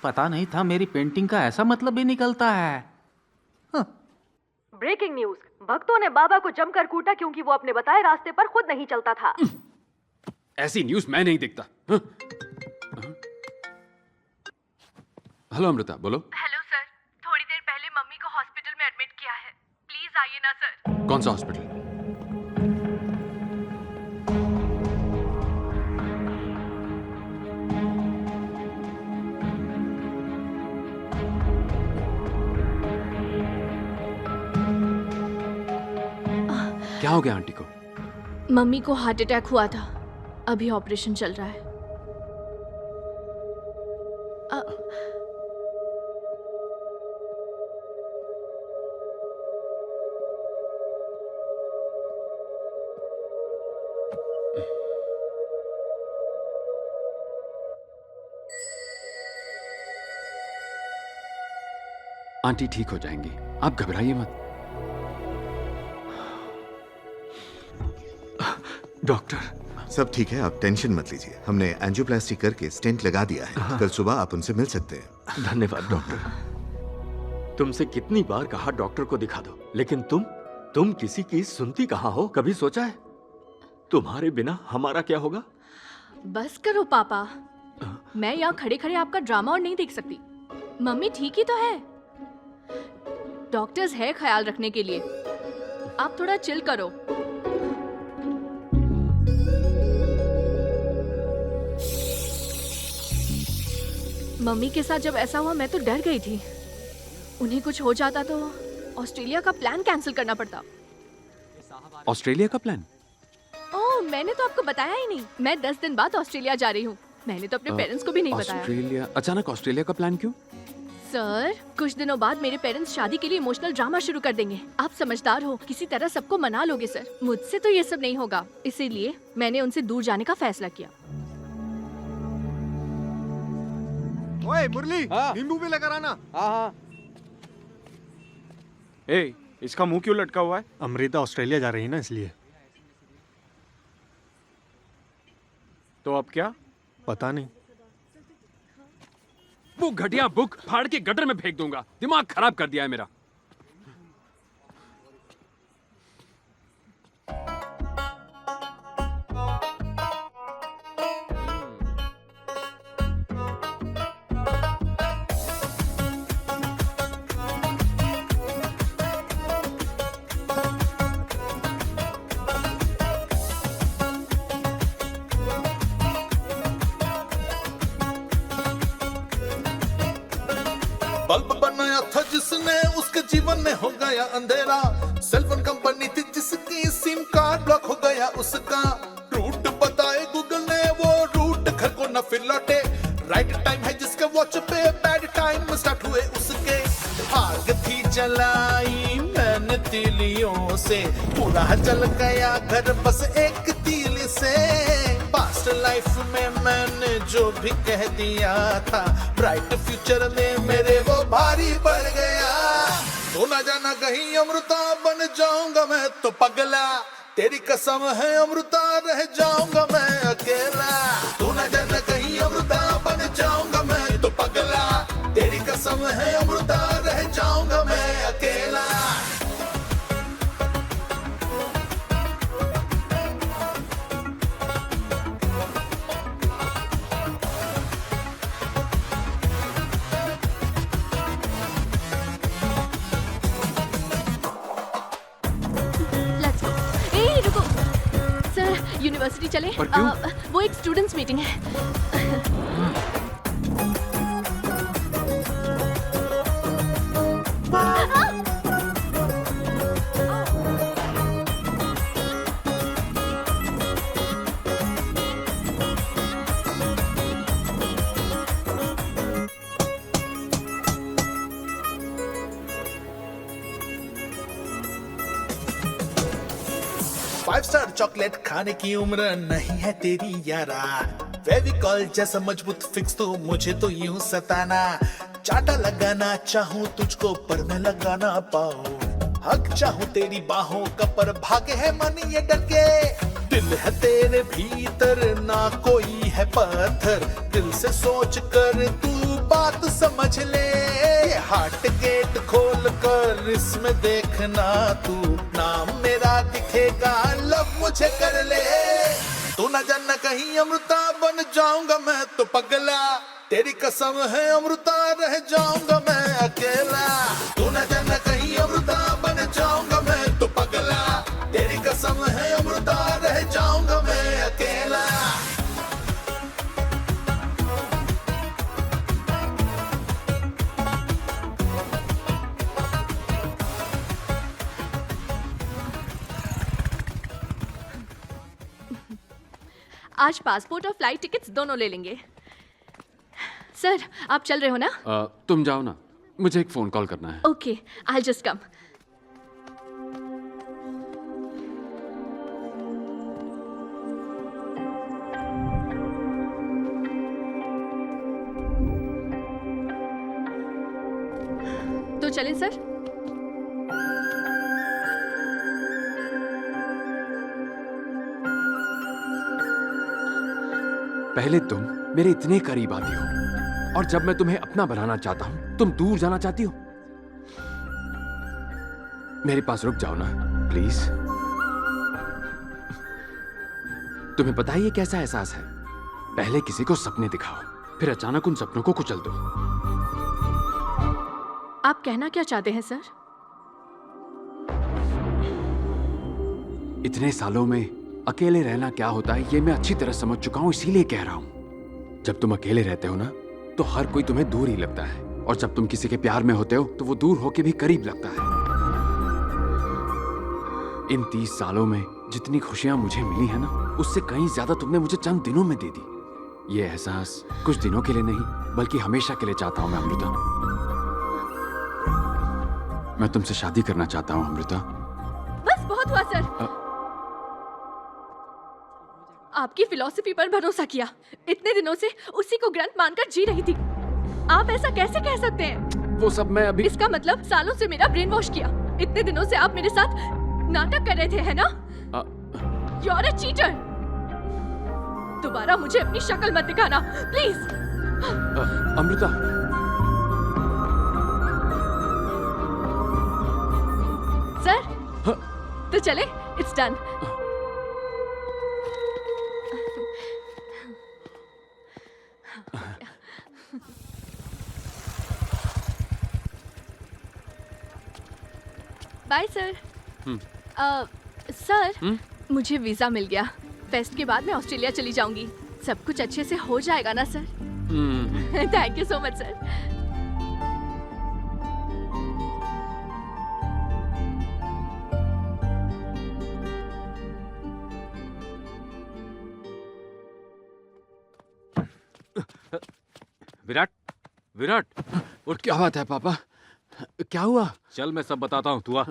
पता नहीं था मेरी पेंटिंग का ऐसा मतलब भी निकलता है. ब्रेकिंग न्यूज, भक्तों ने बाबा को जमकर कूटा क्योंकि वो अपने बताए रास्ते पर खुद नहीं चलता था. ऐसी न्यूज़ मैं नहीं देखता. हेलो अमृता, बोलो. हेलो सर, थोड़ी देर पहले मम्मी को हॉस्पिटल में एडमिट किया है. प्लीज आइए ना सर. कौन सा हॉस्पिटल? क्या हो गया आंटी को? मम्मी को हार्ट अटैक हुआ था. अभी ऑपरेशन चल रहा है. आंटी ठीक हो जाएंगी, आप घबराइए मत. डॉक्टर सब ठीक है, आप टेंशन मत लीजिए. हमने एंजियोप्लास्टी करके स्टेंट लगा दिया है. कल सुबह आप उनसे मिल सकते हैं. धन्यवाद डॉक्टर. तुमसे कितनी बार कहा डॉक्टर को दिखा दो, लेकिन तुम किसी की सुनती कहाँ हो? कभी सोचा है तुम्हारे बिना हमारा क्या होगा? बस करो पापा. मैं यहाँ खड़े खड़े आपका ड्रामा और नहीं देख सकती. मम्मी ठीक ही तो है. डॉक्टर्स है ख्याल रखने के लिए. आप थोड़ा चिल करो. मम्मी के साथ जब ऐसा हुआ मैं तो डर गई थी. उन्हें कुछ हो जाता तो ऑस्ट्रेलिया का प्लान कैंसिल करना पड़ता. ऑस्ट्रेलिया का प्लान? ओह, मैंने तो आपको बताया ही नहीं. मैं 10 दिन बाद ऑस्ट्रेलिया जा रही हूँ. मैंने तो अपने पेरेंट्स को भी नहीं बताया. ऑस्ट्रेलिया? अचानक ऑस्ट्रेलिया का प्लान क्यों? सर, कुछ दिनों बाद मेरे पेरेंट्स शादी के लिए इमोशनल ड्रामा शुरू कर देंगे. आप समझदार हो, किसी तरह सबको मना लोगे सर. मुझसे तो ये सब नहीं होगा. इसीलिए मैंने उनसे दूर जाने का फैसला किया. ओए मुरली, नींबू भी लेकर आना. हाँ. ए, इसका मुंह क्यों लटका हुआ है? अमृता ऑस्ट्रेलिया जा रही है ना, इसलिए. तो अब क्या? पता नहीं. वो घटिया बुक फाड़ के गटर में फेंक दूंगा. दिमाग खराब कर दिया है मेरा. बल्ब बनाया था जिसने, उसके जीवन में हो गया अंधेरा. सेलफोन कंपनी थी जिसकी सिम कार्ड ब्लॉक हो गया उसका. रूट बताए गूगल ने, वो रूट घर को न फिर लौटे. राइट टाइम है जिसका टाइम स्टार्ट हुए उसके। आग थी जलाई मैंने तीलियों से, पूरा जल गया घर बस एक तीली से। पास्ट लाइफ में मैंने जो भी कह दिया था, ब्राइट फ्यूचर में मेरे वो भारी पड़ गया। तो न जाना कहीं अमृता बन जाऊंगा मैं तो पगला, तेरी कसम है अमृता रह जाऊंगा मैं अकेला। तो न जाना कहीं अमृता बन जाऊंगा मैं तो पगला, तेरी कसम है अमृता रह जाऊंगा मैं अकेला। यूनिवर्सिटी चले? पर क्यों? वो एक स्टूडेंट्स मीटिंग है। फाइव स्टार चॉकलेट खाने की उम्र नहीं है तेरी यारा, फेविकॉल जैसा मजबूत फिक्स तो मुझे तो यूं सताना। चाटा लगाना चाहूं तुझको पर मैं लगा ना पाऊं, हक चाहूं तेरी बाहों का पर भागे है मन ये डके। दिल है तेरे भीतर ना कोई है पत्थर, दिल से सोच कर तू बात समझ ले। हार्ट गेट खोल कर इसमें देखना तू, नाम मेरा दिखेगा लव मुझे कर ले। तू न जाना कहीं अमृता बन जाऊंगा मैं तो पगला, तेरी कसम है अमृता रह जाऊंगा मैं अकेला। तू न जाना कहीं अमृता बन जाऊंगा मैं तो पगला, तेरी कसम है अमृता रह जाऊंगा मैं अकेला। आज पासपोर्ट और फ्लाइट टिकट्स दोनों ले लेंगे। सर आप चल रहे हो ना? तुम जाओ ना, मुझे एक फोन कॉल करना है। Okay, I just come. तो चलें सर? पहले तुम मेरे इतने करीब आती हो, और जब मैं तुम्हें अपना बनाना चाहता हूं तुम दूर जाना चाहती हो। मेरे पास रुक जाओ ना प्लीज। तुम्हें पता है ये कैसा एहसास है? पहले किसी को सपने दिखाओ, फिर अचानक उन सपनों को कुचल दो। आप कहना क्या चाहते हैं सर? इतने सालों में अकेले रहना क्या होता है ये मैं अच्छी तरह समझ चुका हूं, इसीलिए कह रहा हूं। जब तुम अकेले रहते हो ना तो हर कोई तुम्हें दूर ही लगता है, और जब तुम किसी के प्यार में होते हो तो वो दूर होके भी करीब लगता है। इन 30 सालों में जितनी खुशियां मुझे मिली है ना, उससे कहीं ज्यादा तुमने मुझे चंद दिनों में दे दी। ये एहसास कुछ दिनों के लिए नहीं बल्कि हमेशा के लिए चाहता हूं मैं अमृता। मैं तुमसे शादी करना चाहता हूं अमृता। बस बहुत हुआ सर। आपकी फिलॉसफी पर भरोसा किया, इतने दिनों से उसी को ग्रंथ मानकर जी रही थी। आप ऐसा कैसे कह सकते हैं? वो सब मैं अभी... इसका मतलब सालों से मेरा ब्रेन वॉश किया। इतने दिनों से आप मेरे साथ नाटक कर रहे थे, है ना? You are a cheater। दोबारा मुझे अपनी शक्ल मत दिखाना प्लीज। अमृता, सर तो चले, it's done. Bye sir. Sir मुझे वीजा मिल गया। फेस्ट के बाद मैं ऑस्ट्रेलिया चली जाऊंगी। सब कुछ अच्छे से हो जाएगा ना sir? Thank you so much sir. Virat, Virat, उठ, क्या बात है पापा? क्या हुआ? चल मैं सब बताता हूँ, तू आ।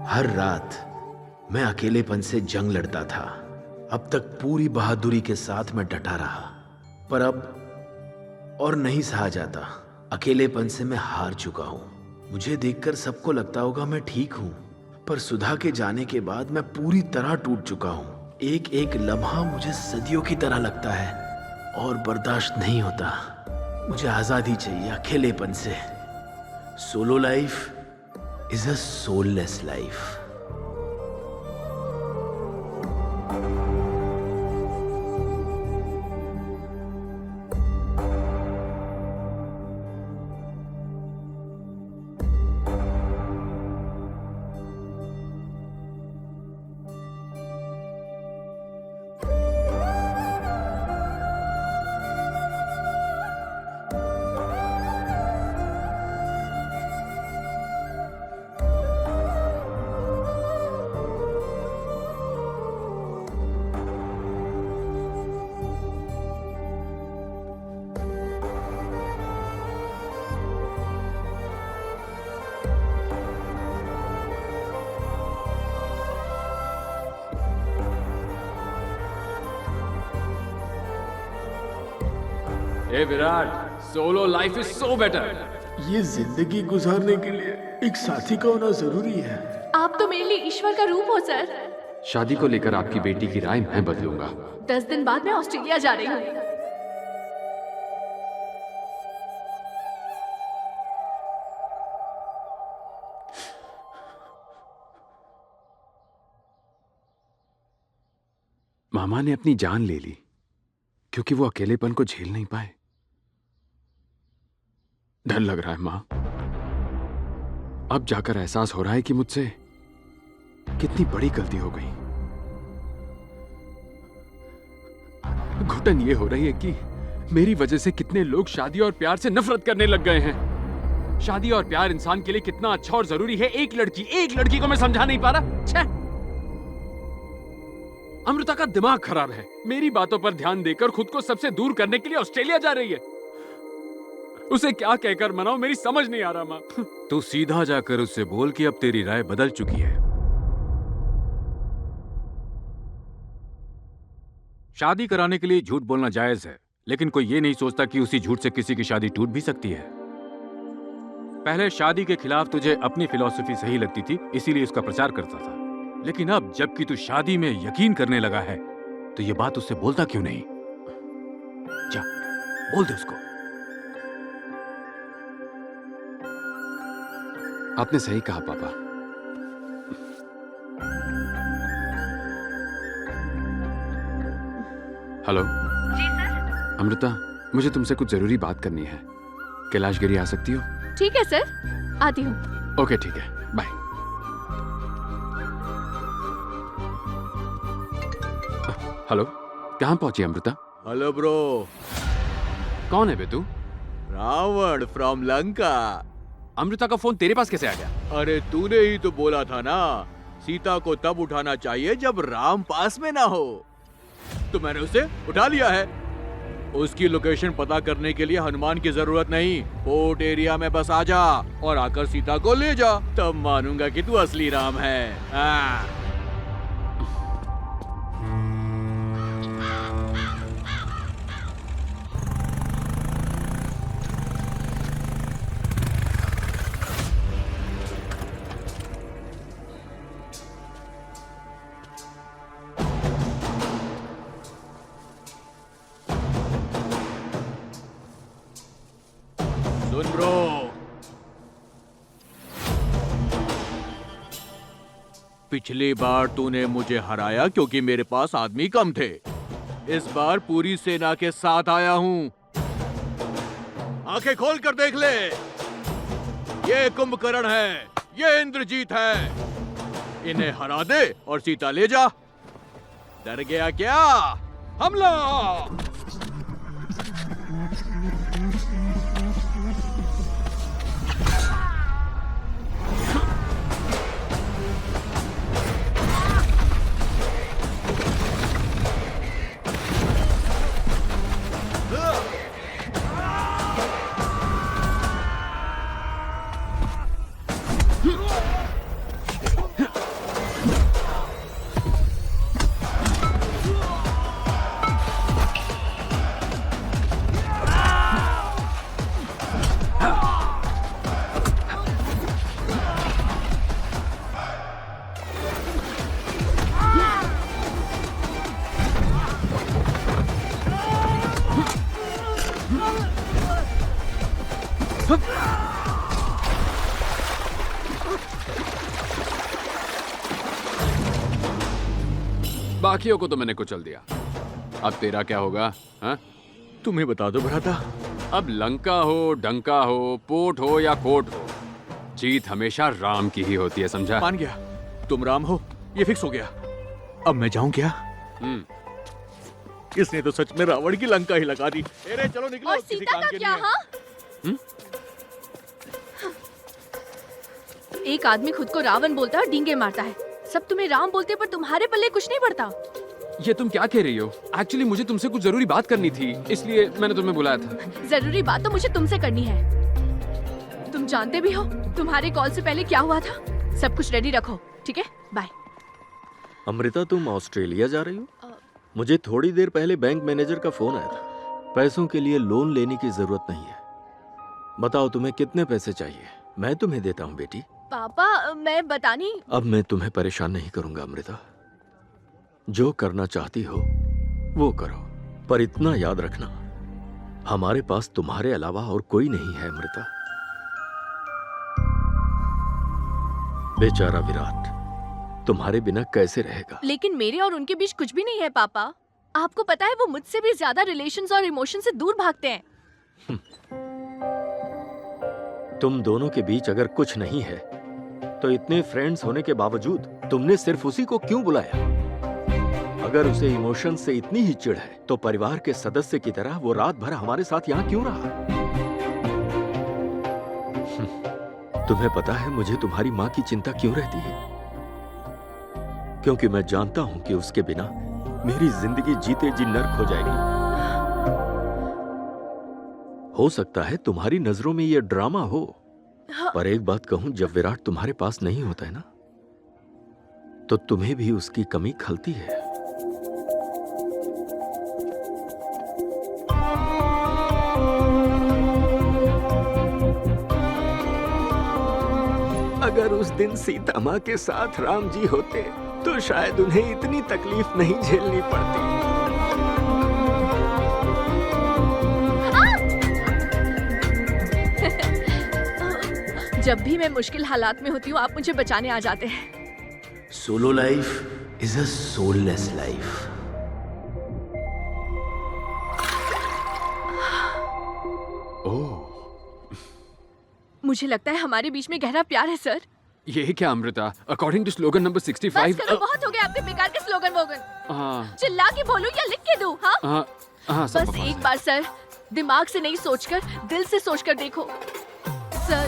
हर रात मैं अकेलेपन से जंग लड़ता था। अब तक पूरी बहादुरी के साथ मैं डटा रहा, पर अब और नहीं सहा जाता। अकेलेपन से मैं हार चुका हूं। मुझे देखकर सबको लगता होगा मैं ठीक हूं, पर सुधा के जाने के बाद मैं पूरी तरह टूट चुका हूं। एक एक लम्हा मुझे सदियों की तरह लगता है और बर्दाश्त नहीं होता। मुझे आजादी चाहिए अकेलेपन से। Solo life is a soulless life. A Virat, solo life is so better. ये जिंदगी गुजारने के लिए एक साथी का होना जरूरी है। आप तो मेरे लिए ईश्वर का रूप हो सर। शादी को लेकर आपकी बेटी की राय मैं बदलूंगा। 10 दिन बाद मैं ऑस्ट्रेलिया जा रही हूँ। मामा ने अपनी जान ले ली क्योंकि वो अकेलेपन को झेल नहीं पाए। डर लग रहा है मां। अब जाकर एहसास हो रहा है कि मुझसे कितनी बड़ी गलती हो गई। घुटन ये हो रही है कि मेरी वजह से कितने लोग शादी और प्यार से नफरत करने लग गए हैं। शादी और प्यार इंसान के लिए कितना अच्छा और जरूरी है, एक लड़की को मैं समझा नहीं पा रहा। छे! अमृता का दिमाग खराब है। मेरी बातों पर ध्यान देकर खुद को सबसे दूर करने के लिए ऑस्ट्रेलिया जा रही है। उसे क्या कहकर मनाऊं, मेरी समझ नहीं आ रहा मां। तू सीधा जाकर उससे बोल कि अब तेरी राय बदल चुकी है। शादी कराने के लिए झूठ बोलना जायज है, लेकिन कोई ये नहीं सोचता कि उसी झूठ से किसी की शादी टूट भी सकती है। पहले शादी के खिलाफ तुझे अपनी फिलॉसफी सही लगती थी, इसीलिए उसका प्रचार करता था। लेकिन अब जबकि तू शादी में यकीन करने लगा है, तो ये बात उससे बोलता क्यों नहीं? जा, बोल दे उसको। आपने सही कहा पापा। हेलो जी सर। अमृता, मुझे तुमसे कुछ जरूरी बात करनी है। कैलाशगिरी आ सकती हो? ठीक है सर, आती हूँ। ओके ठीक है, बाय। हेलो, कहाँ पहुंची अमृता? Hello bro. कौन है बे तू? रावण फ्रॉम लंका। अमृता का फोन तेरे पास कैसे आ गया? अरे तूने ही तो बोला था ना, सीता को तब उठाना चाहिए जब राम पास में ना हो, तो मैंने उसे उठा लिया है। उसकी लोकेशन पता करने के लिए हनुमान की जरूरत नहीं। पोर्ट एरिया में बस आ जा और आकर सीता को ले जा, तब मानूंगा कि तू असली राम है। सुन ब्रो, पिछली बार तूने मुझे हराया क्योंकि मेरे पास आदमी कम थे। इस बार पूरी सेना के साथ आया हूं। आंखें खोल कर देख ले, ये कुंभकर्ण है, ये इंद्रजीत है। इन्हें हरा दे और सीता ले जा। डर गया क्या? हमला! बाकियों को तो मैंने कुचल दिया, अब तेरा क्या होगा? हाँ? तुम्हें बता दो भ्राता, अब लंका हो, डंका हो, पोर्ट हो या कोर्ट हो, जीत हमेशा राम की ही होती है, समझा? मान गया, तुम राम हो, ये फिक्स हो गया। अब मैं जाऊं क्या? इसने तो सच में रावण की लंका ही लगा दी। अरे चलो निकलो, और किसी सीता काम का के क्या? लिए। हाँ? एक आदमी खुद को रावण बोलता है और डींगे मारता है। सब तुम्हें राम बोलते हैं, पर तुम्हारे पल्ले कुछ नहीं पड़ता। ये तुम क्या कह रही हो? एक्चुअली मुझे तुमसे कुछ जरूरी बात करनी थी, इसलिए मैंने तुम्हें बुलाया था। जरूरी बात तो मुझे तुमसे करनी है। तुम जानते भी हो तुम्हारे कॉल से पहले क्या हुआ था। सब कुछ रेडी रखो, ठीक है? बाय। अमृता, तुम ऑस्ट्रेलिया जा रही हो? मुझे थोड़ी देर पहले बैंक मैनेजर का फोन आया था। पैसों के लिए लोन लेने की जरूरत नहीं है। बताओ तुम्हें कितने पैसे चाहिए, मैं तुम्हें देता हूँ बेटी। पापा, मैं बतानी। अब मैं तुम्हें परेशान नहीं करूंगा अमृता। जो करना चाहती हो वो करो, पर इतना याद रखना, हमारे पास तुम्हारे अलावा और कोई नहीं है अमृता। बेचारा विराट तुम्हारे बिना कैसे रहेगा? लेकिन मेरे और उनके बीच कुछ भी नहीं है पापा। आपको पता है वो मुझसे भी ज्यादा रिलेशंस और इमोशन से दूर भागते हैं। तुम दोनों के बीच अगर कुछ नहीं है तो इतने फ्रेंड्स होने के बावजूद तुमने सिर्फ उसी को क्यों बुलाया? अगर उसे इमोशन से इतनी ही चिढ़ है तो परिवार के सदस्य की तरह वो रात भर हमारे साथ यहाँ क्यों रहा? तुम्हें पता है मुझे तुम्हारी माँ की चिंता क्यों रहती है? क्योंकि मैं जानता हूँ कि उसके बिना मेरी जिंदगी जीते जी नर्क हो जाएगी। हो सकता है तुम्हारी नजरों में यह ड्रामा हो, पर एक बात कहूं, जब विराट तुम्हारे पास नहीं होता है ना, तो तुम्हें भी उसकी कमी खलती है। अगर उस दिन सीता माँ के साथ राम जी होते तो शायद उन्हें इतनी तकलीफ नहीं झेलनी पड़ती। जब भी मैं मुश्किल हालात में होती हूँ आप मुझे बचाने आ जाते हैं। Solo life is a soulless life. मुझे लगता है हमारे बीच में गहरा प्यार है सर। ये क्या Amrita? According to slogan number 65। बस करो, बहुत हो गया आपके बेकार के स्लोगन वोगन। हाँ चिल्ला के बोलूं या लिख के दूं? हाँ? हाँ, बस एक बार सर, दिमाग से नहीं सोचकर दिल से सोचकर देखो सर,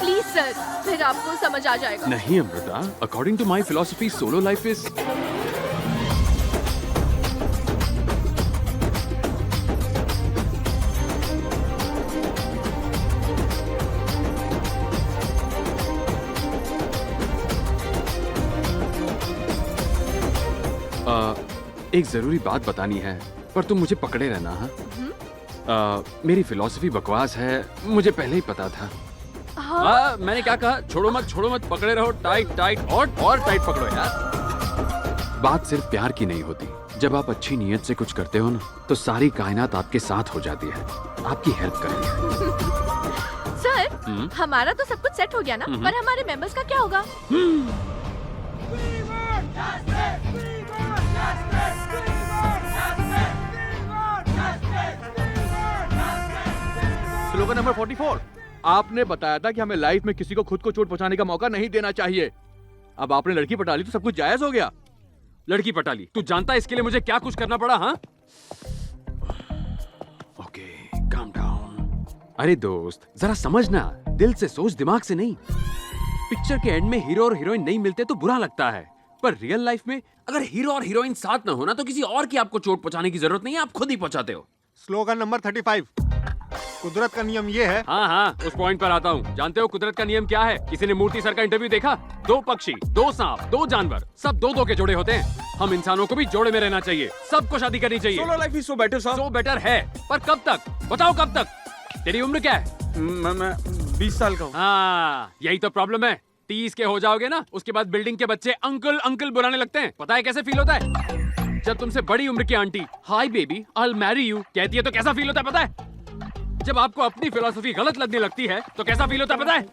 प्लीज सर, फिर आपको समझ आ जाएगा। नहीं Amrita, according to my philosophy solo life is एक जरूरी बात बतानी है, पर तुम मुझे पकड़े रहना। हाँ, मेरी फिलॉसफी बकवास है, मुझे पहले ही पता था। हाँ, मैंने क्या कहा? छोड़ो मत, पकड़े रहो, टाइट टाइट और टाइट पकड़ो यार। बात सिर्फ प्यार की नहीं होती। जब आप अच्छी नीयत से कुछ करते हो ना, तो सारी कायनात आपके साथ हो जाती है, आपकी हेल्प करती है। सर, हमारा तो सब कुछ सेट हो गया ना, पर हमारे मेंबर्स का क्या होगा? Slogan number 44। आपने बताया था कि हमें लाइफ में किसी को खुद को चोट पहुंचाने का मौका नहीं देना चाहिए। अब आपने लड़की पटा ली तो सब कुछ जायज हो गया। लड़की पटा ली? तू जानता है इसके लिए मुझे क्या कुछ करना पड़ा? हाँ, ओके, काम डाउन। अरे दोस्त, जरा समझना, दिल से सोच, दिमाग से नहीं। पिक्चर के एंड में हीरो और हीरोइन नहीं मिलते तो बुरा लगता है, पर रियल लाइफ में अगर हीरो और हीरोइन साथ ना होना तो किसी और की आपको चोट पहुंचाने की जरूरत नहीं है, आप खुद ही पहुंचाते हो। Slogan number 35। कुदरत का नियम ये है। हाँ, उस पॉइंट पर आता हूँ। जानते हो कुदरत का नियम क्या है? किसी ने मूर्ति सर का इंटरव्यू देखा? 2 पक्षी, 2 सांप, 2 जानवर, सब 2-2 के जोड़े होते हैं। हम इंसानों को भी जोड़े में रहना चाहिए, सबको शादी करनी चाहिए। Solo life is so better sir. So better है, पर कब तक? बताओ कब तक? तेरी उम्र क्या है? मैं 20 साल का हूँ। हाँ, यही तो प्रॉब्लम है। 30 के हो जाओगे ना, उसके बाद बिल्डिंग के बच्चे अंकल अंकल बुलाने लगते हैं। पता है कैसे फील होता है? जब तुमसे बड़ी उम्र की aunty hi baby I will marry you कहती है तो कैसा फील होता है पता है? जब आपको अपनी फिलॉसफी गलत लगने लगती है तो कैसा फील होता है पता है?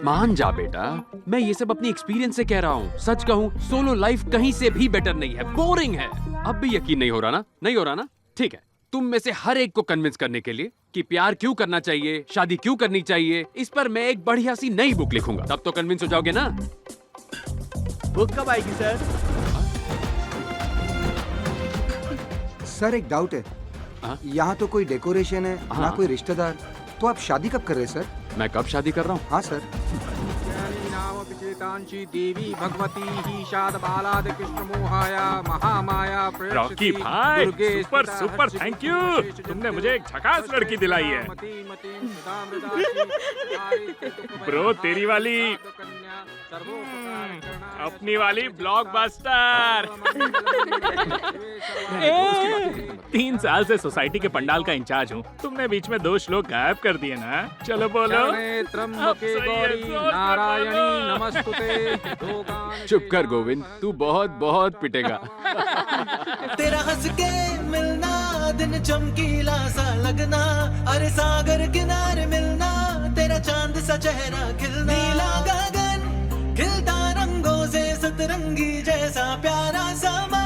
मान जा बेटा, मैं ये सब अपनी एक्सपीरियंस से कह रहा हूँ। सच कहूँ, सोलो लाइफ कहीं से भी बेटर नहीं है, बोरिंग है। अब भी यकीन नहीं हो रहा ना? नहीं हो रहा ना? ठीक है, तुम में से हर एक को कन्विंस करने के लिए कि प्यार क्यों करना चाहिए, शादी क्यों करनी चाहिए, इस पर मैं एक बढ़िया सी नई बुक लिखूंगा। तब तो कन्विंस हो जाओगे ना? बुक कब आएगी सर? सर एक डाउट है। यहाँ तो कोई डेकोरेशन है ना कोई रिश्तेदार, तो आप शादी कब कर रहे हैं सर? मैं कब शादी कर रहा हूँ? हाँ सर। देवी भगवती ही शाद बालाद कृष्ण मोहाया महामाया रॉकी भाई, सुपर सुपर, थैंक यू। तुमने मुझे एक झकास लड़की दिलाई है। ब्रो, तेरी वाली, अपनी वाली ब्लॉकबस्टर। 3 साल से सोसाइटी के पंडाल का इंचार्ज हूँ। तुमने बीच में 2 श्लोक गायब कर दिए ना। चलो बोलो। नारायणी नमस्तुते। चुप कर गोविंद, तू बहुत बहुत पिटेगा। तेरा हंस के मिलना, दिन चमकीला सा लगना, अरे सागर किनारे मिलना, तेरा चांद सा चेहरा खिलना, नीला गगन खिलता रंगों से सतरंगी जैसा प्यारा समा,